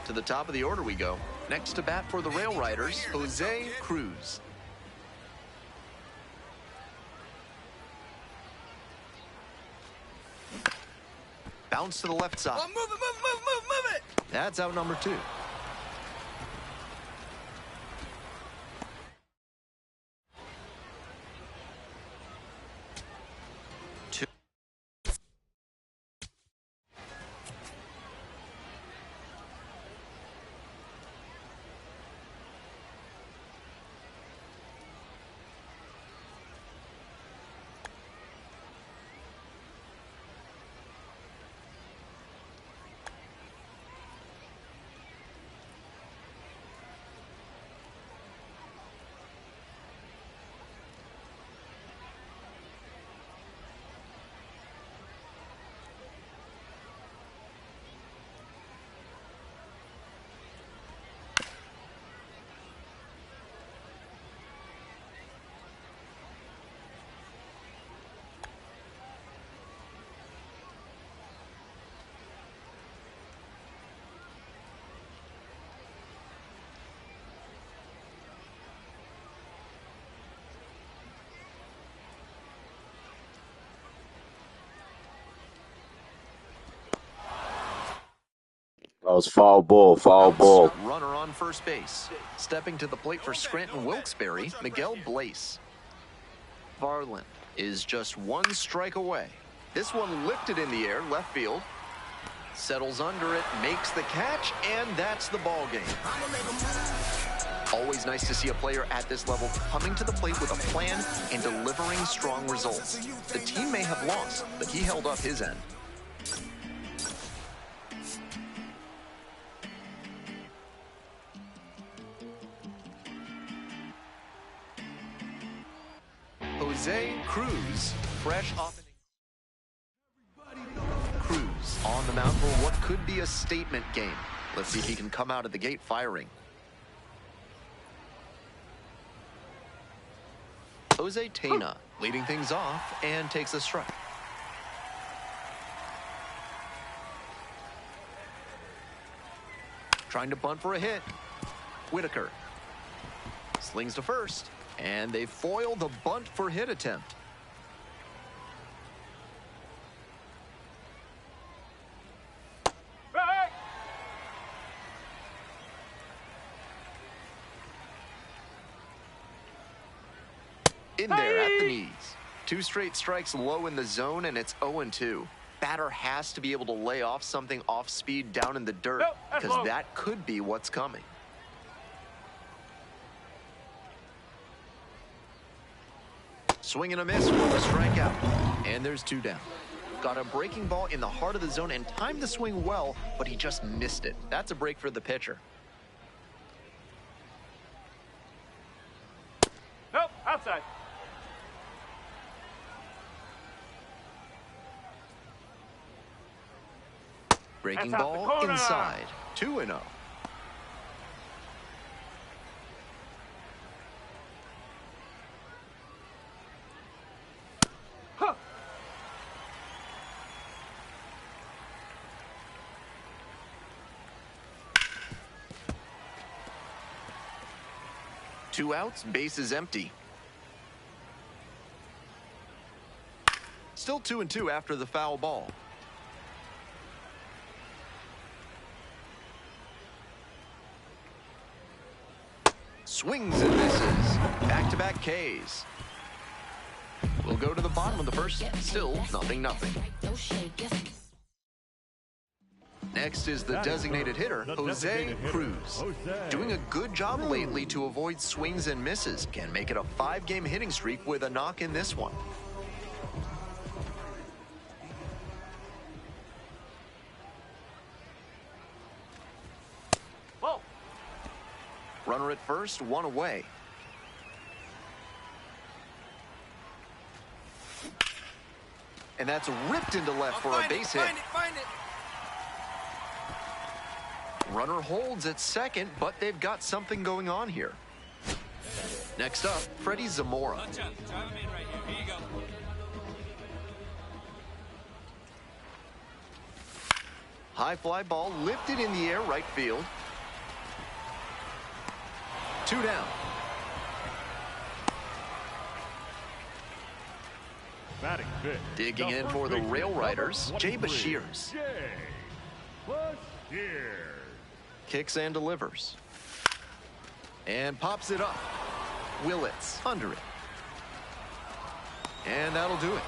To the top of the order we go. Next to bat for the Rail Riders, Jose Cruz. Bounce to the left side. Oh, move it! That's out number 2. That was foul ball. Runner on first base. Stepping to the plate for Scranton Wilkes-Barre, Miguel Blaze. Varland is just 1 strike away. This one lifted in the air, left field. Settles under it, makes the catch, and that's the ball game. Always nice to see a player at this level coming to the plate with a plan and delivering strong results. The team may have lost, but he held up his end. Jose Cruz, fresh off. Cruz on the mound for what could be a statement game. Let's see if he can come out of the gate firing. Jose Tena leading things off and takes a strike. Trying to bunt for a hit. Whitaker slings to first. And they foil the bunt for hit attempt. In there at the knees. 2 straight strikes low in the zone, and it's 0-2. Batter has to be able to lay off something off speed down in the dirt, because that could be what's coming. Swing and a miss for the strikeout. And there's 2 down. Got a breaking ball in the heart of the zone and timed the swing well, but he just missed it. That's a break for the pitcher. Nope, outside. Breaking ball inside. 2-0. 2 outs, bases empty. Still 2-2 after the foul ball. Swings and misses. Back-to-back Ks. We'll go to the bottom of the first. Still 0-0. Next is the designated hitter, Jose Cruz. Doing a good job lately to avoid swings and misses. Can make it a 5-game hitting streak with a knock in this one. Ball. Runner at first, 1 away. And that's ripped into left for a base hit. Find it. Runner holds at second, but they've got something going on here. Next up, Freddie Zamora. Punch up. Drive him in right here. Here you go. High fly ball lifted in the air, right field. 2 down. Batting fifth. Digging in for the Rail Riders, Jay Bashirs. Kicks and delivers. And pops it up. Willits under it. And that'll do it.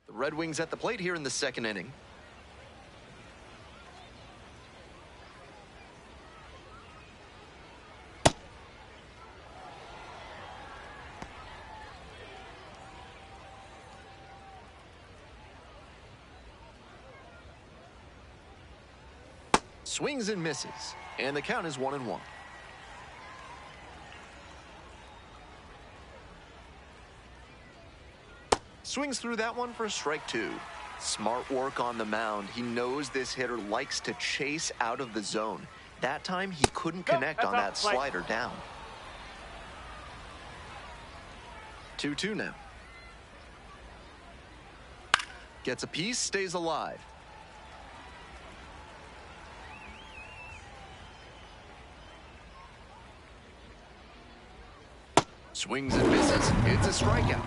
The Red Wings at the plate here in the second inning. Swings and misses, and the count is 1-1. Swings through that one for strike 2. Smart work on the mound. He knows this hitter likes to chase out of the zone. That time he couldn't connect on that slider down. 2-2 now. Gets a piece, stays alive. Swings and misses. It's a strikeout.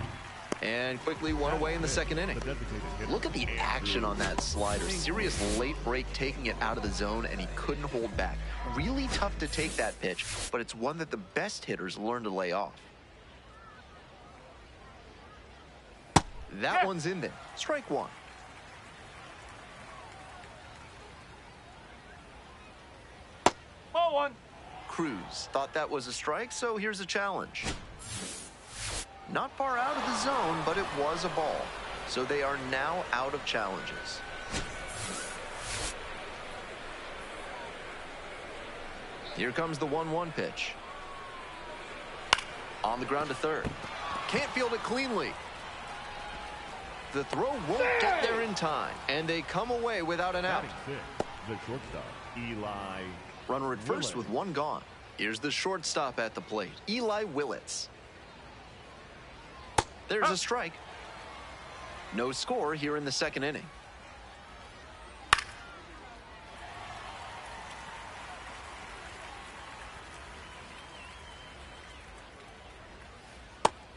And quickly 1 away in the second inning. Look at the action on that slider. Serious late break, taking it out of the zone, and he couldn't hold back. Really tough to take that pitch, but it's one that the best hitters learn to lay off. That one's in there. Strike 1. Ball 1. Cruz thought that was a strike, so here's a challenge. Not far out of the zone, but it was a ball. So they are now out of challenges. Here comes the 1-1 pitch. On the ground to third. Can't field it cleanly. The throw won't get there in time, and they come away without an out. The shortstop, Eli. Runner at first with 1 gone. Here's the shortstop at the plate, Eli Willits. There's a strike. No score here in the second inning.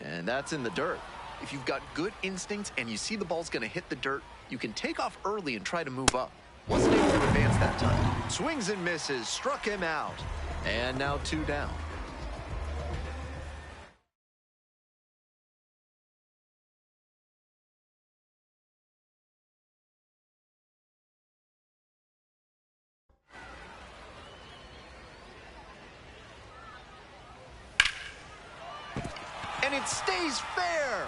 And that's in the dirt. If you've got good instincts and you see the ball's going to hit the dirt, you can take off early and try to move up. Wasn't able to advance that time. Swings and misses, struck him out. And now 2 down. And it stays fair.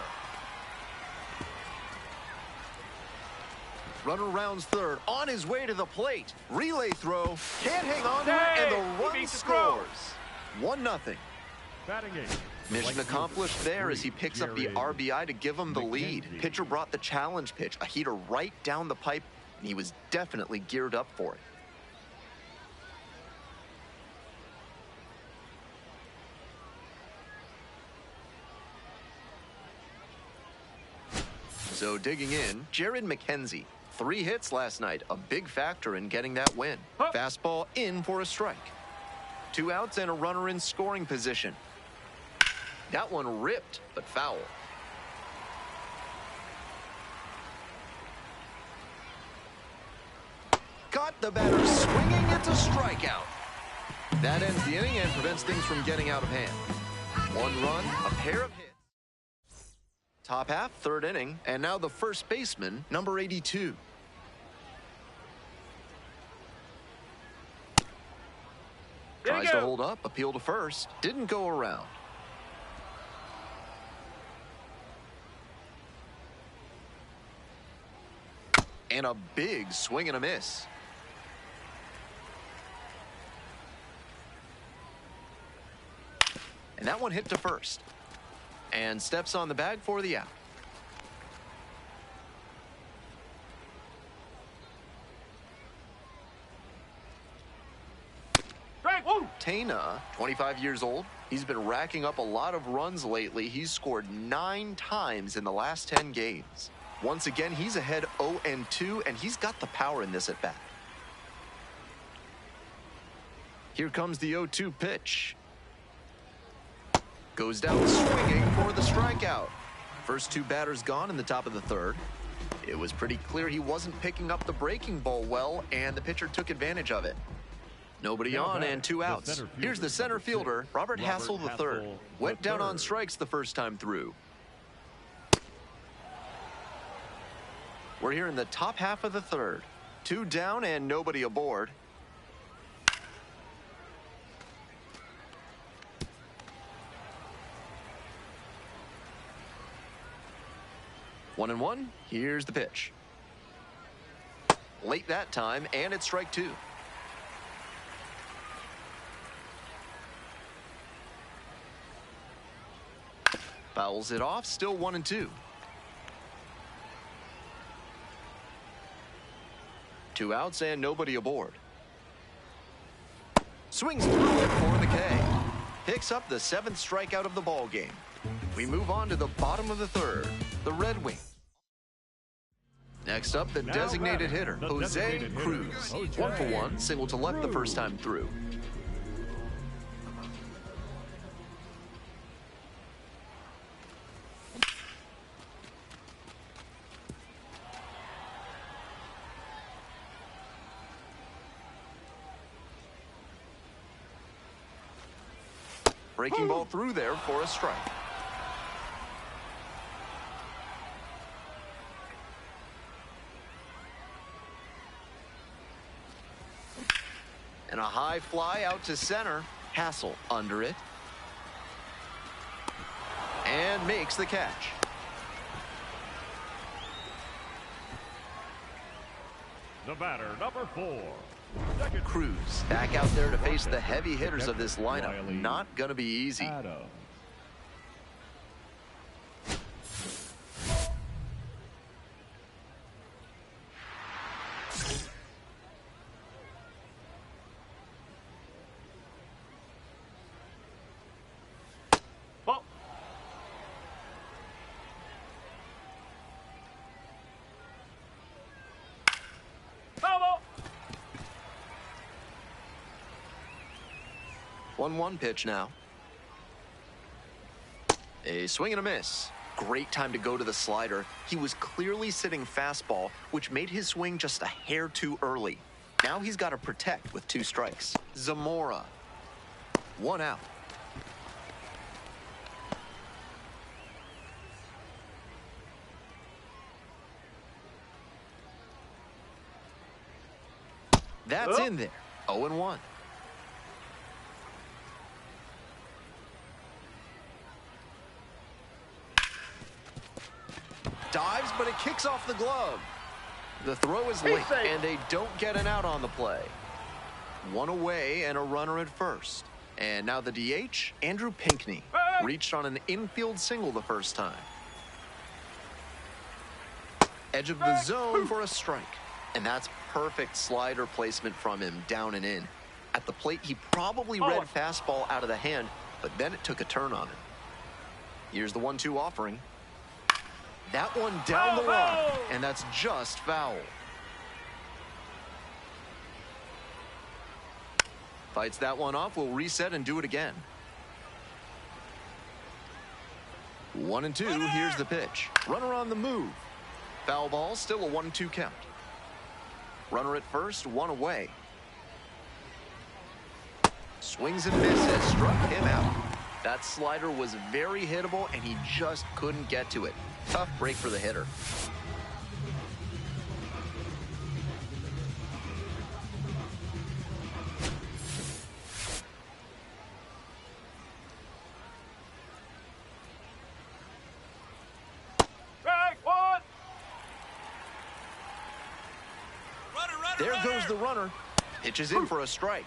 Runner rounds third, on his way to the plate. Relay throw, can't hang on to it, and the run scores. 1-0. Mission accomplished there as he picks up the RBI to give him the lead. Pitcher brought the challenge pitch, a heater right down the pipe, and he was definitely geared up for it. So digging in, Jared McKenzie. 3 hits last night, a big factor in getting that win. Fastball in for a strike. 2 outs and a runner in scoring position. That one ripped, but foul. Got the batter swinging. It's a strikeout. That ends the inning and prevents things from getting out of hand. 1 run, a pair of hits. Top half, 3rd inning, and now the first baseman, number 82. Tries to hold up, appeal to first. Didn't go around. And a big swing and a miss. And that one hit to first. And steps on the bag for the out. Tana, 25 years old. He's been racking up a lot of runs lately. He's scored 9 times in the last 10 games. Once again, he's ahead 0-2, and he's got the power in this at bat. Here comes the 0-2 pitch. Goes down swinging for the strikeout. First 2 batters gone in the top of the 3rd. It was pretty clear he wasn't picking up the breaking ball well, and the pitcher took advantage of it. Nobody on and 2 outs. Here's the center fielder, Robert Hassel III. Went down on strikes the first time through. We're here in the top half of the 3rd. 2 down and nobody aboard. One and one. Here's the pitch. Late that time, and it's strike 2. Fouls it off, still 1-2. 2 outs and nobody aboard. Swings through it for the K. Picks up the 7th strikeout of the ball game. We move on to the bottom of the 3rd. The Red Wings. Next up, the designated hitter, Jose Cruz. 1 for 1, single to left the first time through. Breaking ball through there for a strike. And a high fly out to center. Hassel under it. And makes the catch. The batter, number 4. Cruz back out there to face the heavy hitters of this lineup. Not going to be easy. One pitch now. A swing and a miss. Great time to go to the slider. He was clearly sitting fastball, which made his swing just a hair too early. Now he's got to protect with 2 strikes. Zamora. 1 out. That's in there. 0-1. Dives, but it kicks off the glove. The throw is late, and they don't get an out on the play. 1 away and a runner at first. And now the DH, Andrew Pinckney, reached on an infield single the first time. Edge of the zone for a strike. And that's perfect slider placement from him, down and in. At the plate, he probably read fastball out of the hand, but then it took a turn on him. Here's the 1-2 offering. That one down the line, and that's just foul. Fights that one off, will reset and do it again. 1-2, here's the pitch. Runner on the move. Foul ball, still a 1-2 count. Runner at first, one away. Swings and misses, struck him out. That slider was very hittable, and he just couldn't get to it. Tough break for the hitter. There goes the runner. Pitches in for a strike.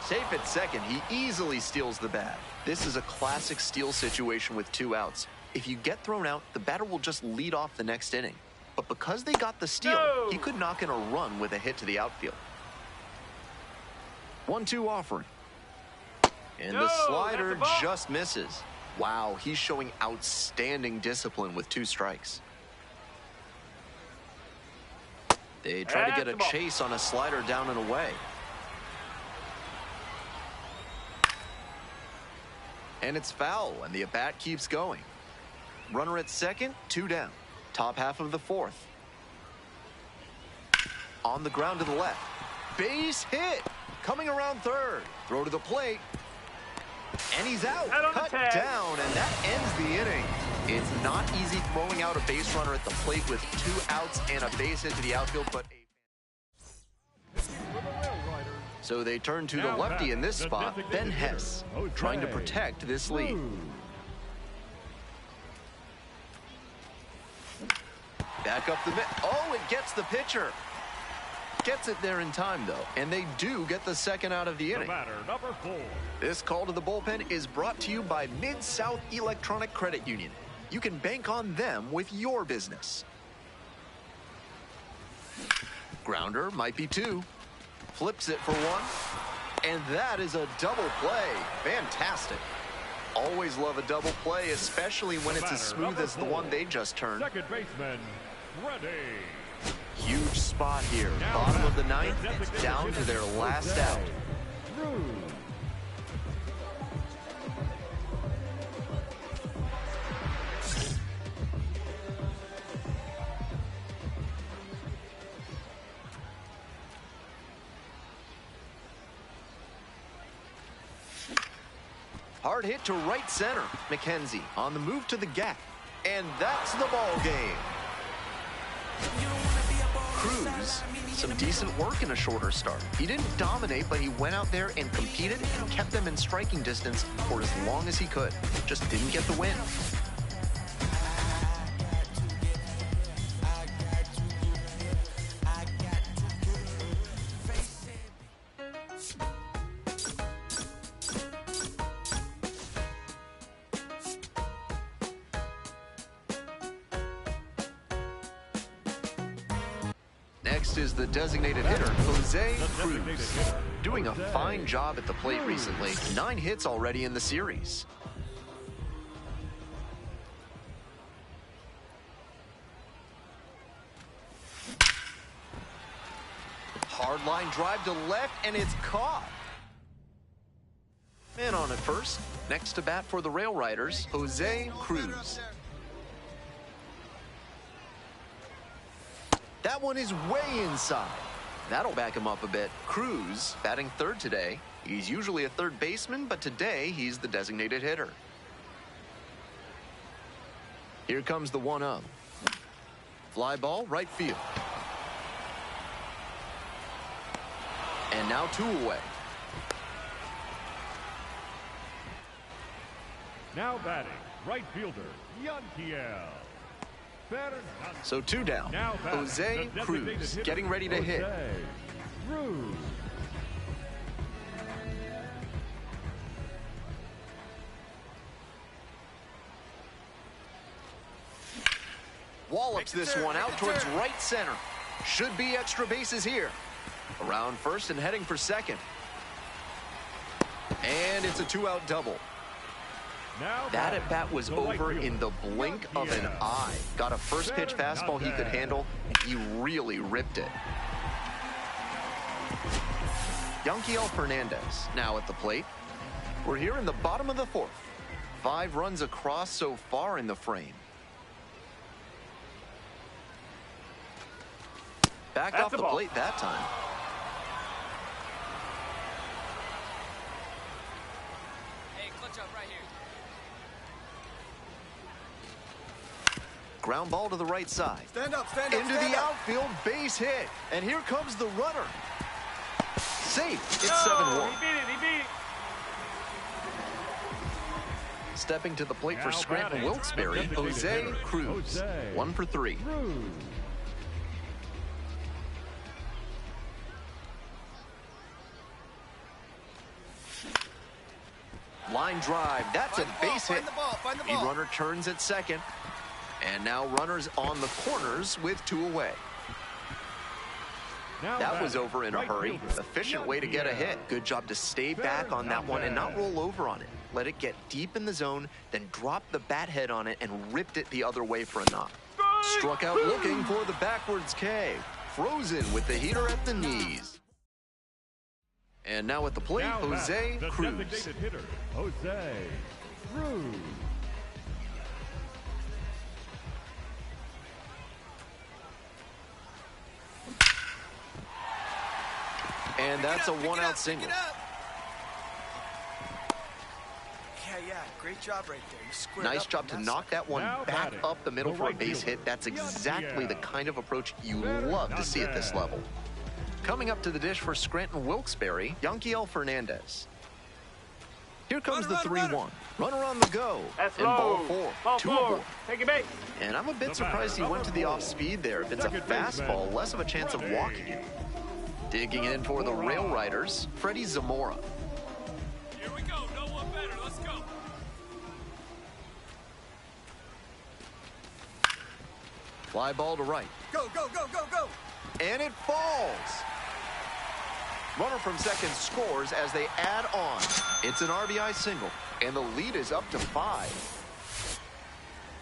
Safe at second, he easily steals the bat. This is a classic steal situation with 2 outs. If you get thrown out, the batter will just lead off the next inning. But because they got the steal, he could knock in a run with a hit to the outfield. 1-2 offering. And the slider just misses. Wow, he's showing outstanding discipline with 2 strikes. They try to get a chase on a slider down and away. And it's foul, and the at-bat keeps going. Runner at second, 2 down. Top half of the 4th. On the ground to the left. Base hit. Coming around third. Throw to the plate. And he's out. Cut down, and that ends the inning. It's not easy throwing out a base runner at the plate with 2 outs and a base hit to the outfield, but so they turn to the lefty in this spot, Ben Hess, trying to protect this lead. Back up the mitt. Oh, it gets the pitcher. Gets it there in time, though, and they do get the second out of the inning. Number 4. This call to the bullpen is brought to you by Mid-South Electronic Credit Union. You can bank on them with your business. Grounder might be 2. Flips it for 1. And that is a double play. Fantastic. Always love a double play, especially when it's as smooth as the one they just turned. Second baseman, ready. Huge spot here. Bottom of the 9th, down to their last out. Hard hit to right center. McKenzie on the move to the gap. And that's the ball game. Cruz, some decent work in a shorter start. He didn't dominate, but he went out there and competed and kept them in striking distance for as long as he could. Just didn't get the win. Next is the designated hitter, Jose Cruz. Doing a fine job at the plate recently. 9 hits already in the series. Hard line drive to left, and it's caught. Man on at first. Next to bat for the Rail Riders, Jose Cruz. That one is way inside. That'll back him up a bit. Cruz, batting 3rd today. He's usually a 3rd baseman, but today he's the designated hitter. Here comes the 1-0. Fly ball, right field. And now 2 away. Now batting, right fielder, Yankiel. So 2 down. Jose Cruz getting ready to hit. Wallops this one out towards right center. Should be extra bases here. Around first and heading for second. And it's a 2-out double. That at-bat was over in the blink of an eye. Got a first pitch fastball he could handle, and he really ripped it. Yanquiel Fernandez now at the plate. We're here in the bottom of the fourth. 5 runs across so far in the frame. Backed off the plate that time. Hey, clutch up right here. Ground ball to the right side. Stand up, Into the outfield, base hit. And here comes the runner. Safe. It's 7-1. He beat it. Stepping to the plate for Now Scranton batting, Wilkes-Barre, the Jose designated hitter, Cruz. Jose 1 for 3. Cruz. Line drive. That's a base hit. Find the The ball. runner turns at second. And now runners on the corners with 2 away. Now That was batting, over in a right hurry. fielder, Efficient way to get a hit. Good job to stay back on that one and not roll over on it. Let it get deep in the zone, then drop the bat head on it and ripped it the other way for a knock. Struck out looking for the backwards K. Frozen with the heater at the knees. And now at the plate, Now Jose batting, the Cruz. designated hitter, Jose Cruz. And that's a 1-out single. Yeah, great job right there. You squared Nice up job on to that knock that one Now back batting, up the middle the for a right base fielder, hit. That's exactly the Yanquiel kind of approach you love to see at this level. Coming up to the dish for Scranton Wilkes-Barre, Yanquiel Fernandez. Here comes the 3-1. Runner on the go. That's and ball low. 4. Ball 2 4. aboard. Take a base. And I'm a bit The surprised he batter, went to the number off-speed there. If it's a second baseman, fastball, less of a chance of Freddie. walking it. Digging in for the Rail Riders, Freddie Zamora. Here we go. No one better. Let's go. Fly ball to right. Go. And it falls. Runner from second scores as they add on. It's an RBI single, and the lead is up to 5.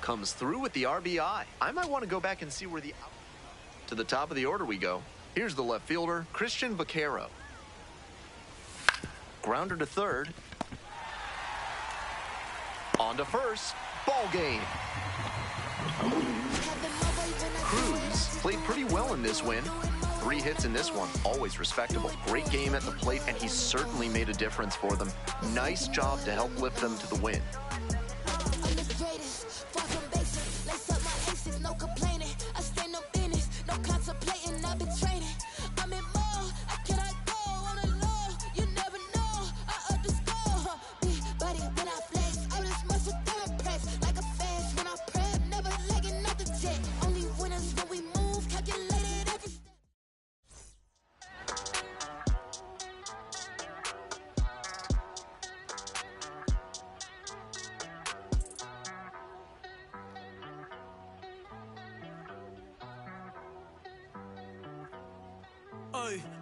Comes through with the RBI. I might want to go back and see where the... To the top of the order we go. Here's the left fielder, Christian Vaquero. Grounder to third. On to first. Ball game. Cruz played pretty well in this win. 3 hits in this one, always respectable. Great game at the plate, and he certainly made a difference for them. Nice job to help lift them to the win.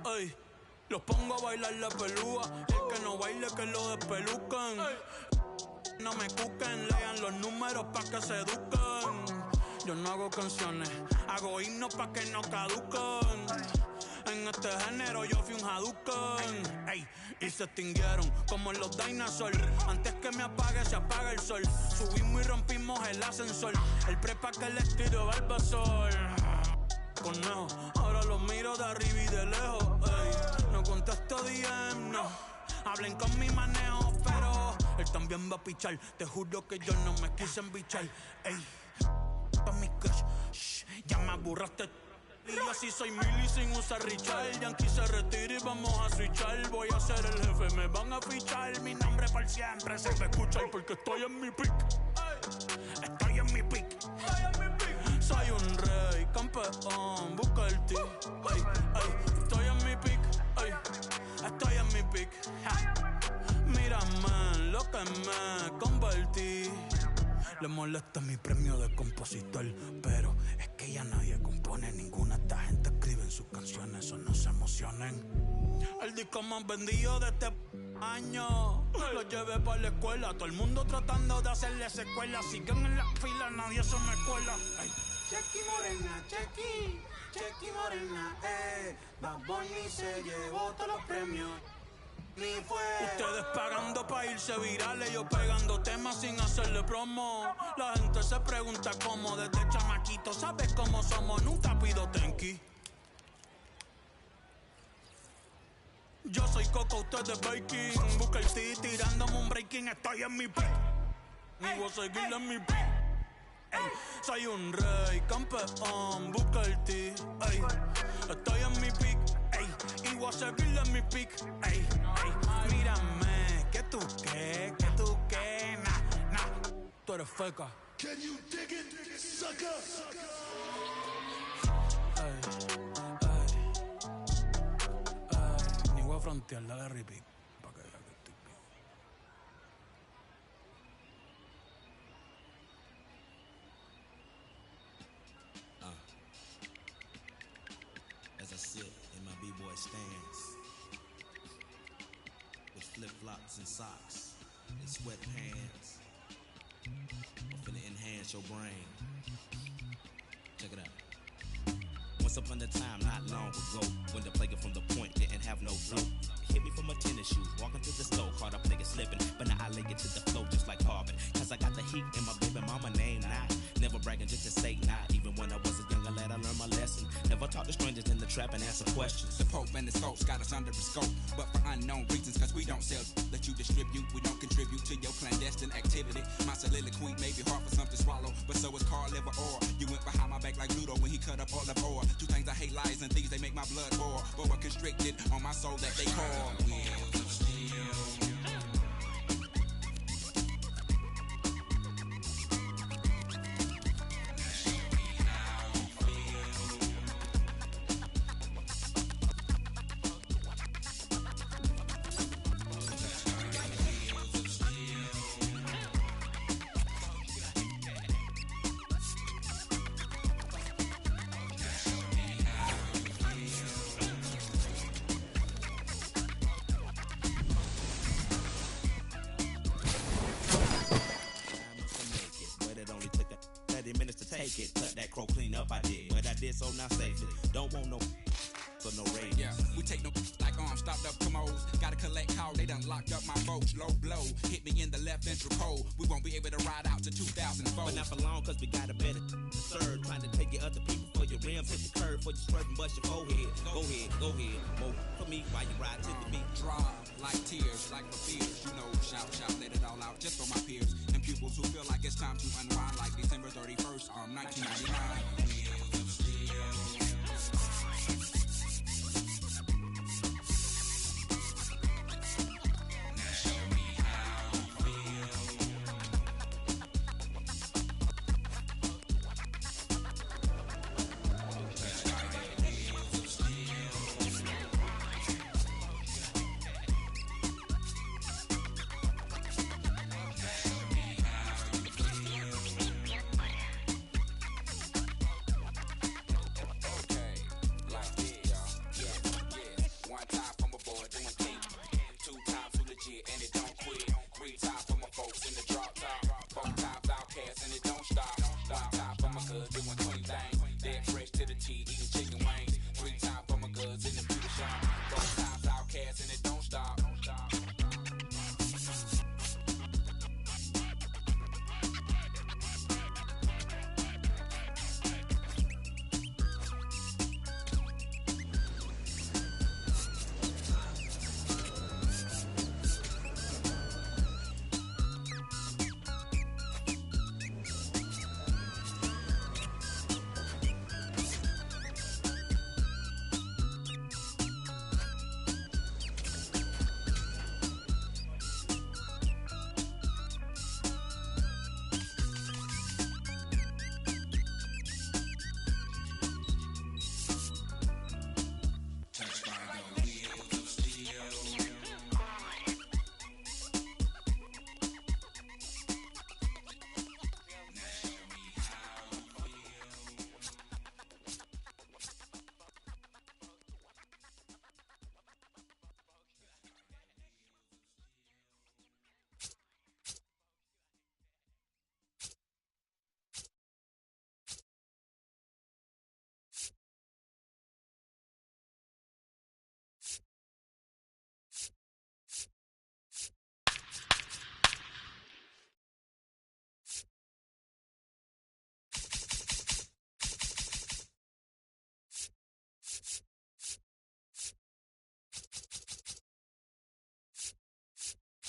Ay, los pongo a bailar la pelúa. El que no baile que lo despelucan. No me cuquen, lean los números pa' que se eduquen. Yo no hago canciones, hago himnos pa' que no caduquen. En este género yo fui un Hadouken. Ey, y se extinguieron como los dinosaurs. Antes que me apague, se apaga el sol. Subimos y rompimos el ascensor. El prepa que les tiro Barbasol. Conejo, ahora los miro de arriba y de lejos. Ey, no contesto DM, no. Hablen con mi manejo, pero él también va a pichar. Te juro que yo no me quise embichar. Ey, pa' mi crush, shh, ya me aburraste. Y yo sí soy Milly sin usar Richard. Yankee se retira y vamos a switchar. Voy a ser el jefe, me van a fichar. Mi nombre por siempre se va a escuchar porque estoy en mi pick. Estoy en mi pick. Soy un rey, campeón, busca el ti. Ay, ay, estoy en mi pick. Ay, estoy en mi pick. Mírame en lo que me convertí. Le molesta mi premio de compositor, pero es que ya nadie compone. Ninguna de esta gente escribe en sus canciones, o no se emocionen. El disco más vendido de este año lo llevé para la escuela. Todo el mundo tratando de hacerle secuela. Siguen en la fila, nadie se me cuela. Chequi morena, chequi morena, Bad Bunny se llevó todos los premios. Ustedes pagando pa' irse virales, yo pegando temas sin hacerle promo. La gente se pregunta cómo, desde chamaquito, ¿sabes cómo somos? Nunca pido tenki. Yo soy Coco, ustedes baking. Busca el T tirándome un breaking, estoy en mi peak. Y voy a seguir en mi peak. Ey, soy un rey, campeón, busca el T. Ey, estoy en mi peak. Ey, y voy a seguir en mi peak. Ey, ey, mírame, que tú qué, nah, tú eres feca. Can you dig it, sucker? Ni voy a frontear, dale repeat, pa' que vea que estoy vivo. As I sit in my b-boy stance with flip-flops and socks and sweatpants, I'm finna enhance your brain. Check it out. Once upon a time, not long ago, when the player from the point didn't have no flow. Hit me from a tennis shoe, walking through the store, caught up nigga slipping, but now I lay it to the flow just like Harvard. Cause I got the heat in my baby mama name now. Never bragging just to say not. Even when I was a younger lad, I learned my lesson. Never talk to strangers in the trap and answer questions. The Pope and the scopes got us under the scope, but for unknown reasons, cause we don't sell that you distribute. We don't contribute to your clandestine activity. My soliloquy may be hard for some to swallow, but so is car liver oil. You went behind my back like Ludo when he cut up all the oil. Two things I hate, lies and thieves, they make my blood boil. But we're constricted on my soul that they call wheels of steel. Cut that crow clean up, I did. But I did so now safely. Don't want no so no rage. Yeah, we take no like stopped up commodes. Gotta collect call, they done locked up my folks. Low blow, hit me in the left ventral cold. We won't be able to ride out to 2004. But not for long, cause we got a better serve. Trying to take your other people for your rims. Hit the curve for your swerve and bust your forehead. Go ahead, more for me while you ride to the beat. Draw like tears, like my fears. You know, shout, let it all out just for my peers. And pupils who feel like it's time to unwind like December 31st, 1999.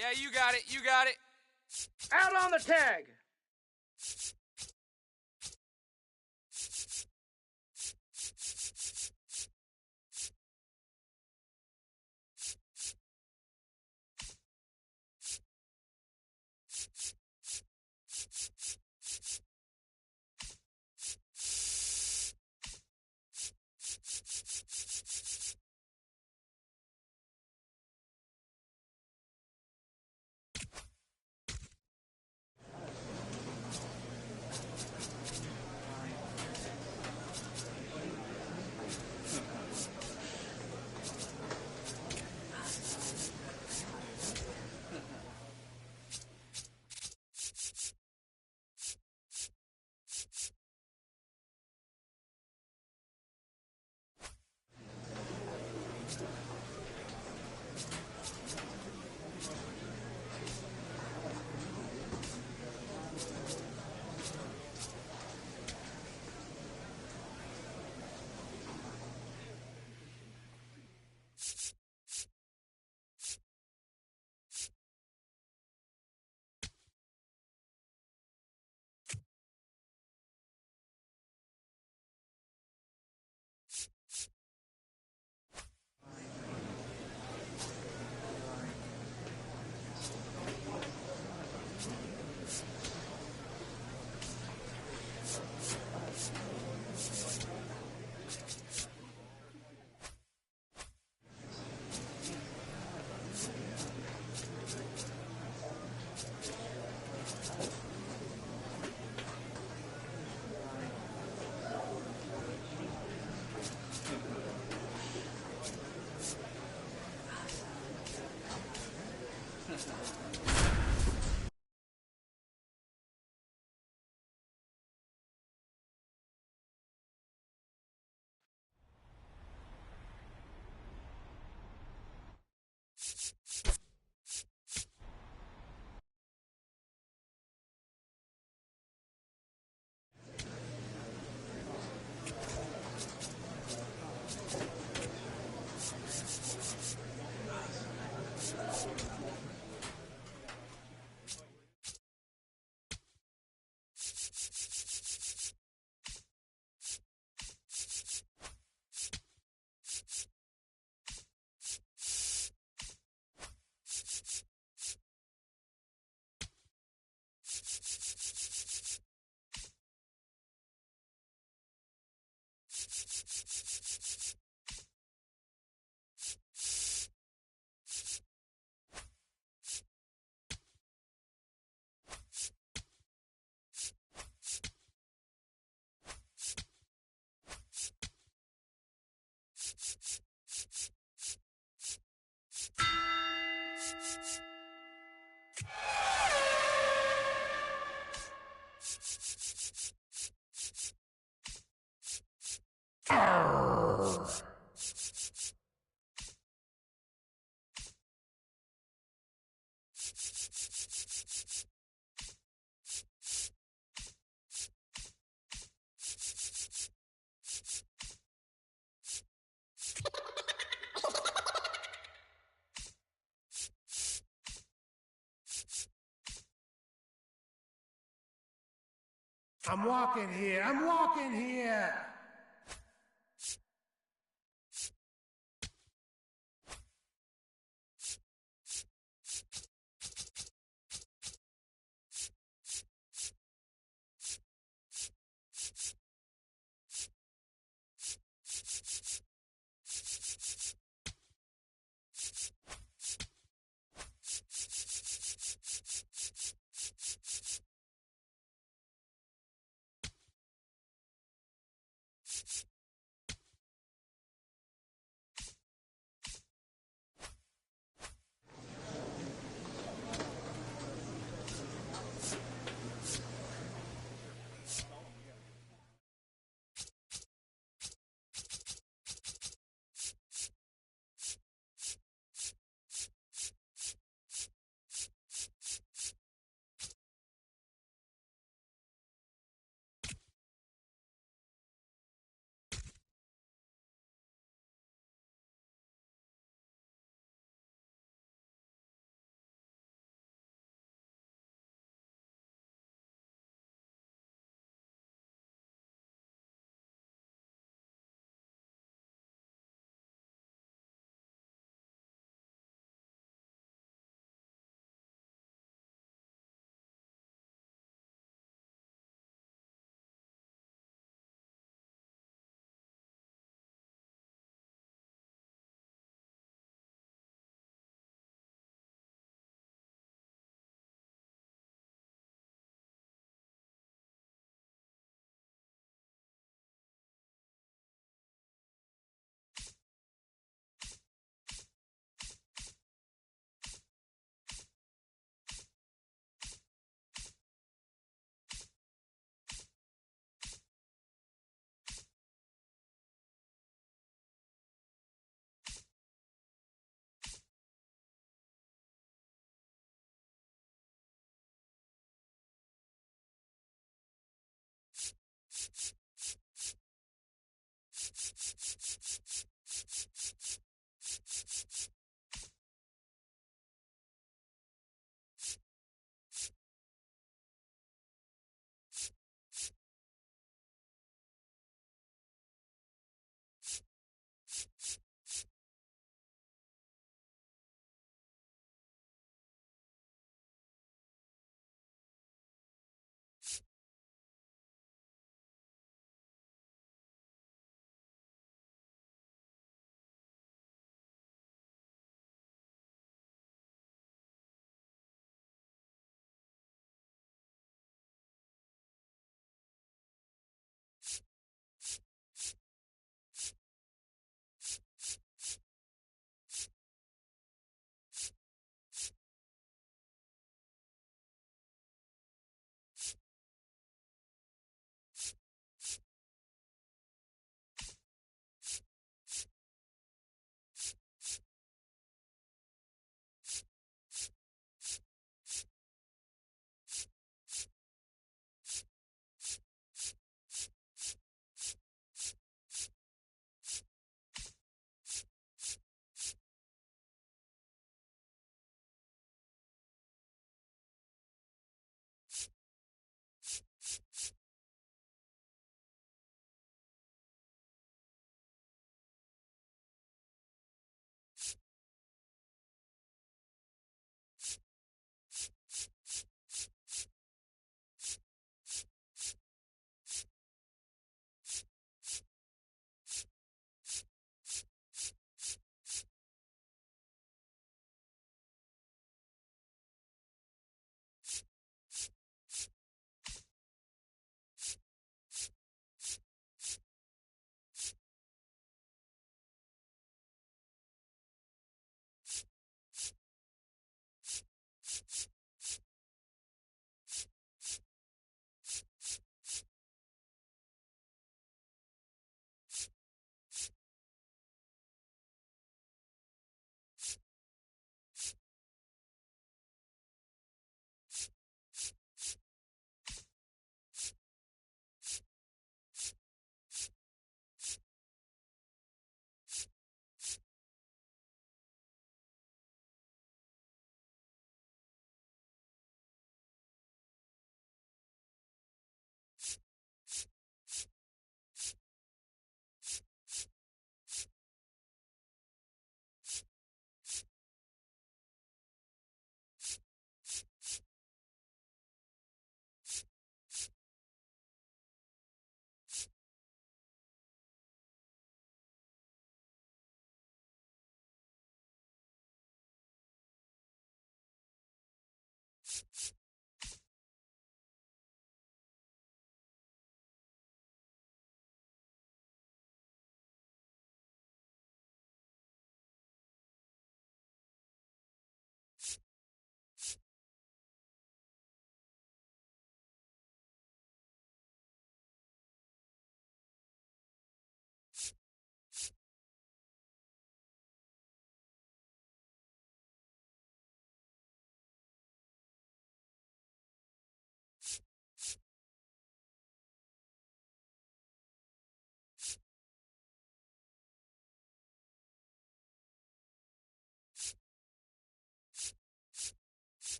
Yeah, you got it. You got it. Out on the tag. I'm walking here. I'm walking here.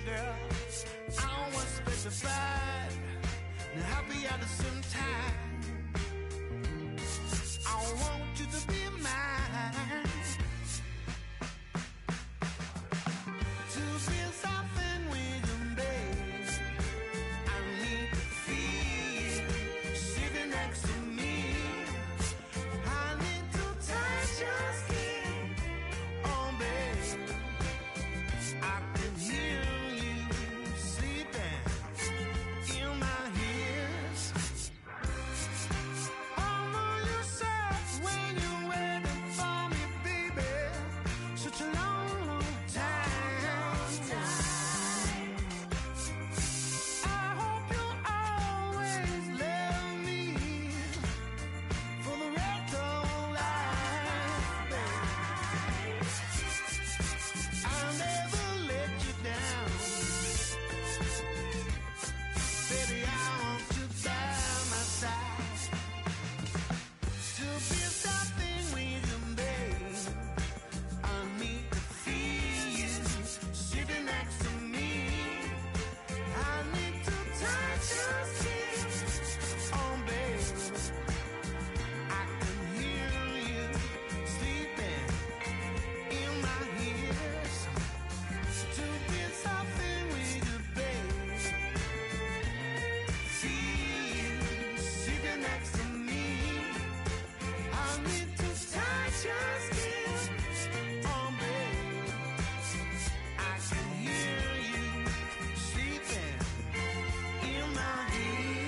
girl. I was specified, happy at the same time. I want you to be mine. To feel something with you, babe. I need to feel sitting next to me. I need to touch your skin, oh babe. I can hear you sleeping in my ears. I know you said when you waited for me, baby, such a long, long time. I hope you always love me for the rest of life, babe. I'll never let you down, baby. I want you by my side. To be something with you, babe, I need to feel you sitting next to me. I need to touch your skin, oh babe. I can hear you sleeping in my ears. To be something with you, babe. Feel sitting next to me. I need to touch your skin, oh babe. I can hear you sleeping in my ears.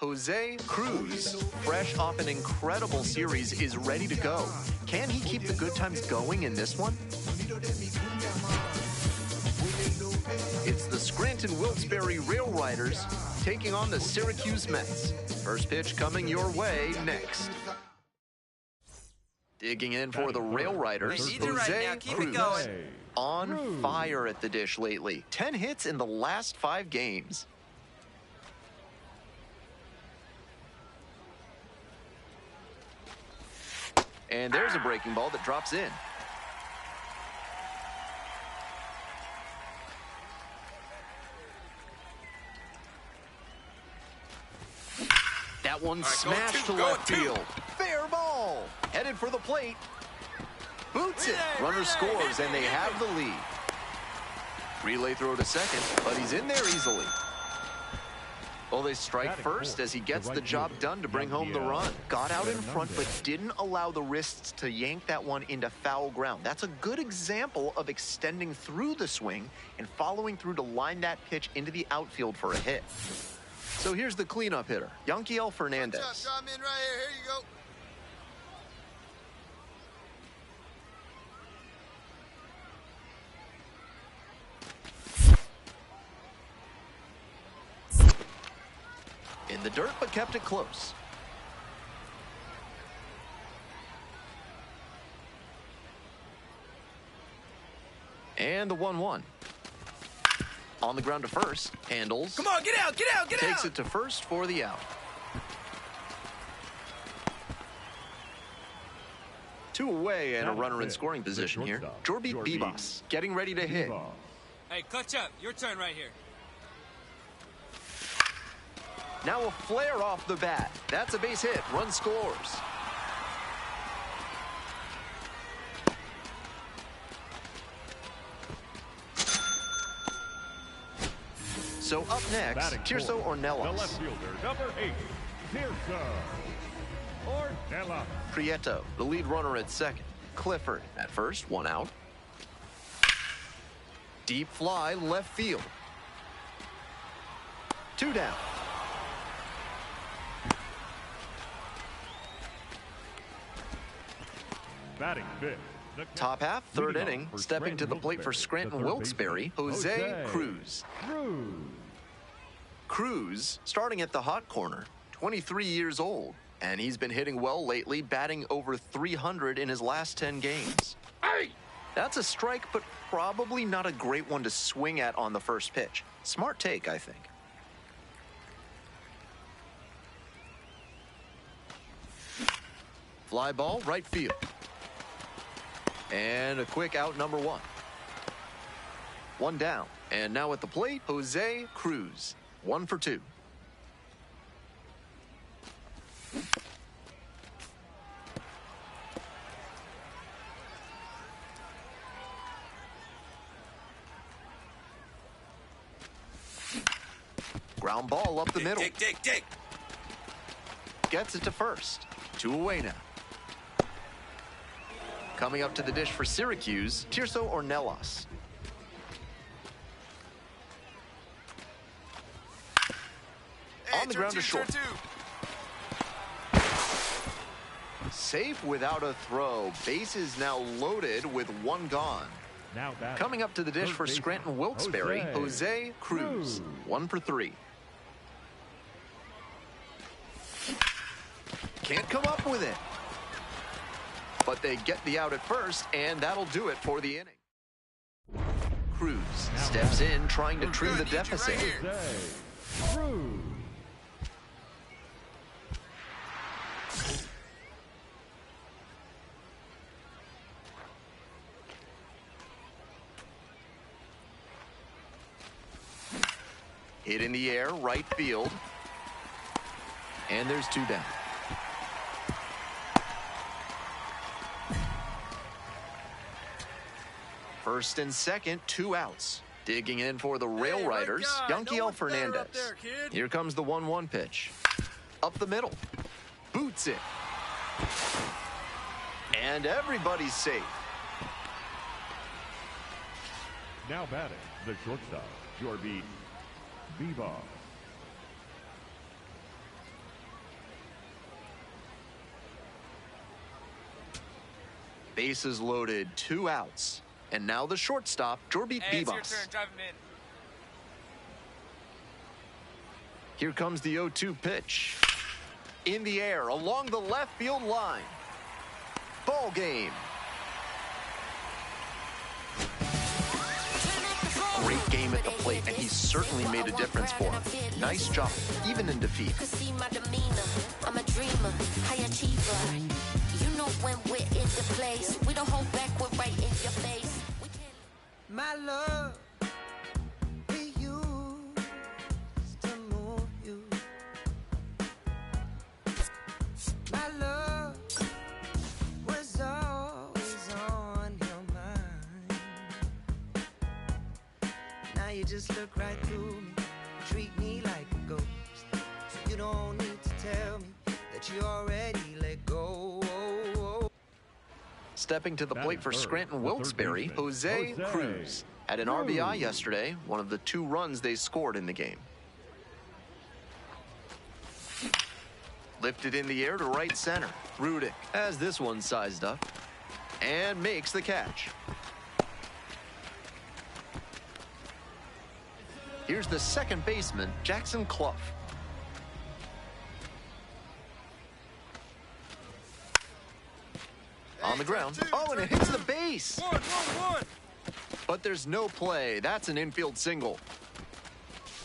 Jose Cruz, fresh off an incredible series, is ready to go. Can he keep the good times going in this one? It's the Scranton Wilkes-Barre Rail Riders taking on the Syracuse Mets. First pitch coming your way next. Digging in for the Rail Riders, Jose Cruz. On fire at the dish lately. 10 hits in the last 5 games. And there's a breaking ball that drops in. That one smashed to left field. Fair ball. Headed for the plate. Boots it. Runner scores, and they have the lead. Relay throw to second, but he's in there easily. Well, they strike first as he gets the job done to bring home the run. Got out in front, but didn't allow the wrists to yank that one into foul ground. That's a good example of extending through the swing and following through to line that pitch into the outfield for a hit. So here's the cleanup hitter, Yanquiel Fernandez. I'm in right here. Here you go. In the dirt, but kept it close. And the 1-1. On the ground to first. Handles. Come on, get out, get out, get out! Takes it to first for the out. 2 away and a runner in scoring position here. Jorby Bibas getting ready to hit. Hey, clutch up. Your turn right here. Now a flare off the bat. That's a base hit. Run scores. So up next, Tirso Ornelas. The left fielder, number 8, Tirso Ornelas. Prieto, the lead runner at second. Clifford at first, 1 out. Deep fly, left field. 2 down. Batting fifth. Top half, third inning, stepping to the plate for Scranton Wilkes-Barre, Jose Cruz. Cruz, starting at the hot corner, 23 years old, and he's been hitting well lately, batting over 300 in his last 10 games. That's a strike, but probably not a great one to swing at on the first pitch. Smart take, I think. Fly ball, right field. And a quick out, number 1. 1 down. And now at the plate, Jose Cruz. 1 for 2. Ground ball up the middle. Dig. Gets it to first. 2 away now. Coming up to the dish for Syracuse, Tirso Ornelas. Hey, On the ground to short. Safe without a throw. Bases now loaded with 1 gone. Now coming up to the dish for Scranton Wilkes-Barre, Jose Cruz. 1 for 3. Can't come up with it. But they get the out at first, and that'll do it for the inning. Cruz steps in, trying to trim the deficit. Hit in the air, right field. And there's 2 down. First and second, 2 outs. Digging in for the Rail Riders, Yanquiel Fernandez. Here comes the 1-1 pitch. Up the middle. Boots it. And everybody's safe. Now batting, the shortstop, Jorby Bibas. Bases loaded, 2 outs. And now the shortstop, Jorby Hey, it's your Bibas. turn. Drive him in. Here comes the 0-2 pitch. In the air, along the left field line. Ball game. Great game at the plate, and he certainly made a difference for him. Nice job, even in defeat. See my demeanor, I'm a dreamer, high achiever. You know when we're in the place, we don't hold back, we're right in your face. My love, we used to move you. My love was always on your mind. Now you just look right through me, treat me like a ghost. So you don't need to tell me that you already let go. Stepping to the plate for Scranton Wilkes-Barre, Jose Cruz. Had an RBI yesterday, one of the 2 runs they scored in the game. Lifted in the air to right center. Rudick has this one sized up and makes the catch. Here's the second baseman, Jackson Clough. On the ground. Oh, and it hits the base. One. But there's no play. That's an infield single.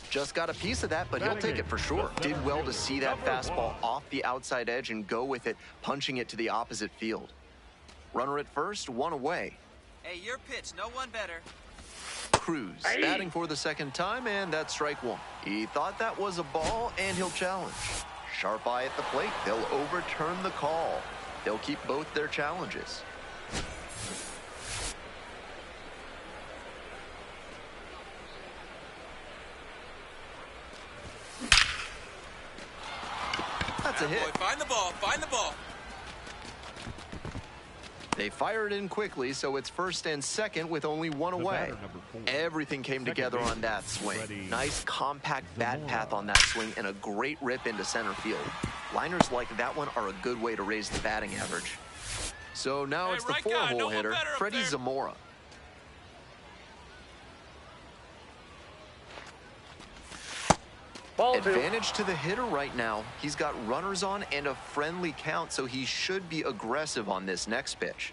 Just got a piece of that, but he'll take it for sure. Did well to see that fastball off the outside edge and go with it, punching it to the opposite field. Runner at first, 1 away. Hey, your pitch. No one better. Cruz batting for the second time, and that's strike 1. He thought that was a ball, and he'll challenge. Sharp eye at the plate. They'll overturn the call. They'll keep both their challenges. That's a hit. Boy, find the ball. Find the ball. They fire it in quickly, so it's first and second with only 1 away. Everything came together on that swing. Nice compact bat path on that swing and a great rip into center field. Liners like that one are a good way to raise the batting average. So now it's the 4-hole hitter, Freddie Zamora. Advantage to the hitter right now. He's got runners on and a friendly count, so he should be aggressive on this next pitch.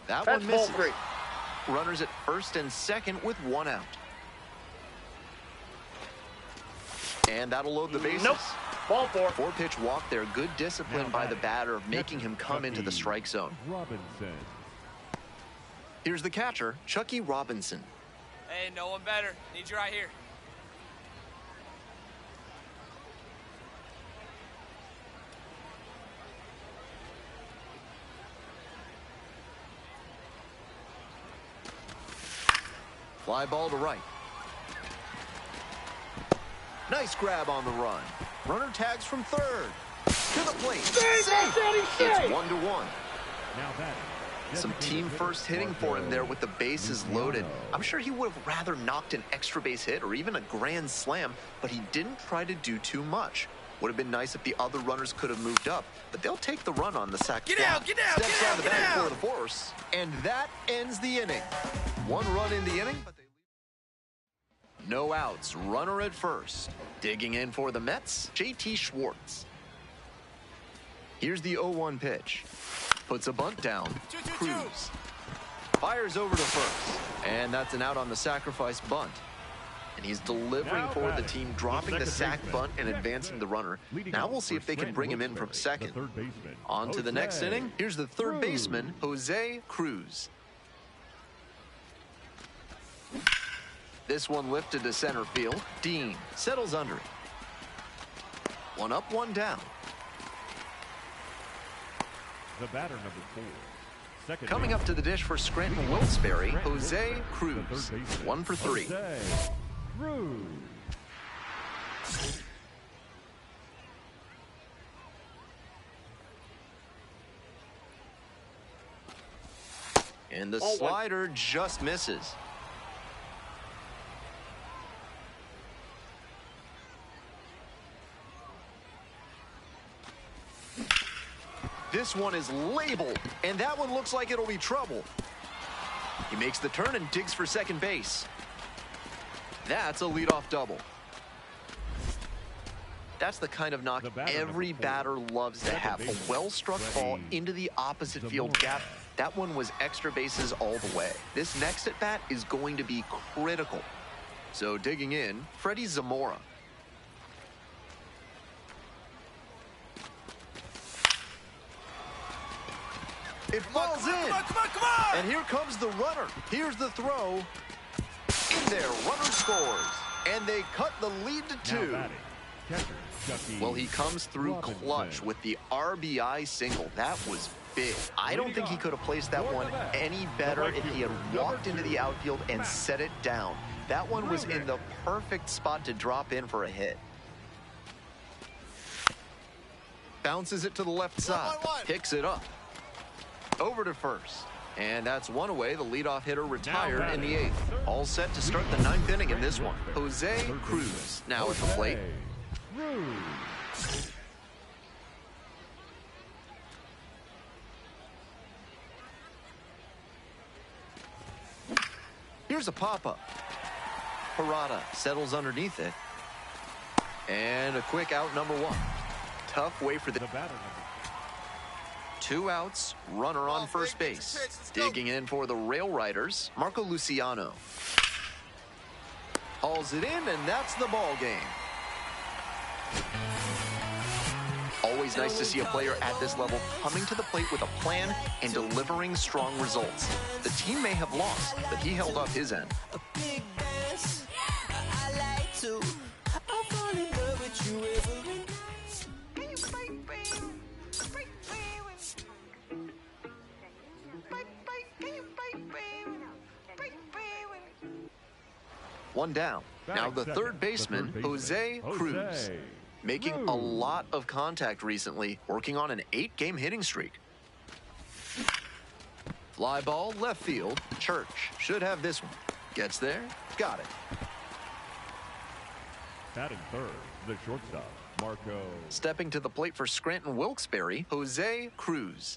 That one misses. Runners at first and second with 1 out. And that'll load the bases. Nope. Ball 4. 4-pitch walk there. Good discipline by the batter of making him come into the strike zone. Robinson. Here's the catcher, Chucky Robinson. Hey, no one better. Need you right here. Fly ball to right. Nice grab on the run. Runner tags from third. To the plate. Safe. It's 1-1. Now that. Some team first hitting for him there with the bases loaded. I'm sure he would have rather knocked an extra base hit or even a grand slam, but he didn't try to do too much. Would have been nice if the other runners could have moved up, but they'll take the run on the sac. Get out, get out, Steps get out out, of the get bag out. for the force, and that ends the inning. 1 run in the inning, but they leave. No outs, runner at first. Digging in for the Mets, JT Schwartz. Here's the 0-1 pitch. Puts a bunt down. Cruz fires over to first, and that's an out on the sacrifice bunt. And he's delivering for the team, dropping the sac bunt and advancing the runner. Now we'll see if they can bring him in from second. On to the next inning. Here's the third baseman, Jose Cruz. This one lifted to center field. Dean settles under it. 1 up, 1 down. The batter, number 4. Second Coming up to the dish for Scranton Wilkes-Barre, Jose Cruz. 1 for 3. Jose Cruz. And the slider just misses. This one is labeled, and that one looks like it'll be trouble. He makes the turn and digs for second base. That's a leadoff double. That's the kind of knock every batter loves to have. A well-struck ball into the opposite field gap. That one was extra bases all the way. This next at-bat is going to be critical. So digging in, Freddie Zamora. It falls in. Come on! And here comes the runner. Here's the throw. In there, runner scores. And they cut the lead to 2. Well, he comes through clutch with the RBI single. That was big. I don't think he could have placed that one any better if he had walked into the outfield and set it down. That one was in the perfect spot to drop in for a hit. Bounces it to the left side. Picks it up. Over to first. And that's one away. The leadoff hitter retired in the 8th. All set to start the 9th inning in this one. Jose Cruz now at the plate. Here's a pop-up. Parada settles underneath it. And a quick out, number 1. Tough way for the batter. 2 outs, runner on first base. Digging in for the Rail Riders, Marco Luciano. Hauls it in, and that's the ball game. Always nice to see a player at this level coming to the plate with a plan and delivering strong results. The team may have lost, but he held up his end. A big dance, I like to. I fall in love with you every night. One down. Now the third baseman, Jose Cruz. Making a lot of contact recently, working on an 8-game hitting streak. Fly ball, left field. Church should have this one. Gets there, got it. Batting third, the shortstop, Marco. Stepping to the plate for Scranton Wilkes-Barre, Jose Cruz.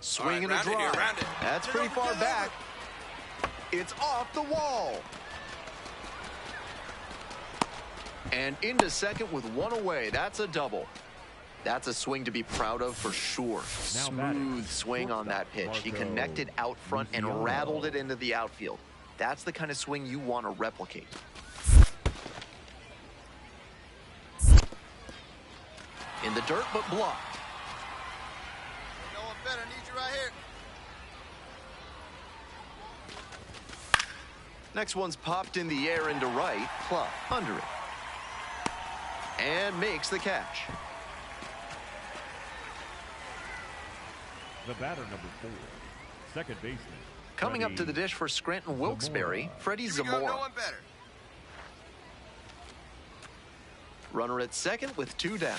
Swing and a drive. That's pretty far back. It's off the wall. And into second with 1 away. That's a double. That's a swing to be proud of for sure. Smooth swing on that pitch. He connected out front and rattled it into the outfield. That's the kind of swing you want to replicate. In the dirt, but blocked. No one better. Need you right here. Next one's popped in the air into right. Club under it. And makes the catch. The batter, number 4, second baseman. Coming up to the dish for Scranton Wilkes-Barre, Freddie Zamora. No one better. Runner at second with 2 down.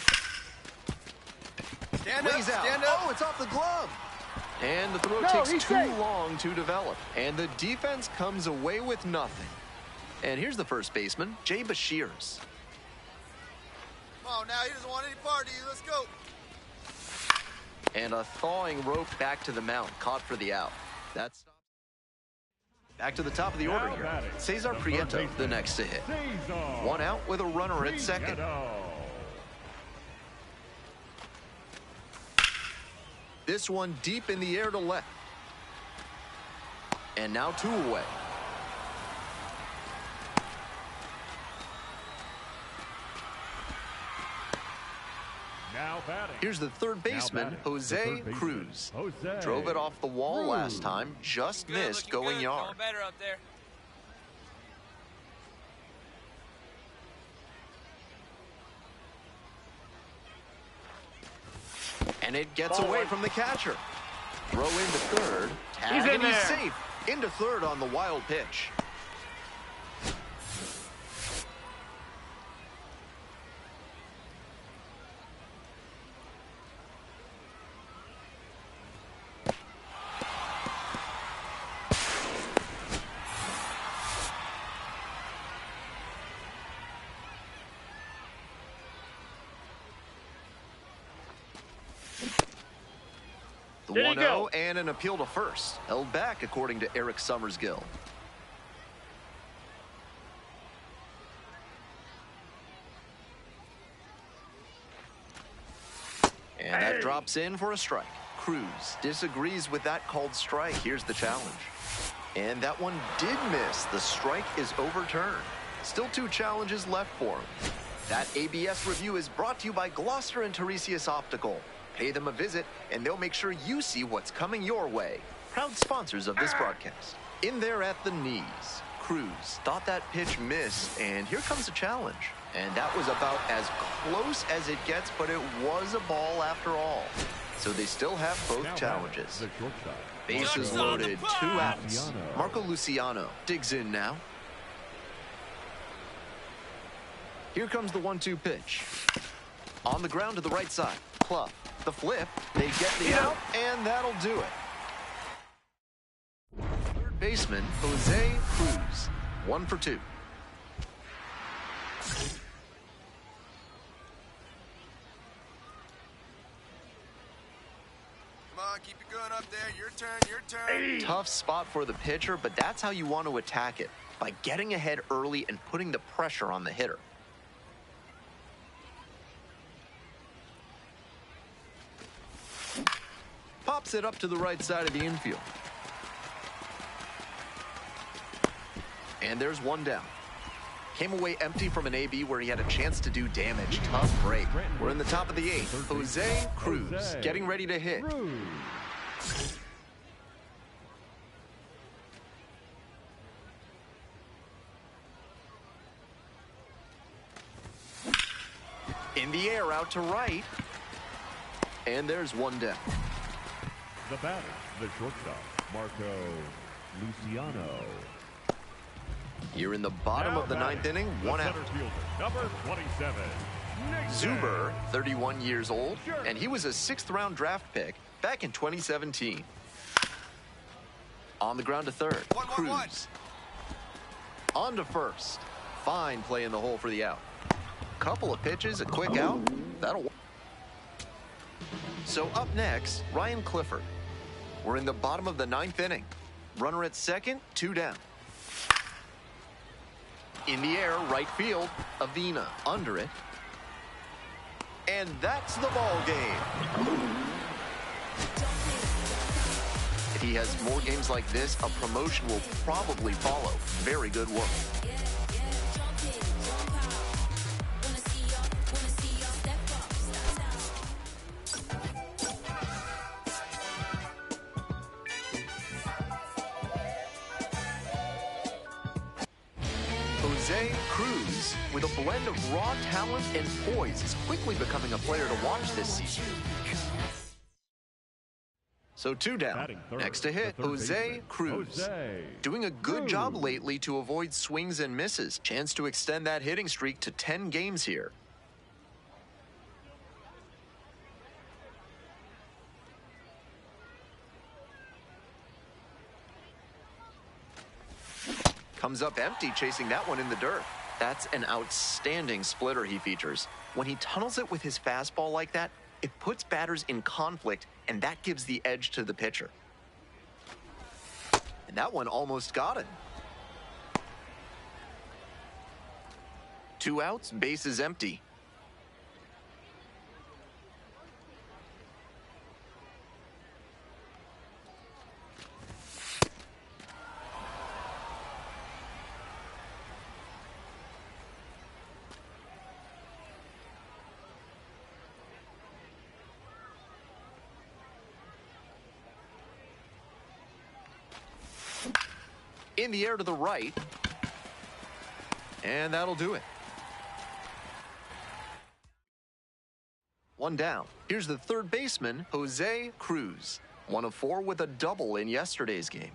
Stand up, Lays out. stand up. Oh, it's off the glove. And the throw takes too long to develop. And the defense comes away with nothing. And here's the first baseman, Jay Bashirs. Come on now, he doesn't want any part of you. Let's go. And a thawing rope back to the mound, caught for the out. That's back to the top of the order here. Cesar Prieto, the next to hit. 1 out with a runner at second. This one deep in the air to left. And now 2 away. Here's the third baseman, Jose Cruz. Drove it off the wall last time, just missed going yard. Going better out there. And it gets away from the catcher. Throw into third. Tag, and he's safe. Into third on the wild pitch. The 1-0 and an appeal to first. Held back, according to Eric Summersgill. And that drops in for a strike. Cruz disagrees with that called strike. Here's the challenge. And that one did miss. The strike is overturned. Still 2 challenges left for him. That ABS review is brought to you by Gloucester and Tiresias Optical. Pay them a visit, and they'll make sure you see what's coming your way. Proud sponsors of this broadcast. In there at the knees, Cruz thought that pitch missed, and here comes a challenge. And that was about as close as it gets, but it was a ball after all. So they still have both challenges. Bases loaded, 2 outs. Marco Luciano digs in now. Here comes the 1-2 pitch. On the ground to the right side. Clough. The flip. They get the out, and that'll do it. Third baseman, Jose Cruz. 1 for 2. Come on, keep it going up there. Your turn, your turn. Tough spot for the pitcher, but that's how you want to attack it. By getting ahead early and putting the pressure on the hitter. Pops it up to the right side of the infield. And there's 1 down. Came away empty from an AB where he had a chance to do damage. Tough break. We're in the top of the 8th. Jose Cruz getting ready to hit. In the air out to right. And there's 1 down. The batter, the shortstop, Marco Luciano. You're in the bottom of the 9th inning, 1 out. Number 27. Zuber, 31 years old, and he was a 6th-round draft pick back in 2017. On the ground to third, Cruz. On to first. Fine play in the hole for the out. Couple of pitches, a quick out. That'll work. So up next, Ryan Clifford. We're in the bottom of the 9th inning. Runner at second, 2 down. In the air, right field, Avina under it. And that's the ball game. If he has more games like this, a promotion will probably follow. Very good work. Jose Cruz, with a blend of raw talent and poise, is quickly becoming a player to watch this season. So 2 down. Next to hit, Jose Cruz. Doing a good job lately to avoid swings and misses. Chance to extend that hitting streak to 10 games here. Comes up empty, chasing that one in the dirt. That's an outstanding splitter he features. When he tunnels it with his fastball like that, it puts batters in conflict, and that gives the edge to the pitcher. And that one almost got it. 2 outs, bases empty. In the air to the right. And that'll do it. 1 down. Here's the third baseman, Jose Cruz. 1 of 4 with a double in yesterday's game.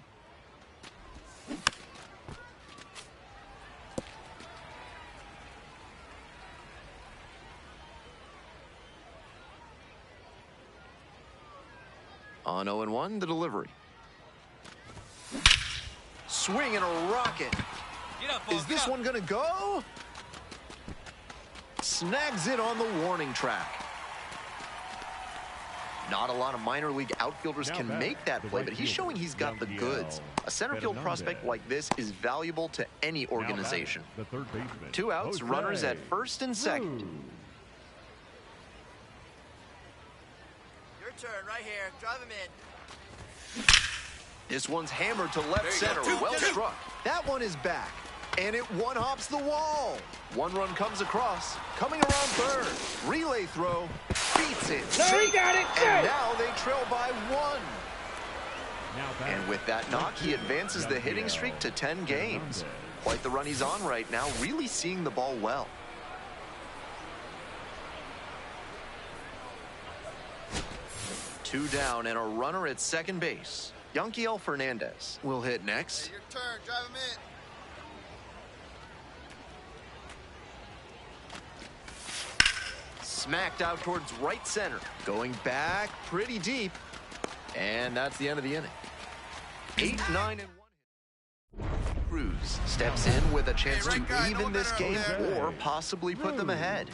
On 0-1, the delivery. Swing and a rocket. Is this one gonna go? Snags it on the warning track. Not a lot of minor league outfielders can make that play, but he's showing he's got the goods. A center field prospect like this is valuable to any organization. 2 outs, runners at first and second. Your turn, right here. Drive him in. This one's hammered to left center. Well struck. That one is back. And it one-hops the wall. 1 run comes across. Coming around third. Relay throw. Beats it. No, he got it. And now they trail by 1. And with that knock, he advances the hitting streak to 10 games. Quite the run he's on right now. Really seeing the ball well. Two down and a runner at second base. Yanquiel Fernandez will hit next. Hey, your turn. Drive him in. Smacked out towards right center. Going back pretty deep. And that's the end of the inning. 8, 9, and 1. Cruz steps in with a chance to even this game or possibly put them ahead.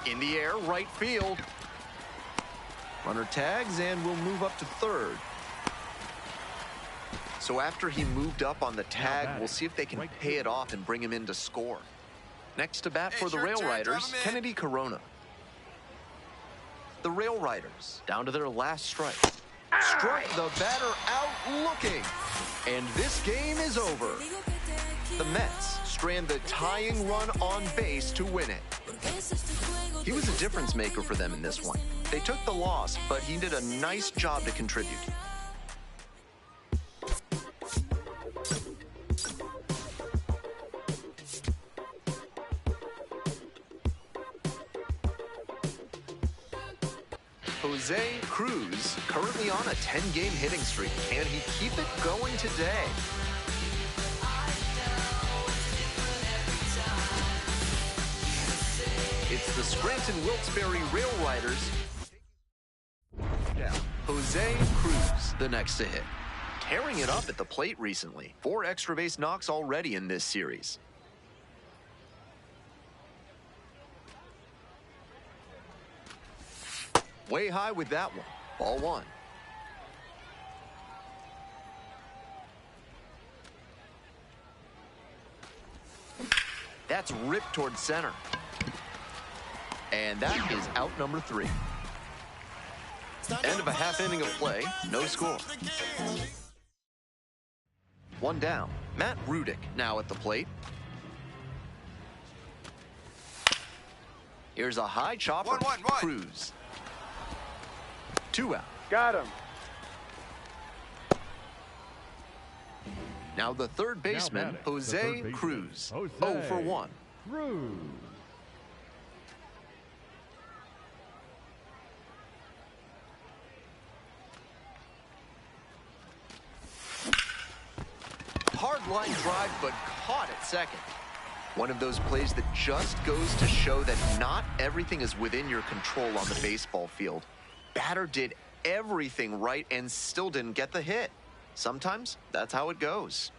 In the air, right field. Runner tags and will move up to third. So after he moved up on the tag, we'll see if they can pay it off and bring him in to score. Next to bat for the Rail Riders, Kennedy Corona. The Rail Riders down to their last strike. Strike the batter out looking. And this game is over. The Mets strand the tying run on base to win it. He was a difference maker for them in this one. They took the loss, but he did a nice job to contribute. Jose Cruz currently on a 10-game hitting streak. Can he keep it going today? It's the Scranton-Wilkes-Barre Rail Riders. Jose Cruz, the next to hit. Tearing it up at the plate recently. 4 extra base knocks already in this series. Way high with that one. Ball 1. That's ripped towards center. And that is out number 3. End of a half inning of play. No score. 1 down. Matt Rudick now at the plate. Here's a high chopper. 1-1. Cruz. 2 out. Got him. Now the third baseman, Jose Cruz. 0 for 1. Cruz. Hard line drive, but caught at second. One of those plays that just goes to show that not everything is within your control on the baseball field. Batter did everything right and still didn't get the hit. Sometimes that's how it goes.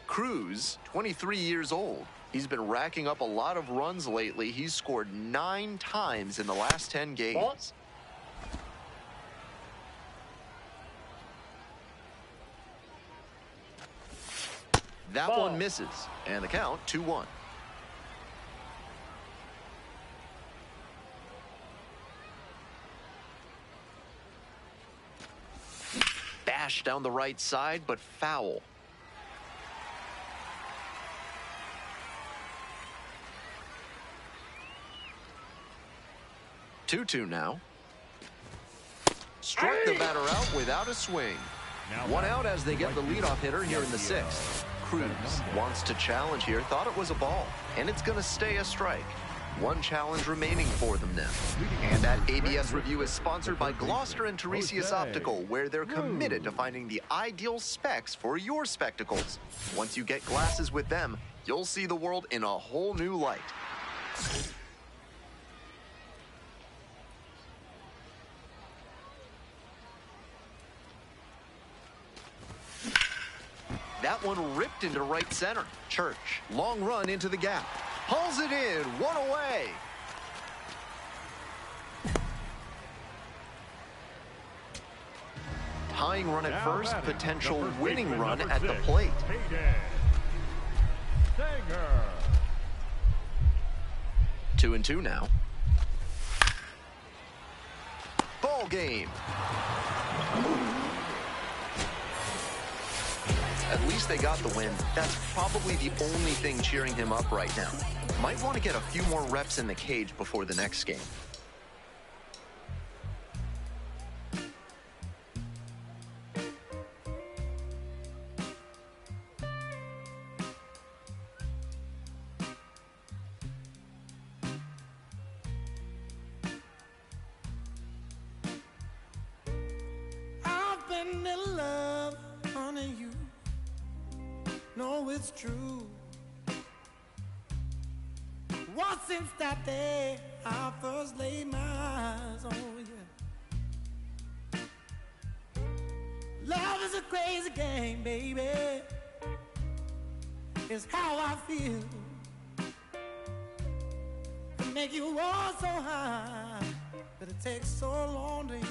Cruz, 23 years old. He's been racking up a lot of runs lately. He's scored 9 times in the last 10 games. That one misses, and the count 2-1. Bash down the right side, but foul. Two now. Struck the batter out without a swing. 1 out as they get the leadoff hitter here in the 6th. Cruz wants to challenge here, thought it was a ball, and it's going to stay a strike. 1 challenge remaining for them now. And that ABS review is sponsored by Gloucester and Tiresias Optical, where they're committed to finding the ideal specs for your spectacles. Once you get glasses with them, you'll see the world in a whole new light. That one ripped into right center. Church, long run into the gap. Pulls it in, one away. Tying run at first, potential winning run at the plate. 2-2 now. Ball game. At least they got the win. That's probably the only thing cheering him up right now. Might want to get a few more reps in the cage before the next game. I've been in love, honey, you know it's true. What since that day I first laid my eyes on you. Love is a crazy game, baby. It's how I feel. To make you all so high, but it takes so long to heal.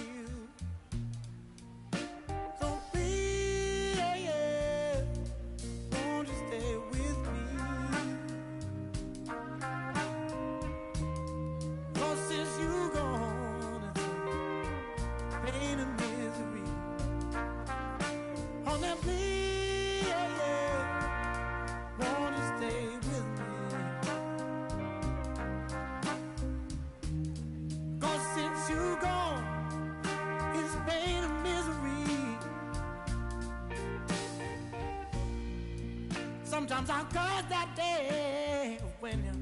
Sometimes I curse that day when you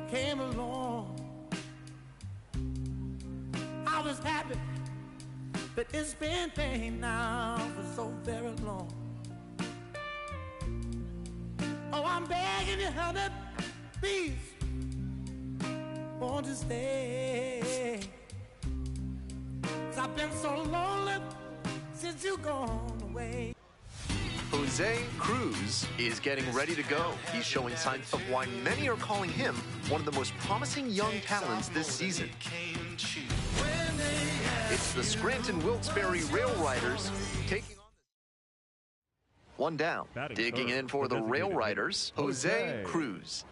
came along. I was happy, but it's been pain now for so very long. Oh, I'm begging you, honey, please, won't you stay? 'Cause I've been so lonely since you gone away. Jose Cruz is getting ready to go. He's showing signs of why many are calling him one of the most promising young talents this season. It's the Scranton Wilkes-Barre Rail Riders taking on one down. Digging in for the Rail Riders, Jose Cruz.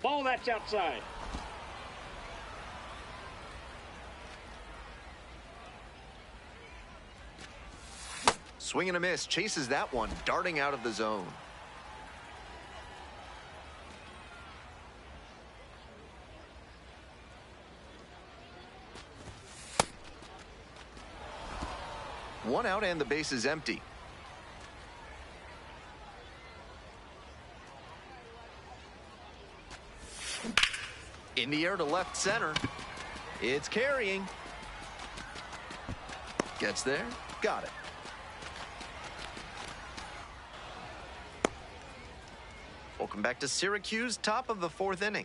Ball, that's outside. Swing and a miss, chases that one, darting out of the zone. One out and the base is empty. In the air to left center. It's carrying. Gets there. Got it. Welcome back to Syracuse, top of the fourth inning.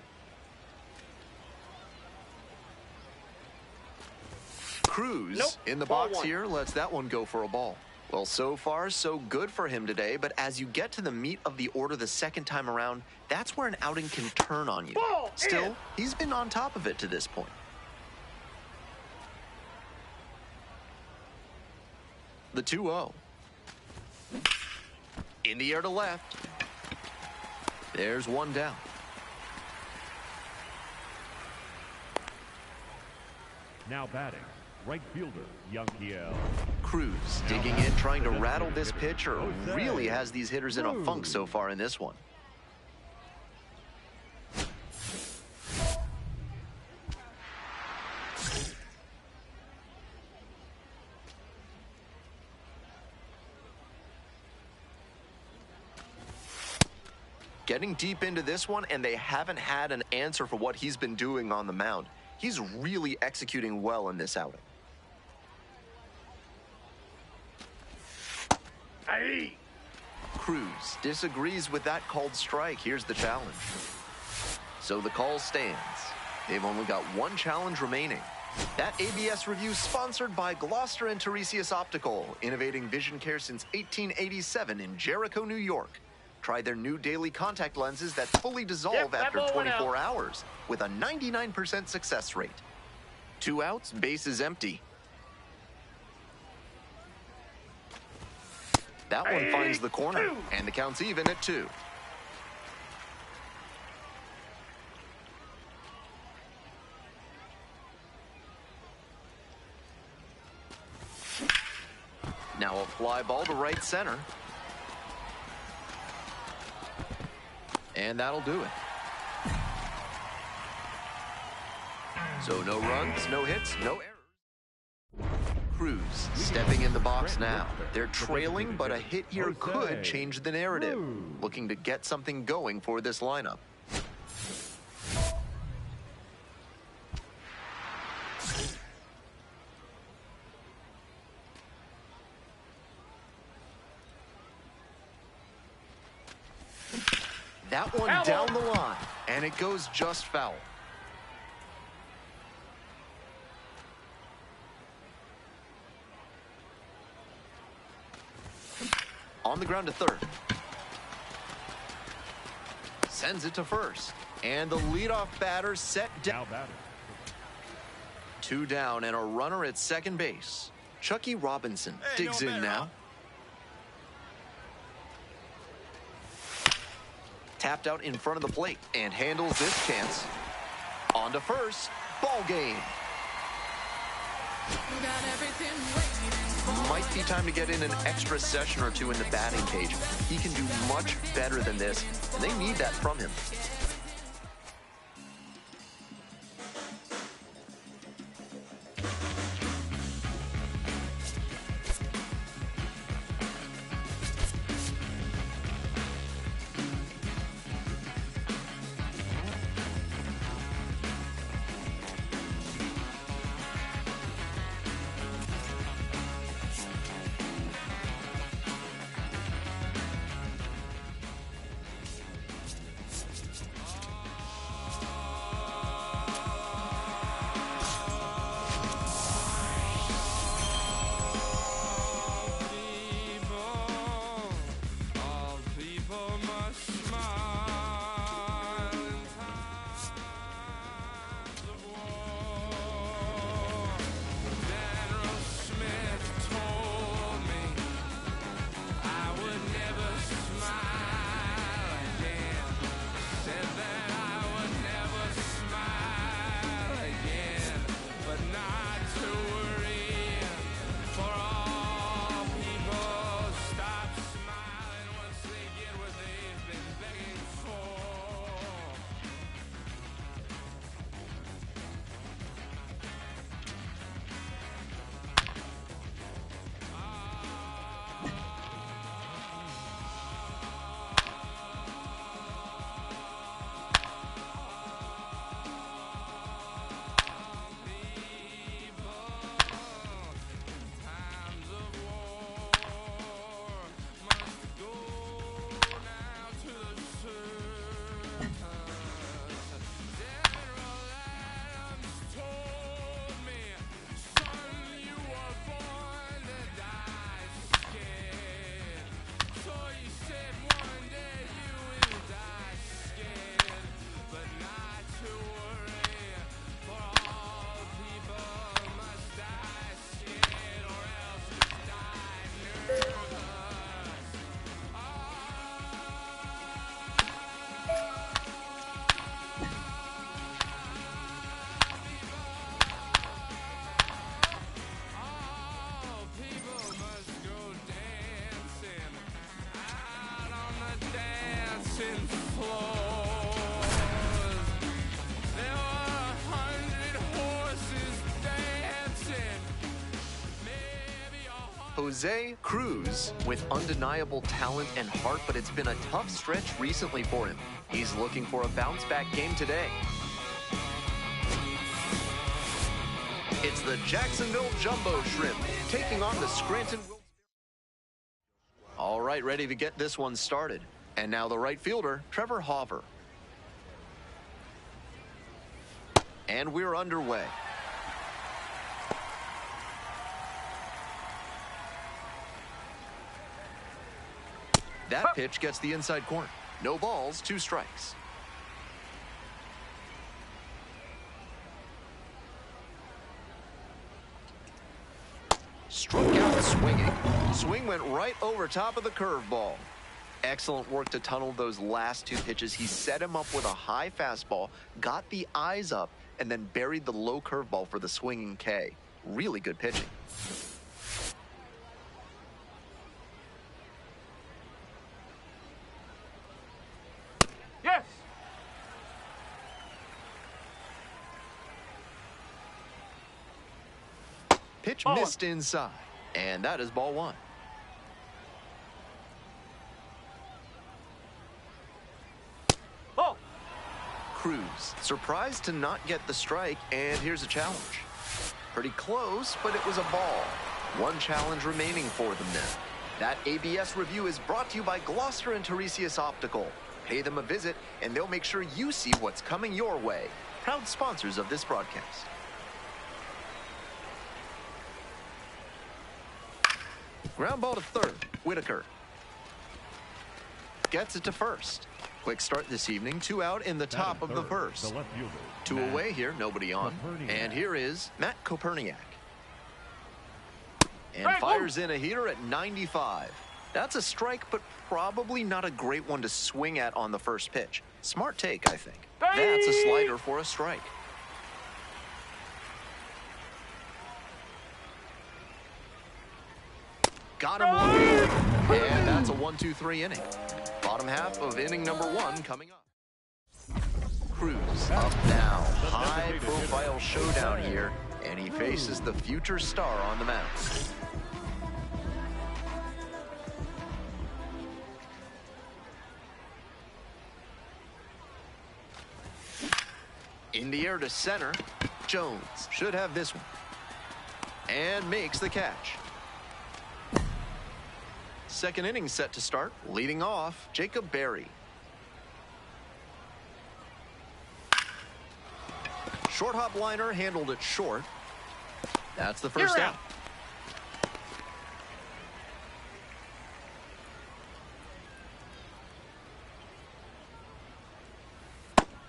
Cruz in the box here lets that one go for a ball. Well, so far, so good for him today, but as you get to the meat of the order the second time around, that's where an outing can turn on you. Still, he's been on top of it to this point. The 2-0. In the air to left. There's one down. Now batting, right fielder, Yankiel. Cruz digging in, trying to rattle this pitcher. Really has these hitters in a funk so far in this one. Getting deep into this one, and they haven't had an answer for what he's been doing on the mound. He's really executing well in this outing. Hey. Cruz disagrees with that called strike. Here's the challenge. So the call stands. They've only got one challenge remaining. That ABS review sponsored by Gloucester and Tiresias Optical, innovating vision care since 1887 in Jericho, New York. Try their new daily contact lenses that fully dissolve after 24 hours with a 99% success rate. 2 outs, base is empty. That one finds the corner, and the count's even at 2. Now a fly ball to right center. And that'll do it. So no runs, no hits, no errors. Cruz stepping in the box now. They're trailing, but a hit here could change the narrative. Looking to get something going for this lineup. That one down the line, and it goes just foul. On the ground to third. Sends it to first. And the leadoff batter set down. 2 down and a runner at second base. Chucky Robinson digs in now. Tapped out in front of the plate and handles this chance. On to first. Ball game. Might be time to get in an extra session or 2 in the batting cage. He can do much better than this, and they need that from him. Jose Cruz with undeniable talent and heart, but it's been a tough stretch recently for him. He's looking for a bounce-back game today. It's the Jacksonville Jumbo Shrimp taking on the Scranton. All right, ready to get this one started. And now the right fielder, Trevor Hauver. And we're underway. That pitch gets the inside corner. No balls, 2 strikes. Struck out swinging. Swing went right over top of the curveball. Excellent work to tunnel those last 2 pitches. He set him up with a high fastball, got the eyes up, and then buried the low curveball for the swinging K. Really good pitching. Yes! Pitch ball missed inside, and that is ball 1. Ball. Cruz surprised to not get the strike, and here's a challenge. Pretty close, but it was a ball. 1 challenge remaining for them now. That ABS review is brought to you by Gloucester and Tiresias Optical. Pay them a visit, and they'll make sure you see what's coming your way. Proud sponsors of this broadcast. Ground ball to third. Whitaker gets it to first. Quick start this evening. 2 out in the top of the first. 2 away here. Nobody on. And here is Matt Koperniak. And fires in a heater at 95. That's a strike, but probably not a great one to swing at on the first pitch. Smart take, I think. That's a slider for a strike. Got him looking. And that's a 1-2-3 inning. Bottom half of inning number 1 coming up. Cruz up now. High profile showdown here. And he faces the future star on the mound. In the air to center. Jones should have this one. And makes the catch. Second inning set to start. Leading off, Jacob Berry. Short hop liner handled it short. That's the first out.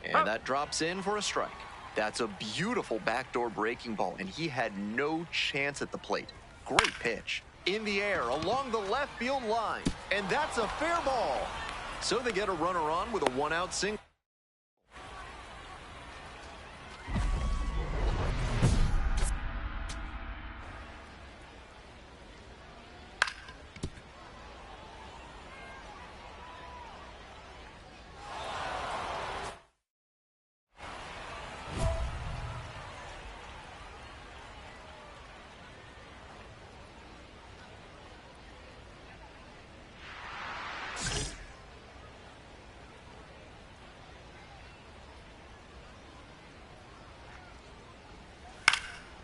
And that drops in for a strike. That's a beautiful backdoor breaking ball, and he had no chance at the plate. Great pitch. In the air along the left field line, and that's a fair ball. So they get a runner on with a 1-out single.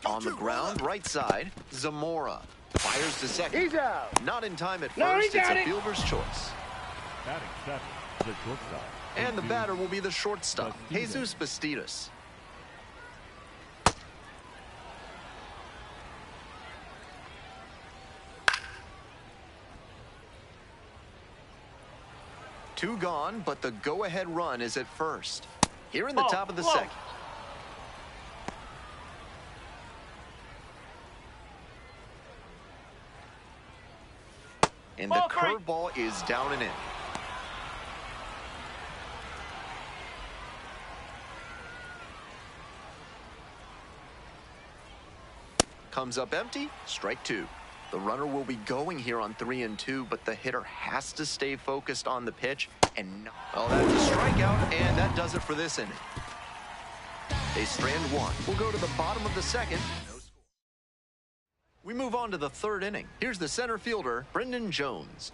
On the ground, right side, Zamora fires to second. He's out. Not in time at No, first. he It's got a it. fielder's choice. Batting 7, the shortstop. And the batter will be the shortstop, Jesus Bastidas. Two gone, but the go-ahead run is at first. Here in the top of the second. And the curveball is down and in. Comes up empty, strike 2. The runner will be going here on 3-2, but the hitter has to stay focused on the pitch and not. Oh, that's a strikeout, and that does it for this inning. They strand one. We'll go to the bottom of the second. We move on to the third inning. Here's the center fielder, Brendan Jones.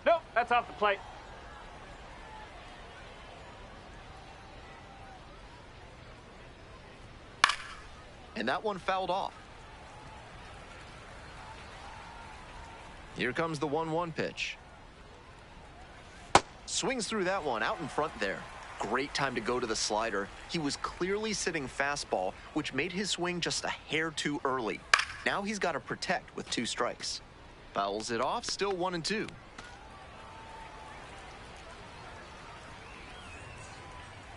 Nope, that's off the plate. And that one fouled off. Here comes the 1-1 pitch. Swings through that one out in front there. Great time to go to the slider. He was clearly sitting fastball, which made his swing just a hair too early. Now he's got to protect with 2 strikes. Fouls it off, still 1-2.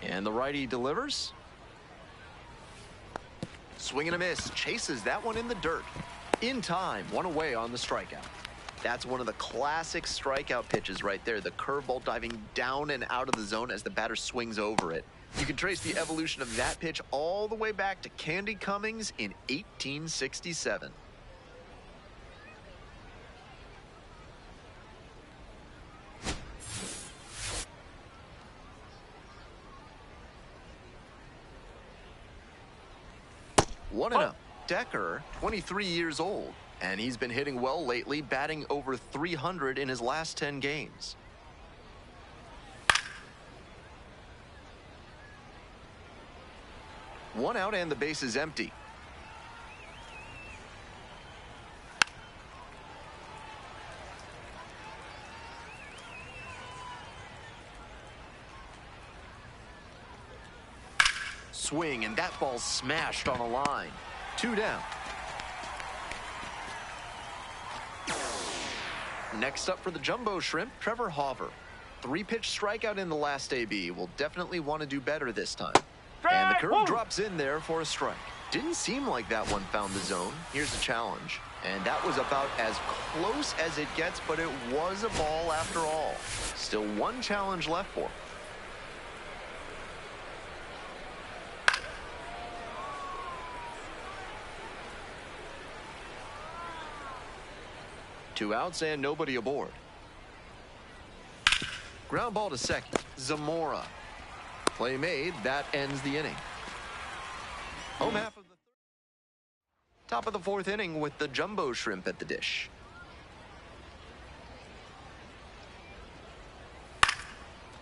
And the righty delivers. Swing and a miss, chases that one in the dirt. In time, 1 away on the strikeout. That's one of the classic strikeout pitches right there. The curveball diving down and out of the zone as the batter swings over it. You can trace the evolution of that pitch all the way back to Candy Cummings in 1867. One and up. Decker, 23 years old. And he's been hitting well lately, batting over 300 in his last 10 games. One out and the base is empty. Swing, and that ball's smashed on a line. 2 down. Next up for the Jumbo Shrimp, Trevor Hauver. 3-pitch strikeout in the last AB. Will definitely want to do better this time. And the curve drops in there for a strike. Didn't seem like that one found the zone. Here's the challenge. And that was about as close as it gets, but it was a ball after all. Still 1 challenge left for him. Two outs and nobody aboard. Ground ball to second. Zamora. Play made. That ends the inning. Home half of the top of the 4th inning with the Jumbo Shrimp at the dish.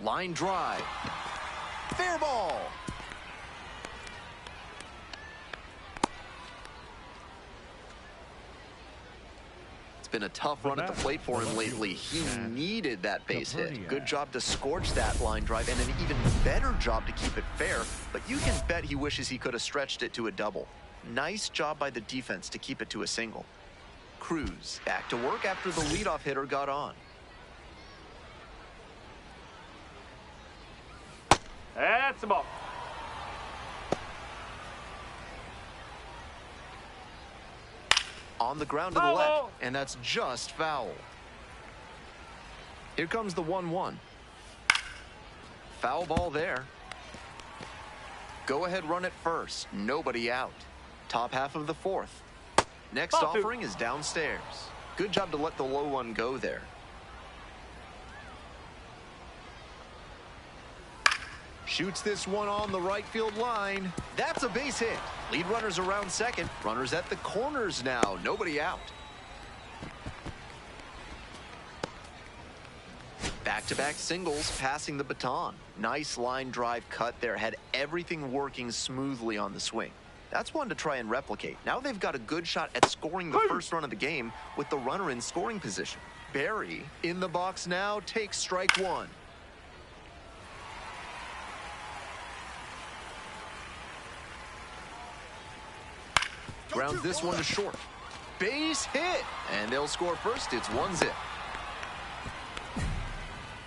Line drive. Fair ball. It's been a tough run at the plate for him lately. He needed that base hit. Good job to scorch that line drive, and an even better job to keep it fair. But you can bet he wishes he could have stretched it to a double. Nice job by the defense to keep it to a single. Cruz back to work after the leadoff hitter got on. That's the ball. On the ground to the left, and that's just foul. Here comes the 1-1. Foul ball there. Go ahead, run it first. Nobody out. Top half of the 4th. Next offering is downstairs. Good job to let the low one go there. Shoots this one on the right field line. That's a base hit. Lead runners around second. Runners at the corners now. Nobody out. Back-to-back singles, passing the baton. Nice line drive cut there. Had everything working smoothly on the swing. That's one to try and replicate. Now they've got a good shot at scoring the first run of the game with the runner in scoring position. Barry in the box now takes strike 1. Grounds this one to short. Base hit. And they'll score first. It's 1-0.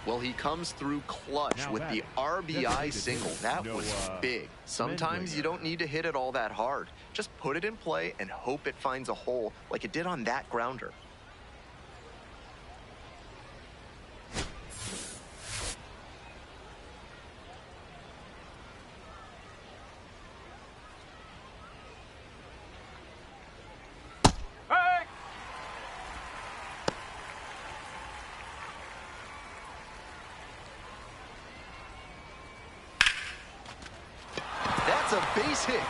Well, he comes through clutch with the RBI single. That was big. Sometimes you don't need to hit it all that hard. Just put it in play and hope it finds a hole like it did on that grounder. A base hit.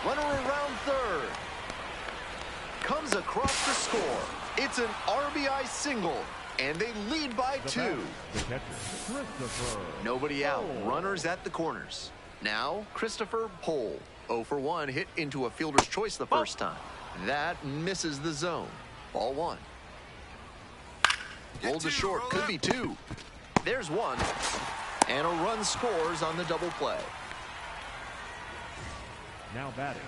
Runner around third. Comes across to score. It's an RBI single, and they lead by 2. The catcher, Christopher. Nobody out. Runners at the corners. Now, Christopher Pohl. 0 for 1, hit into a fielder's choice the first time. That misses the zone. Ball 1. Rolled to short, could be 2. There's 1. And a run scores on the double play. Now batting,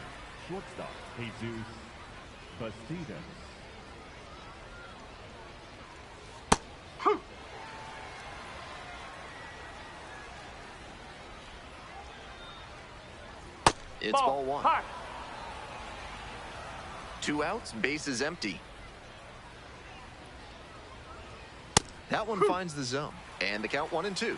shortstop, Jesus Bastidas. It's ball 1. 2 outs, base is empty. That one finds the zone, and the count 1-2.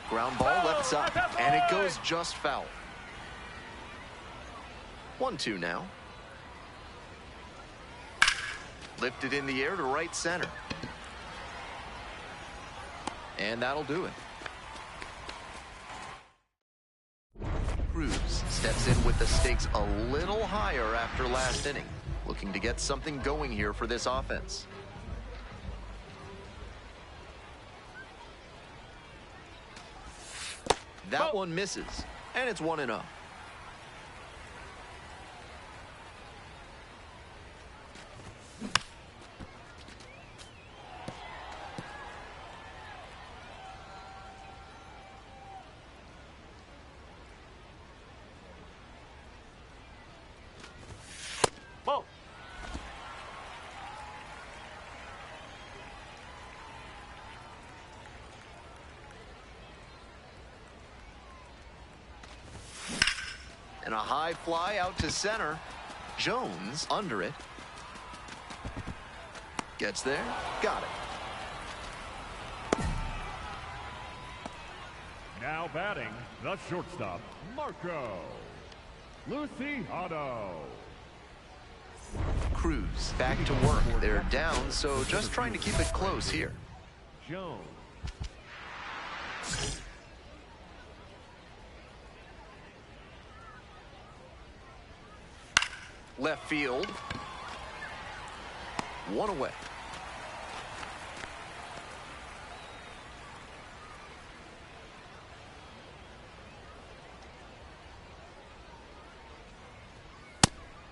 Ground ball left side, and it goes just foul. 1-2 now. Lifted in the air to right center. And that'll do it. Cruz steps in with the stakes a little higher after last inning, looking to get something going here for this offense. That one misses, and it's 1-0. And a high fly out to center. Jones under it. Gets there. Got it. Now batting, the shortstop, Marco Luciano. Cruz back to work. They're down, so just trying to keep it close here. Jones. Left field. 1 away.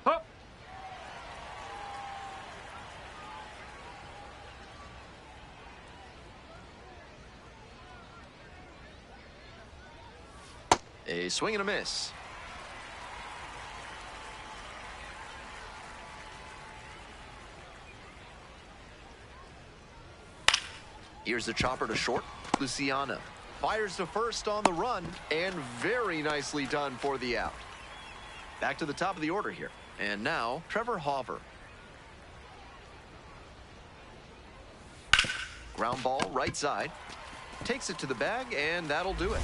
Up. A swing and a miss. Here's the chopper to short. Luciano fires to first on the run, and very nicely done for the out. Back to the top of the order here. And now, Trevor Hauver. Ground ball, right side. Takes it to the bag, and that'll do it.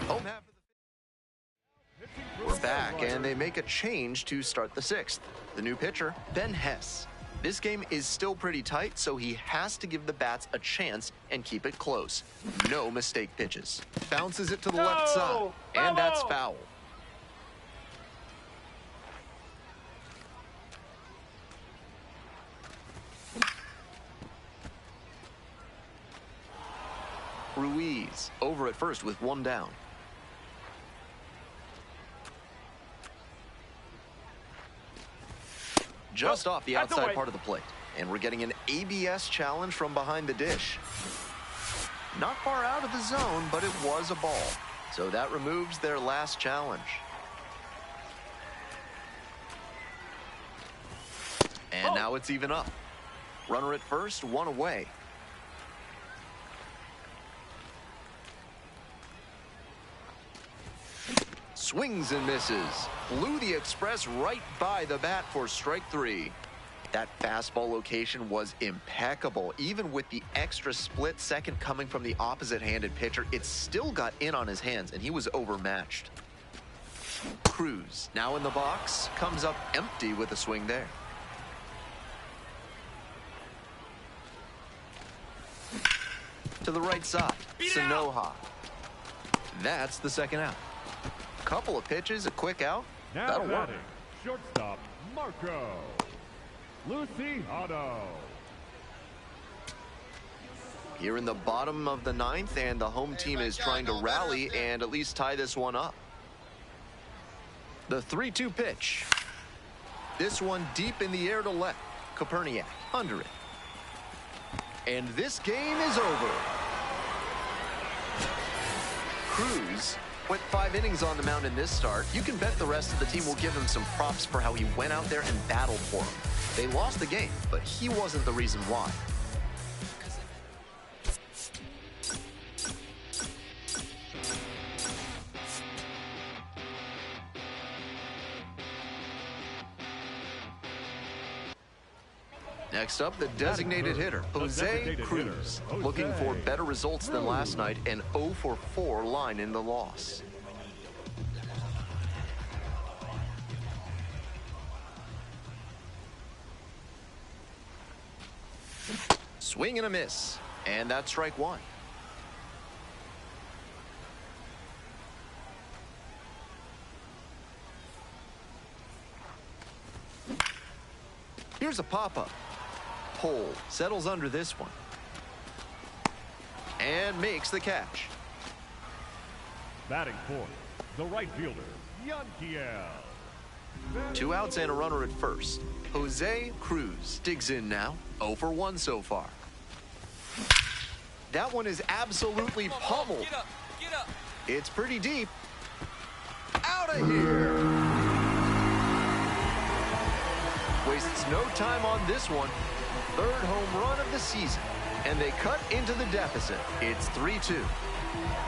Home half of the... We're back, and they make a change to start the 6th. The new pitcher, Ben Hess. This game is still pretty tight, so he has to give the bats a chance and keep it close. No mistake pitches. Bounces it to the left side, and that's foul. Ruiz over at first with 1 down. Just off the outside part of the plate. And we're getting an ABS challenge from behind the dish. Not far out of the zone, but it was a ball. So that removes their last challenge. And now it's even up. Runner at first, 1 away. Swings and misses. Blew the express right by the bat for strike 3. That fastball location was impeccable. Even with the extra split second coming from the opposite-handed pitcher, it still got in on his hands, and he was overmatched. Cruz, now in the box, comes up empty with a swing there. To the right side. Sanoha. That's the second out. Couple of pitches, a quick out. Now That'll work. batting, shortstop Marco Luciano. Here in the bottom of the ninth, and the home team is trying to rally and at least tie this one up. The 3-2 pitch. This one deep in the air to left. Koperniak under it. And this game is over. Cruz went 5 innings on the mound in this start. You can bet the rest of the team will give him some props for how he went out there and battled for him. They lost the game, but he wasn't the reason why. Next up, the designated hitter, Jose Cruz, looking for better results than last night, an 0-for-4 line in the loss. Swing and a miss, and that's strike one. Here's a pop-up. Hole settles under this one and makes the catch. Batting fourth, the right fielder, Yankiel. 2 outs and a runner at first. Jose Cruz digs in now. 0 for 1 so far. That one is absolutely pummeled. Get up, get up. It's pretty deep. Out of here. Wastes no time on this one. 3rd home run of the season, and they cut into the deficit. It's 3-2.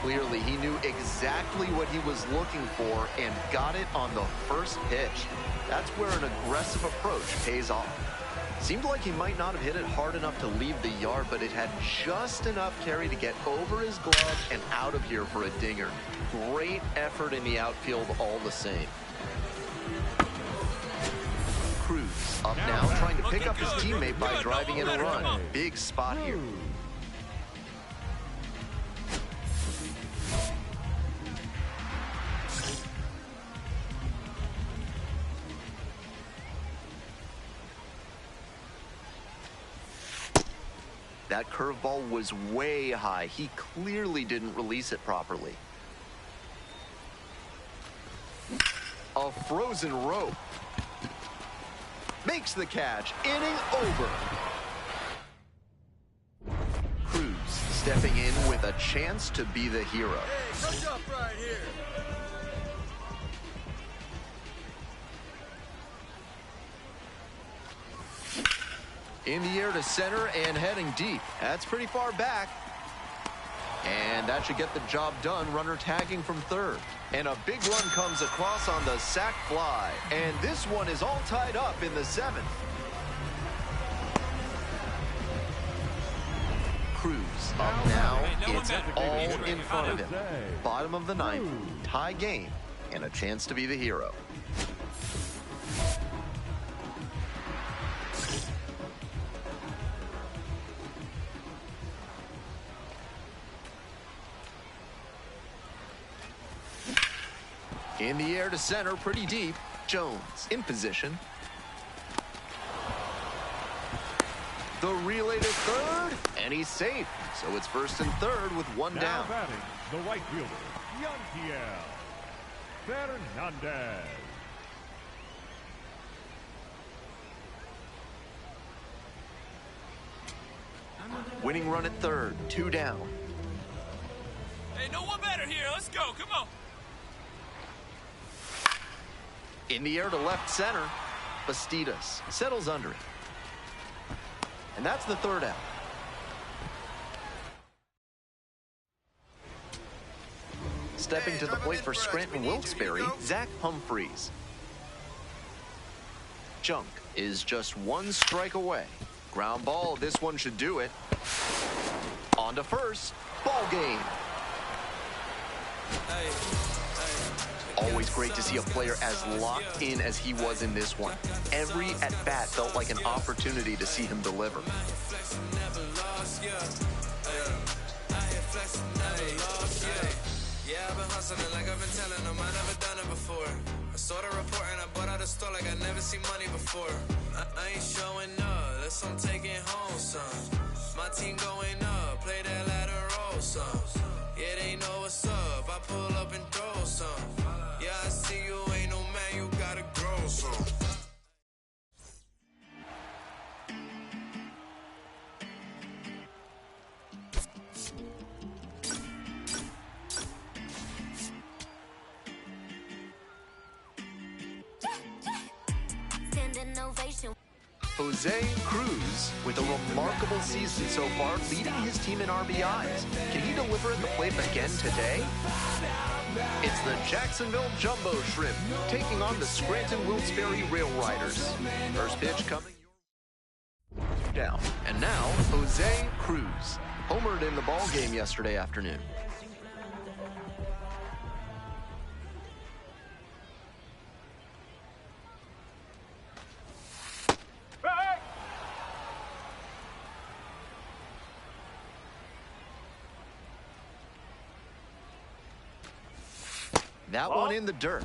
Clearly, he knew exactly what he was looking for and got it on the first pitch. That's where an aggressive approach pays off. Seemed like he might not have hit it hard enough to leave the yard, but it had just enough carry to get over his glove and out of here for a dinger. Great effort in the outfield all the same. Cruz up now, trying to pick up his teammate by driving in a run. Big spot here. That curveball was way high. He clearly didn't release it properly. A frozen rope. Makes the catch. Inning over. Cruz stepping in with a chance to be the hero. Hey, touch up right here. In the air to center and heading deep. That's pretty far back. And that should get the job done. Runner tagging from 3rd. And a big run comes across on the sac fly. And this one is all tied up in the 7th. Cruz up now. It's all in front of him. Bottom of the 9th. Tie game. And a chance to be the hero. In the air to center, pretty deep. Jones in position. The relay to 3rd, and he's safe. So it's 1st and 3rd with 1 down. Now batting, the right fielder, Yankiel Fernandez. Winning run at 3rd, 2 down. Hey, no one better here. Let's go. Come on. In the air to left center, Bastidas settles under it. And that's the 3rd out. Stepping to the plate for Scranton Wilkes-Barre, Zach Humphreys. Junk is just 1 strike away. Ground ball, this one should do it. On to 1st, ball game. Always great to see a player as locked in as he was in this one. Every at-bat felt like an opportunity to see him deliver. telling them I never done it before. I saw the report and I bought out the store like I never seen money before. I ain't showing up, that's I'm taking home some. My team going up, play that ladder roll some. Yeah, they know what's up, I pull up and throw some. Yeah, I see you ain't no man, you gotta grow some. Jose Cruz with a remarkable season so far, leading his team in RBIs. Can he deliver at the plate again today? It's the Jacksonville Jumbo Shrimp taking on the Scranton Wilkes-Barre Rail Riders. First pitch coming down. And now, Jose Cruz, homered in the ball game yesterday afternoon. That one in the dirt.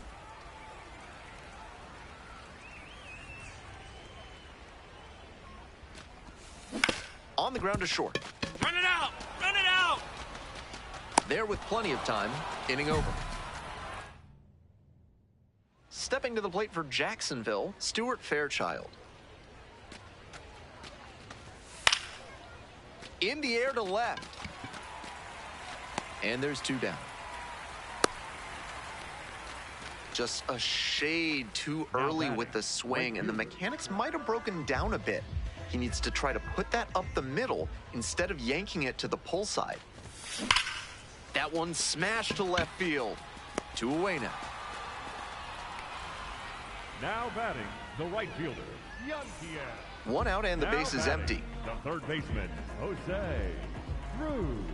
On the ground to short. Run it out! Run it out! There with plenty of time, inning over. Stepping to the plate for Jacksonville, Stuart Fairchild. In the air to left. And there's two down. Just a shade too early with the swing, and the mechanics might have broken down a bit. He needs to try to put that up the middle instead of yanking it to the pull side. That one smashed to left field. 2 away now. Now batting, the right fielder, Yankiel. 1 out and the base is empty. The third baseman, Jose Cruz.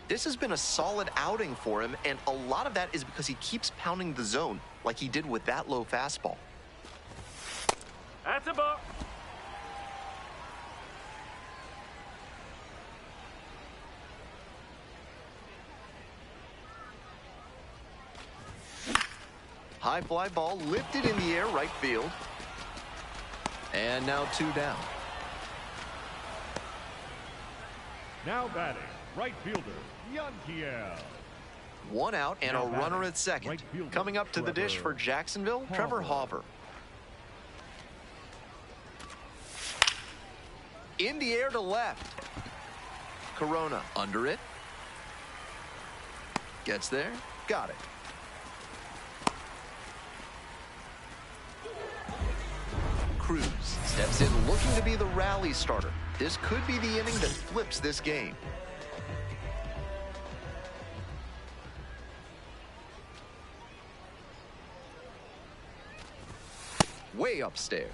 This has been a solid outing for him, and a lot of that is because he keeps pounding the zone like he did with that low fastball. That's a ball. High fly ball lifted in the air, right field. And now 2 down. Now batting, right fielder, Yankiel. 1 out and a runner at second. Coming up to the dish for Jacksonville, Trevor Hauver. In the air to left. Corona under it. Gets there. Got it. Cruz steps in looking to be the rally starter. This could be the inning that flips this game. Way upstairs.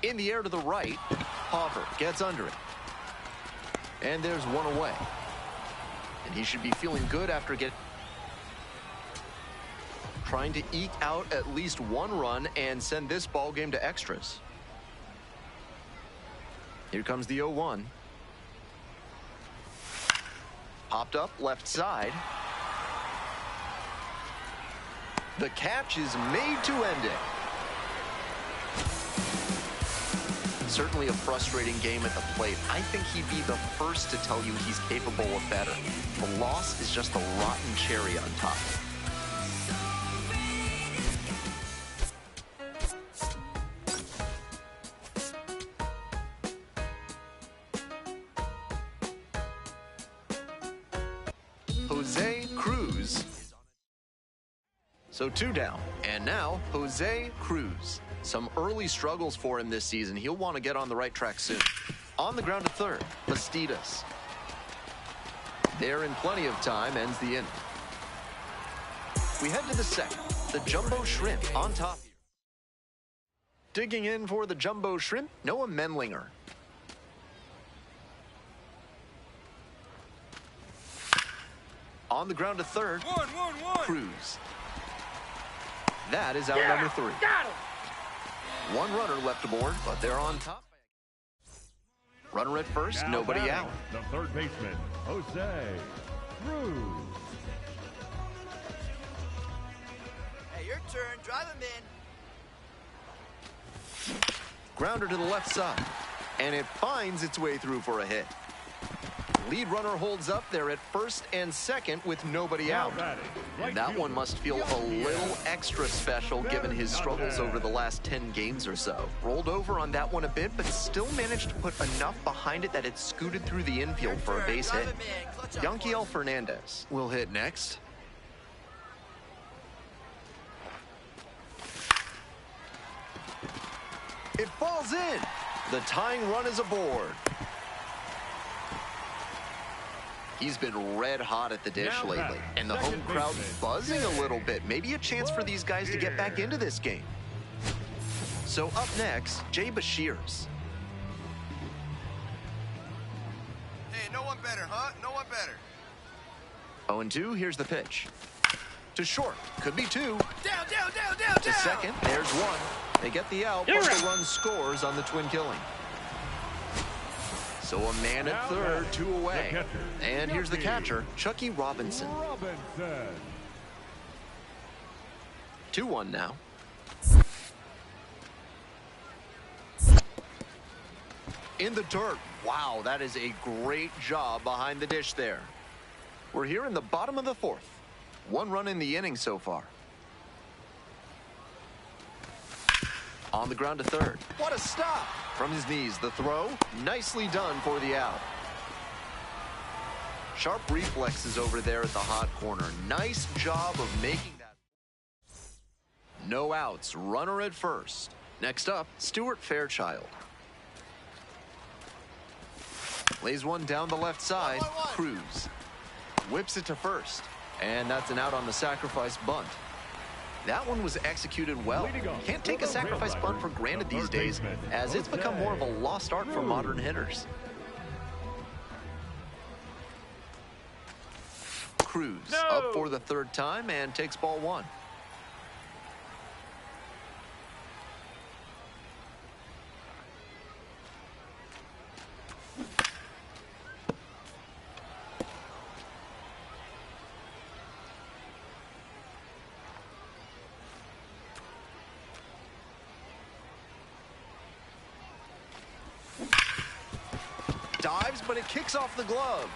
In the air to the right, Hauver gets under it. And there's 1 away. And he should be feeling good after trying to eke out at least 1 run and send this ball game to extras. Here comes the 0-1. Popped up left side. The catch is made to end it. Certainly a frustrating game at the plate. I think he'd be the first to tell you he's capable of better. The loss is just the rotten cherry on top. Jose Cruz. So 2 down. And now Jose Cruz. Some early struggles for him this season. He'll want to get on the right track soon. On the ground to third, Bastidas. There in plenty of time, ends the inning. We head to the second. The Jumbo Shrimp on top. Digging in for the Jumbo Shrimp, Noah Menlinger. On the ground to third, Cruz. That is out number 3. Got him! One runner left aboard, but they're on top. Runner at first, Now nobody batting, out. The third baseman, Jose Cruz. Hey, your turn. Drive him in. Grounder to the left side, and it finds its way through for a hit. Lead runner holds up there at first and second with nobody out. And that one must feel a little extra special given his struggles over the last 10 games or so. Rolled over on that one a bit, but still managed to put enough behind it that it scooted through the infield for a base hit. Yanquiel Fernandez will hit next. It falls in. The tying run is aboard. He's been red hot at the dish lately, and the home crowd buzzing a little bit. Maybe a chance for these guys to get back into this game. So up next, Jay Bashirs. Hey, no one better, huh? No one better. 0-2, here's the pitch. To short, could be 2. Down, down, down, down, To second, there's 1. They get the out, but the run scores on the twin killing. So a man at third, 2 away. And here's the catcher, Chucky Robinson. 2-1 now. In the dirt. Wow, that is a great job behind the dish there. We're here in the bottom of the 4th. 1 run in the inning so far. On the ground to third. What a stop! From his knees, the throw. Nicely done for the out. Sharp reflexes over there at the hot corner. Nice job of making that. No outs. Runner at first. Next up, Stuart Fairchild. Lays one down the left side. Cruz. Whips it to first. And that's an out on the sacrifice bunt. That one was executed well. Can't take a sacrifice bunt for granted these days, as it's become more of a lost art for modern hitters. Cruz up for the 3rd time and takes ball 1. Dives, but it kicks off the glove.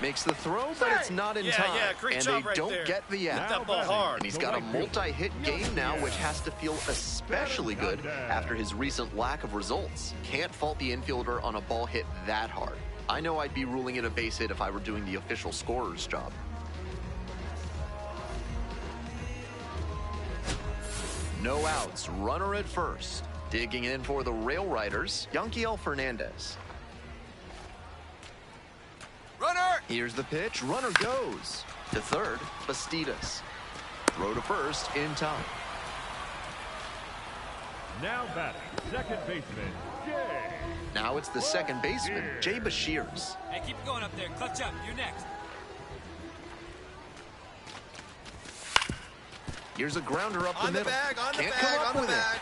Makes the throw, but it's not in time. And they don't get the out. That ball hard. And he's got a multi-hit game now, which has to feel especially good after his recent lack of results. Can't fault the infielder on a ball hit that hard. I know I'd be ruling it a base hit if I were doing the official scorer's job. No outs. Runner at first. Digging in for the Rail Riders, Yanquiel Fernandez. Runner! Here's the pitch. Runner goes. To third, Bastidas. Throw to first in time. Now batting, second baseman, Jay. Now it's the second baseman, Jay Bashirs. Hey, keep it going up there. Clutch up. You're next. Here's a grounder up the middle. Can't come up with it.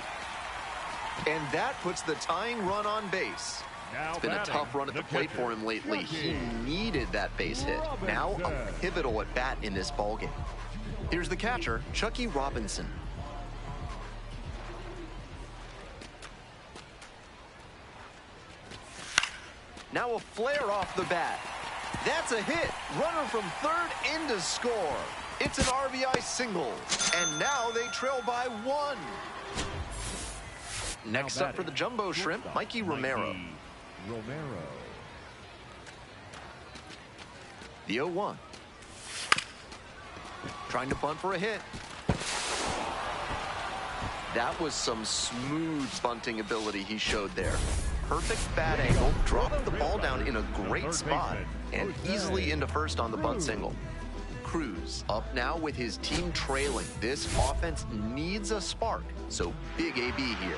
And that puts the tying run on base. It's been a tough run at the plate for him lately. He needed that base hit. Now a pivotal at bat in this ballgame. Here's the catcher, Chucky Robinson. Now a flare off the bat. That's a hit. Runner from third in to score. It's an RBI single. And now they trail by 1. Next up for the Jumbo Shrimp, Mikey Romero. The 0-1. Trying to bunt for a hit. That was some smooth bunting ability he showed there. Perfect bat angle, dropped the ball down in a great spot, and easily into first on the bunt single. Cruz up now with his team trailing. This offense needs a spark, so big AB here.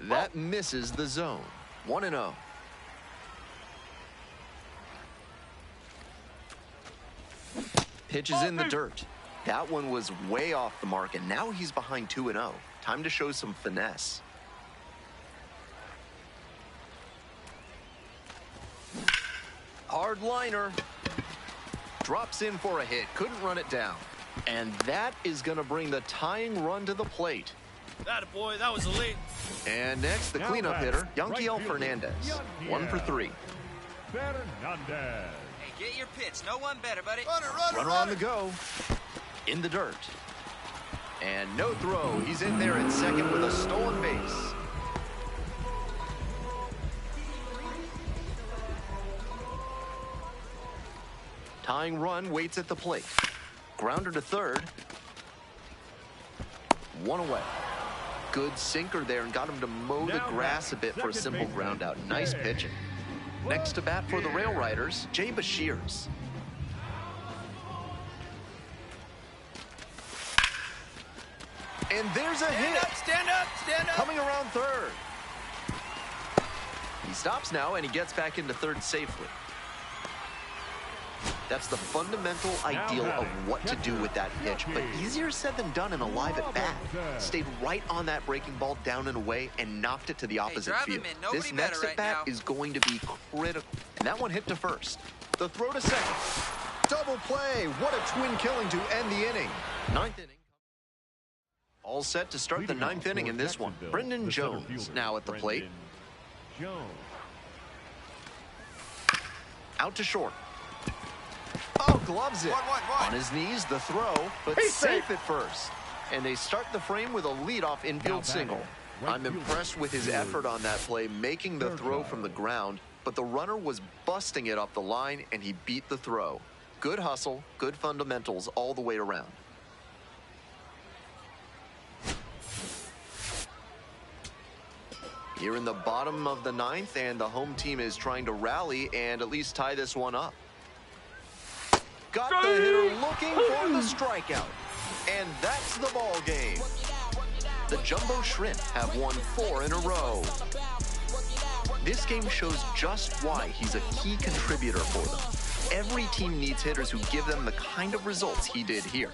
That misses the zone. 1-0. Pitch is in the dirt. That one was way off the mark, and now he's behind 2-0. Time to show some finesse. Hard liner. Drops in for a hit. Couldn't run it down. And that is going to bring the tying run to the plate. That boy, that was a lead. And next, the cleanup hitter, Yanquiel Fernandez. 1 for 3. Fernandez. Hey, get your pitch. No one better, buddy. Runner on the go. In the dirt. And no throw. He's in there at second with a stolen base. Tying run waits at the plate. Grounder to third. 1 away. Good sinker there and got him to mow the grass a bit for a simple ground out. Nice pitching. Next to bat for the Rail Riders, Jay Bashirs. And there's a hit. Stand up, stand up. Coming around third. He stops now and he gets back into third safely. That's the fundamental ideal of what to do with that pitch, but easier said than done in a live at bat. Stayed right on that breaking ball down and away and knocked it to the opposite field. This next at bat is going to be critical. And that one hit to first. The throw to second. Double play. What a twin killing to end the inning. 9th inning. All set to start the 9th inning in this one. Brendan Jones now at the plate. Out to short. Oh, gloves it. On his knees, the throw, but safe at first. And they start the frame with a leadoff infield single. I'm impressed with his effort on that play, making the throw from the ground, but the runner was busting it up the line, and he beat the throw. Good hustle, good fundamentals all the way around. Here in the bottom of the 9th, and the home team is trying to rally and at least tie this one up. Got the hitter looking for the strikeout. And that's the ball game. The Jumbo Shrimp have won 4 in a row. This game shows just why he's a key contributor for them. Every team needs hitters who give them the kind of results he did here.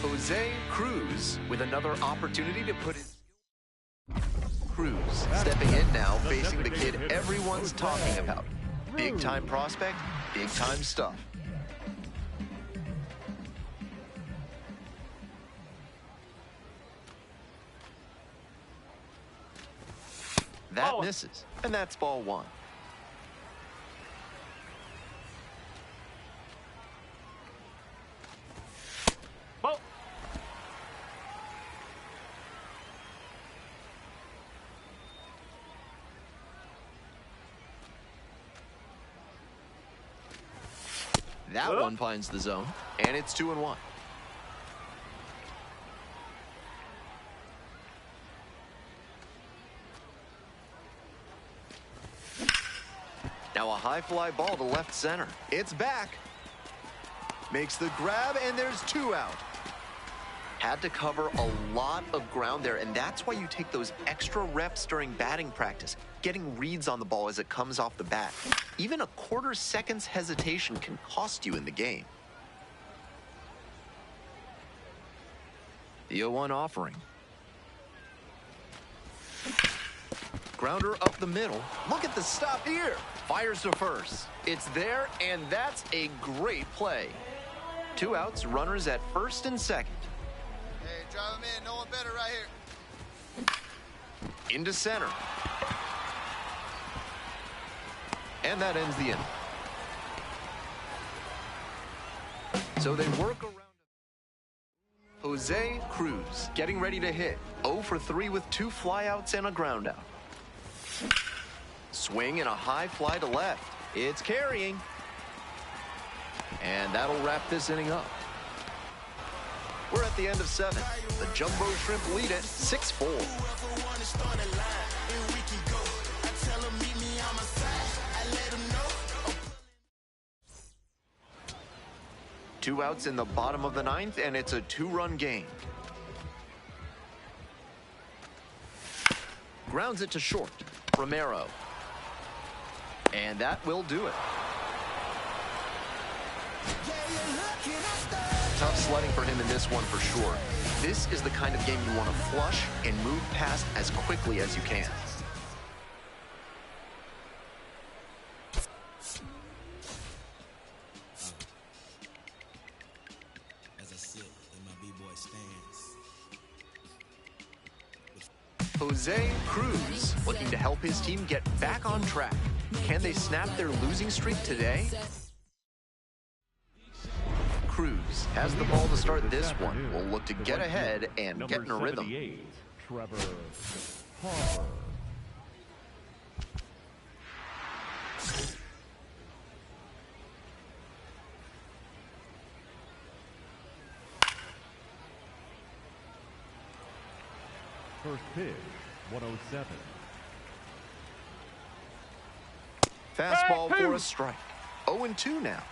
Jose Cruz with another opportunity to put his... Cruz stepping in now, facing the kid everyone's talking about. Big-time prospect, big-time stuff. That misses, and that's ball 1. That one finds the zone, and it's 2-1. Now a high fly ball to left center. It's back. Makes the grab, and there's 2 out. Had to cover a lot of ground there, and that's why you take those extra reps during batting practice, getting reads on the ball as it comes off the bat. Even a quarter second's hesitation can cost you in the game. The 0-1 offering. Grounder up the middle. Look at the stop here. Fires to first. It's there, and that's a great play. 2 outs, runners at first and second. Hey, drive him in. No one better right here. Into center. And that ends the inning. So they work around Jose Cruz getting ready to hit. 0 for 3 with 2 flyouts and a ground out. Swing and a high fly to left. It's carrying. And that'll wrap this inning up. We're at the end of 7. The Jumbo Shrimp lead it 6-4. 2 outs in the bottom of the 9th, and it's a 2-run game. Grounds it to short. Romero. And that will do it. Tough sledding for him in this one for sure. This is the kind of game you want to flush and move past as quickly as you can. As I sit in my B-boy stance. Jose Cruz looking to help his team get back on track. Can they snap their losing streak today? Cruz has the ball to start this one. Will look to get ahead and get in a rhythm. Trevor Harper. First pitch, 107. Fastball for a strike. 0-2 now.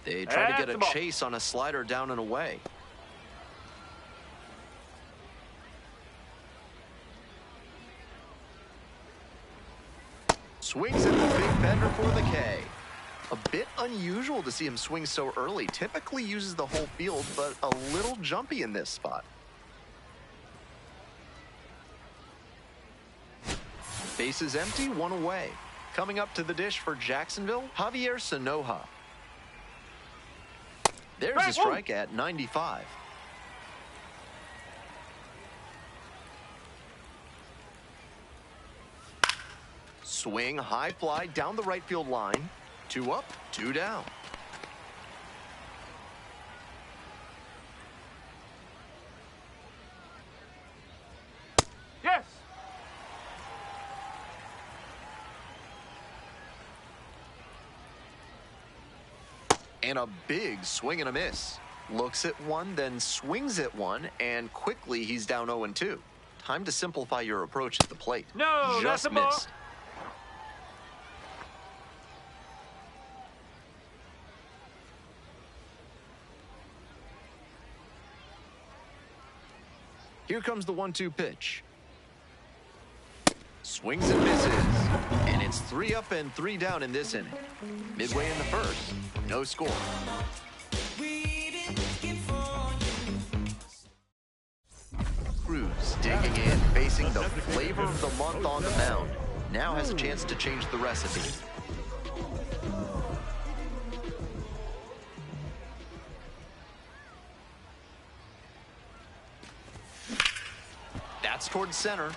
They try to get a chase on a slider down and away. Swings at the big bender for the K. A bit unusual to see him swing so early. Typically uses the whole field, but a little jumpy in this spot. Base is empty, 1 away. Coming up to the dish for Jacksonville, Javier Sanoja. There's a strike at 95. Swing, high fly down the right field line. 2 up, 2 down. Yes. And a big swing and a miss. Looks at one, then swings at one, and quickly he's down 0-2. Time to simplify your approach at the plate. No, just that's a ball. missed. Here comes the 1-2 pitch. Swings and misses. And it's 3 up and 3 down in this inning. Midway in the first, no score. Cruz digging in, facing the flavor of the month on the mound. Now has a chance to change the recipe. That's towards center.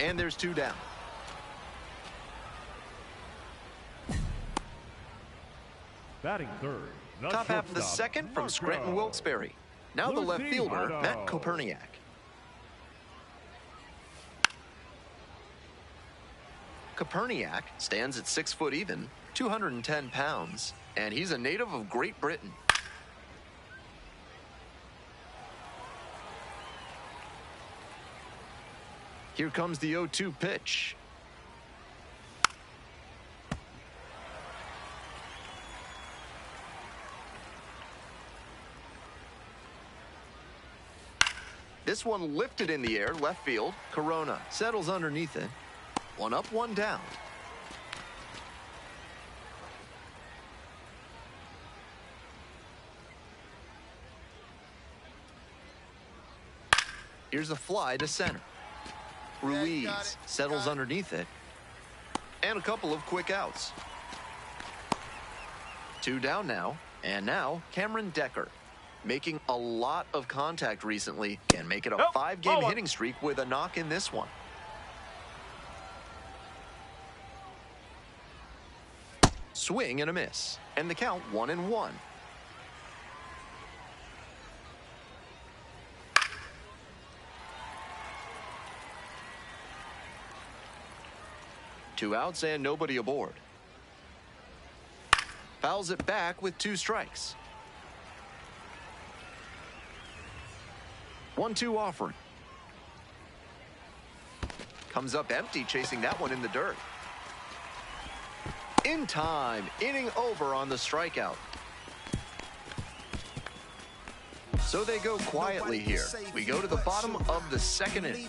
And there's 2 down. Batting third. Top half of the second from Scranton Wilkes-Barre. Now the left fielder, Matt Koperniak. Koperniak stands at 6 foot even, 210 pounds, and he's a native of Great Britain. Here comes the 0-2 pitch. This one lifted in the air, left field. Corona settles underneath it. 1 up, 1 down. Here's a fly to center. Ruiz settles underneath it. And a couple of quick outs. 2 down now. And now Cameron Decker. Making a lot of contact recently. Can make it a 5-game hitting streak with a knock in this one. Swing and a miss. And the count 1-1. Two outs and nobody aboard. Fouls it back with 2 strikes. 1-2 offering. Comes up empty, chasing that one in the dirt. In time, inning over on the strikeout. So they go quietly here. We go to the bottom of the second inning.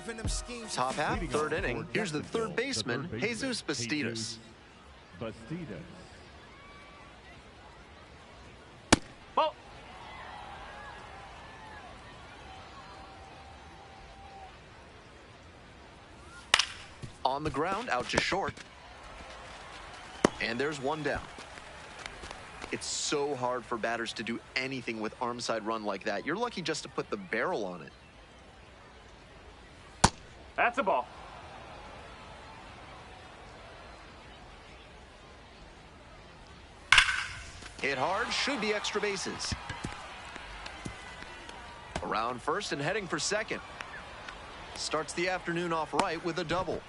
Top half, third inning. Here's the third baseman, Jesus Bastidas. Ball. On the ground, out to short. And there's one down. It's so hard for batters to do anything with arm side run like that. You're lucky just to put the barrel on it. That's a ball. Hit hard, should be extra bases. Around first and heading for second. Starts the afternoon off right with a double.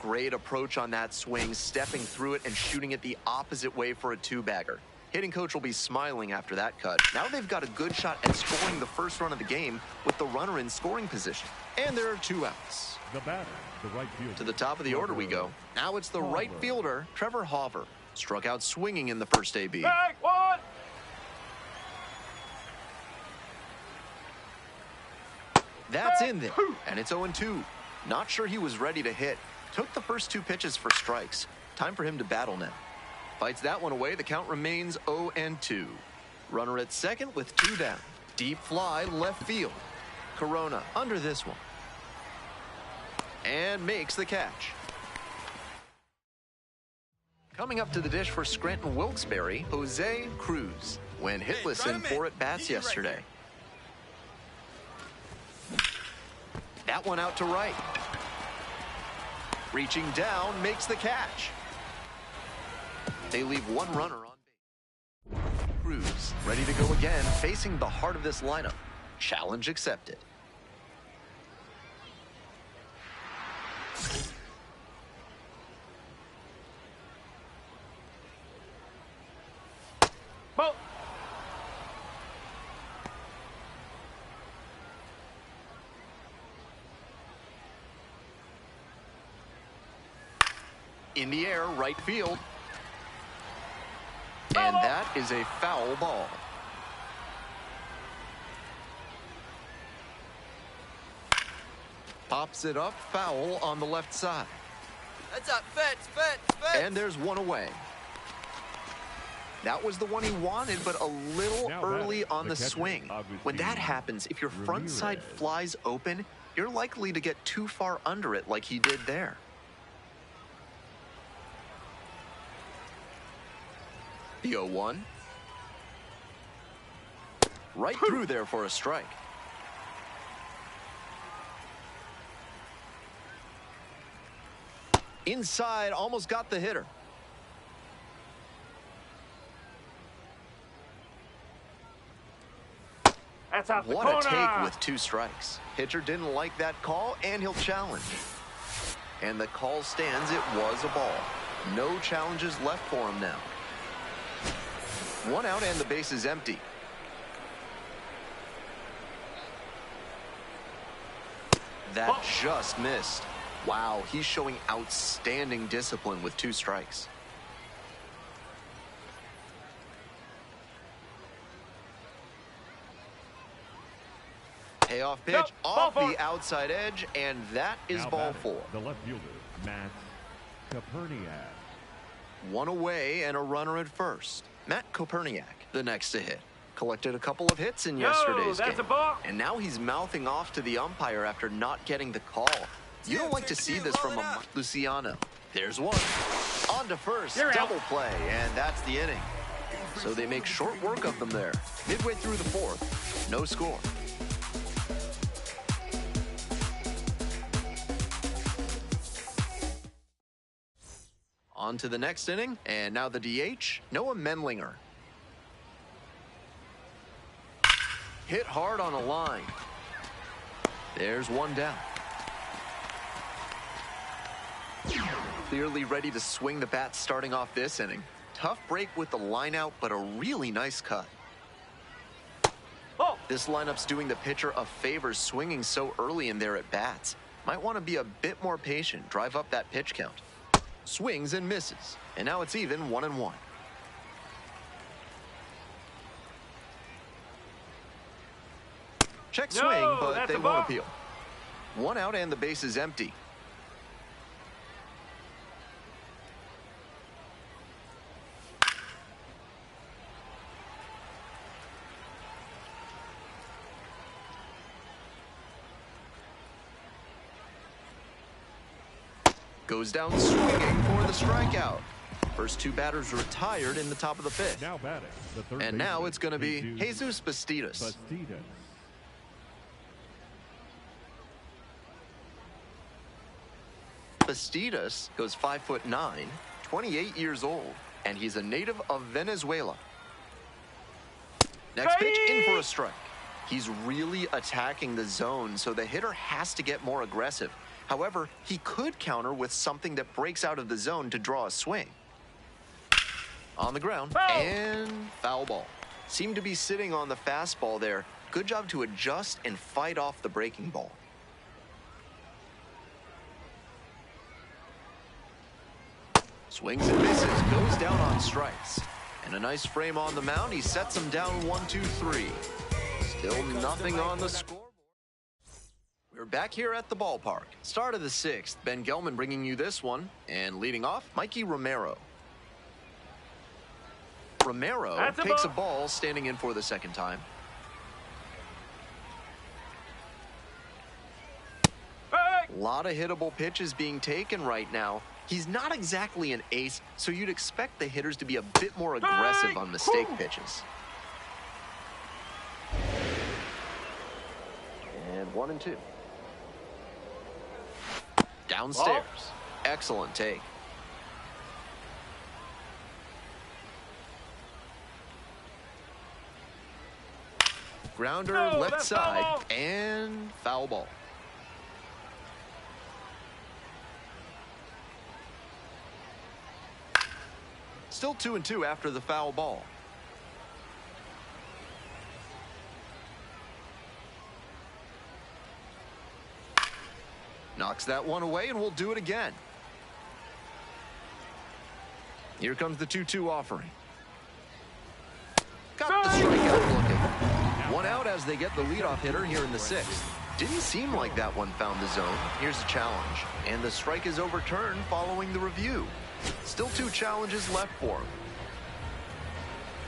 Great approach on that swing, stepping through it and shooting it the opposite way for a two-bagger. Hitting coach will be smiling after that cut. Now they've got a good shot at scoring the first run of the game with the runner in scoring position. And there are 2 outs. The batter, the right fielder. To the top of the order we go. Now it's the right fielder, Trevor Hauver. Struck out swinging in the first AB. Back one. That's in there, and it's 0-2. Not sure he was ready to hit. Took the first 2 pitches for strikes. Time for him to battle now. Fights that one away. The count remains 0-2. Runner at second with 2 down. Deep fly left field. Corona under this one. And makes the catch. Coming up to the dish for Scranton Wilkes-Barre, Jose Cruz. Went hitless in 4 at-bats yesterday. That one out to right. Reaching down, makes the catch. They leave 1 runner on base. Cruz ready to go again, facing the heart of this lineup. Challenge accepted. Ball. In the air, right field. And that is a foul ball. Pops it up, foul on the left side. That's up, fence. And there's one away. That was the one he wanted, but a little early on the swing. When that happens, if your front side flies open, you're likely to get too far under it like he did there. The 0-1. Right through there for a strike. Inside, almost got the hitter. That's out the What corner. a take with 2 strikes. Pitcher didn't like that call, and he'll challenge. And the call stands. It was a ball. No challenges left for him now. 1 out and the base is empty. That just missed. Wow, he's showing outstanding discipline with 2 strikes. Payoff pitch off the outside edge, and that is ball 4. The left fielder, Matt Koperniak. 1 away and a runner at first. Matt Koperniak, the next to hit. Collected a couple of hits in yesterday's game. A ball. And now he's mouthing off to the umpire after not getting the call. You don't like to see this from a Luciano. There's one. On to first, double play, and that's the inning. So they make short work of them there. Midway through the 4th, no score. On to the next inning, and now the DH, Noah Memlinger. Hit hard on a line. There's one down. Clearly ready to swing the bat starting off this inning. Tough break with the line out, but a really nice cut. This lineup's doing the pitcher a favor swinging so early in there at bats. Might want to be a bit more patient, drive up that pitch count. Swings and misses, and now it's even 1-1. Check swing, but they won't appeal. 1 out and the base is empty. Goes down swinging for the strikeout. First 2 batters retired in the top of the 5th. Now batting, the third and now baseman, it's going to be Jesus Bastidas. Bastidas goes 5'9", 28 years old, and he's a native of Venezuela. Next pitch, in for a strike. He's really attacking the zone, so the hitter has to get more aggressive. However, he could counter with something that breaks out of the zone to draw a swing. On the ground, and foul ball. Seemed to be sitting on the fastball there. Good job to adjust and fight off the breaking ball. Swings and misses, goes down on strikes. And a nice frame on the mound. He sets him down 1-2-3. Still nothing on the scoreboard. We're back here at the ballpark. Start of the 6th. Ben Gelman bringing you this one. And leading off, Mikey Romero. Romero takes a ball, standing in for the second time. A lot of hittable pitches being taken right now. He's not exactly an ace, so you'd expect the hitters to be a bit more aggressive on mistake pitches. And 1-2. Downstairs. Excellent take. Grounder left side and foul ball. Still 2-2 after the foul ball. Knocks that one away, and we'll do it again. Here comes the 2-2 offering. Got the strikeout looking. 1 out as they get the leadoff hitter here in the 6th. Didn't seem like that one found the zone. Here's the challenge. And the strike is overturned following the review. Still 2 challenges left for him.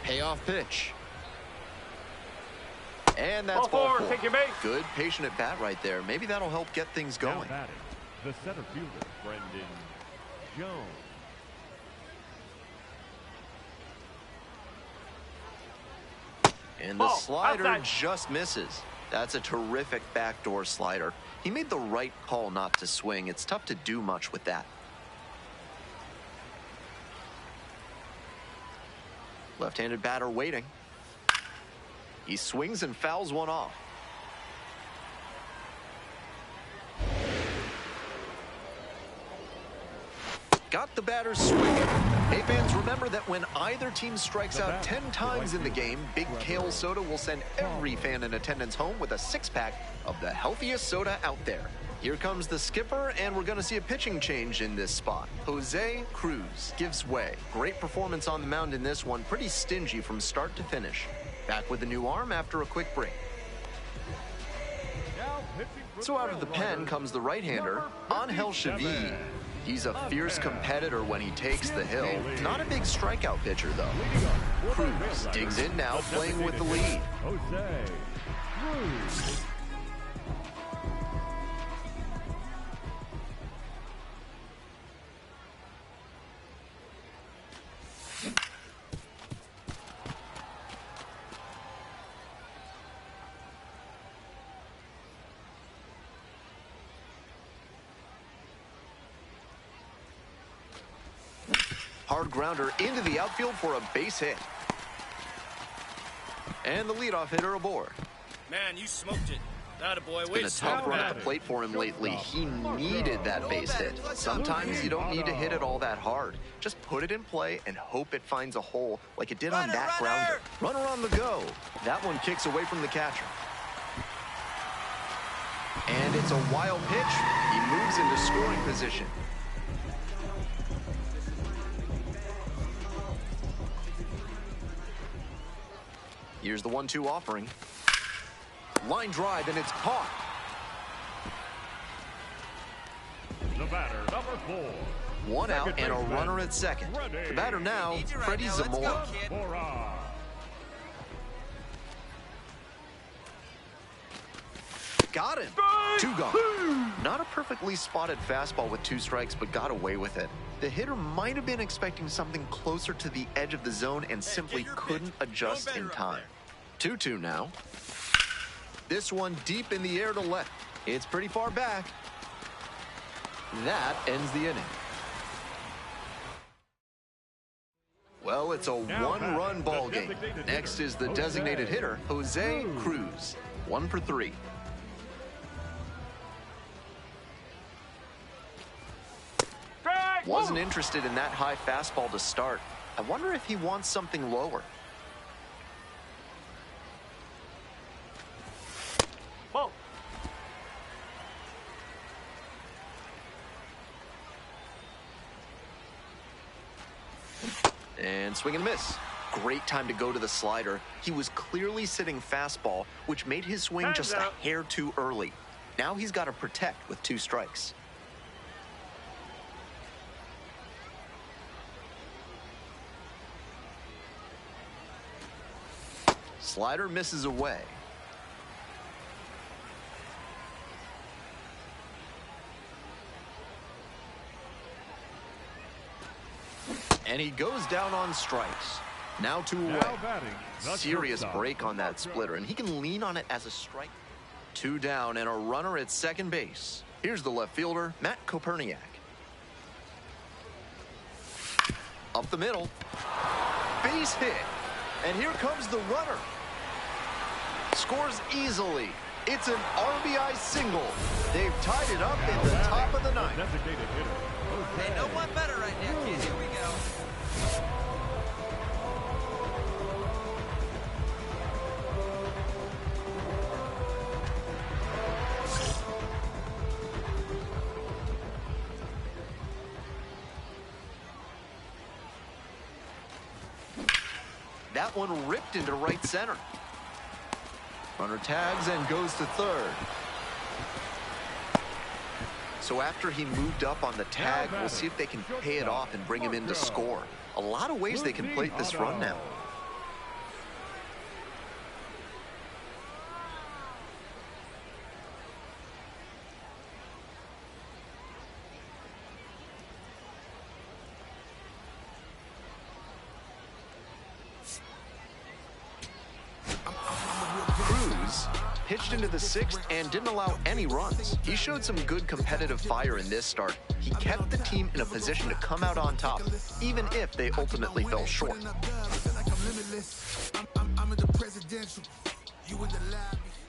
Payoff pitch. And that's ball 4. Take your base. Good patient at bat right there. Maybe that'll help get things going. Now batting, the center fielder, Brendan Jones. And the slider just misses. That's a terrific backdoor slider. He made the right call not to swing. It's tough to do much with that. Left-handed batter waiting. He swings and fouls one off. Got the batter swinging. Hey fans, remember that when either team strikes out 10 times in the game, Big Kale Soda will send every fan in attendance home with a 6-pack of the healthiest soda out there. Here comes the skipper, and we're going to see a pitching change in this spot. Jose Cruz gives way. Great performance on the mound in this one. Pretty stingy from start to finish. Back with a new arm after a quick break. So out of the pen comes the right-hander, Angel Chavez. He's a fierce competitor when he takes the hill. Not a big strikeout pitcher, though. Cruz digs in now, playing with the lead. Jose Cruz. Hard grounder into the outfield for a base hit. And the leadoff hitter aboard. Man, you smoked it. Atta boy, it's been a tough run at the plate for him lately. He needed that base hit. Sometimes you don't need to hit it all that hard. Just put it in play and hope it finds a hole like it did on that grounder. Runner on the go. That one kicks away from the catcher. And it's a wild pitch. He moves into scoring position. Here's the 1-2 offering. Line drive, and it's caught. The batter, number 4. One out and a runner at second. The batter now, Freddie Zamora. Got him. 2 gone. Not a perfectly spotted fastball with 2 strikes, but got away with it. The hitter might have been expecting something closer to the edge of the zone and simply couldn't adjust in time. 2-2 now. This one deep in the air to left. It's pretty far back. That ends the inning. Well, it's a 1-run ball game. Next is the designated hitter, Jose Cruz. 1 for 3. Wasn't interested in that high fastball to start. I wonder if he wants something lower. Whoa. And swing and miss. Great time to go to the slider. He was clearly sitting fastball, which made his swing just a hair too early. Now he's got to protect with 2 strikes. Slider misses away. And he goes down on strikes. Now 2 away. Serious break on that splitter, and he can lean on it as a strike. 2 down and a runner at second base. Here's the left fielder, Matt Koperniak. Up the middle. Base hit. And here comes the runner. Scores easily. It's an RBI single. They've tied it up in the top of the 9th. Hey, no one better right now, kid. Here we go. That one ripped into right center. Runner tags and goes to third. So after he moved up on the tag, we'll see if they can pay it off and bring him in to score. A lot of ways they can plate this run now. Cruz pitched into the 6th and didn't allow any runs. He showed some good competitive fire in this start. He kept the team in a position to come out on top, even if they ultimately fell short. I'm in the presidential. You in the lobby.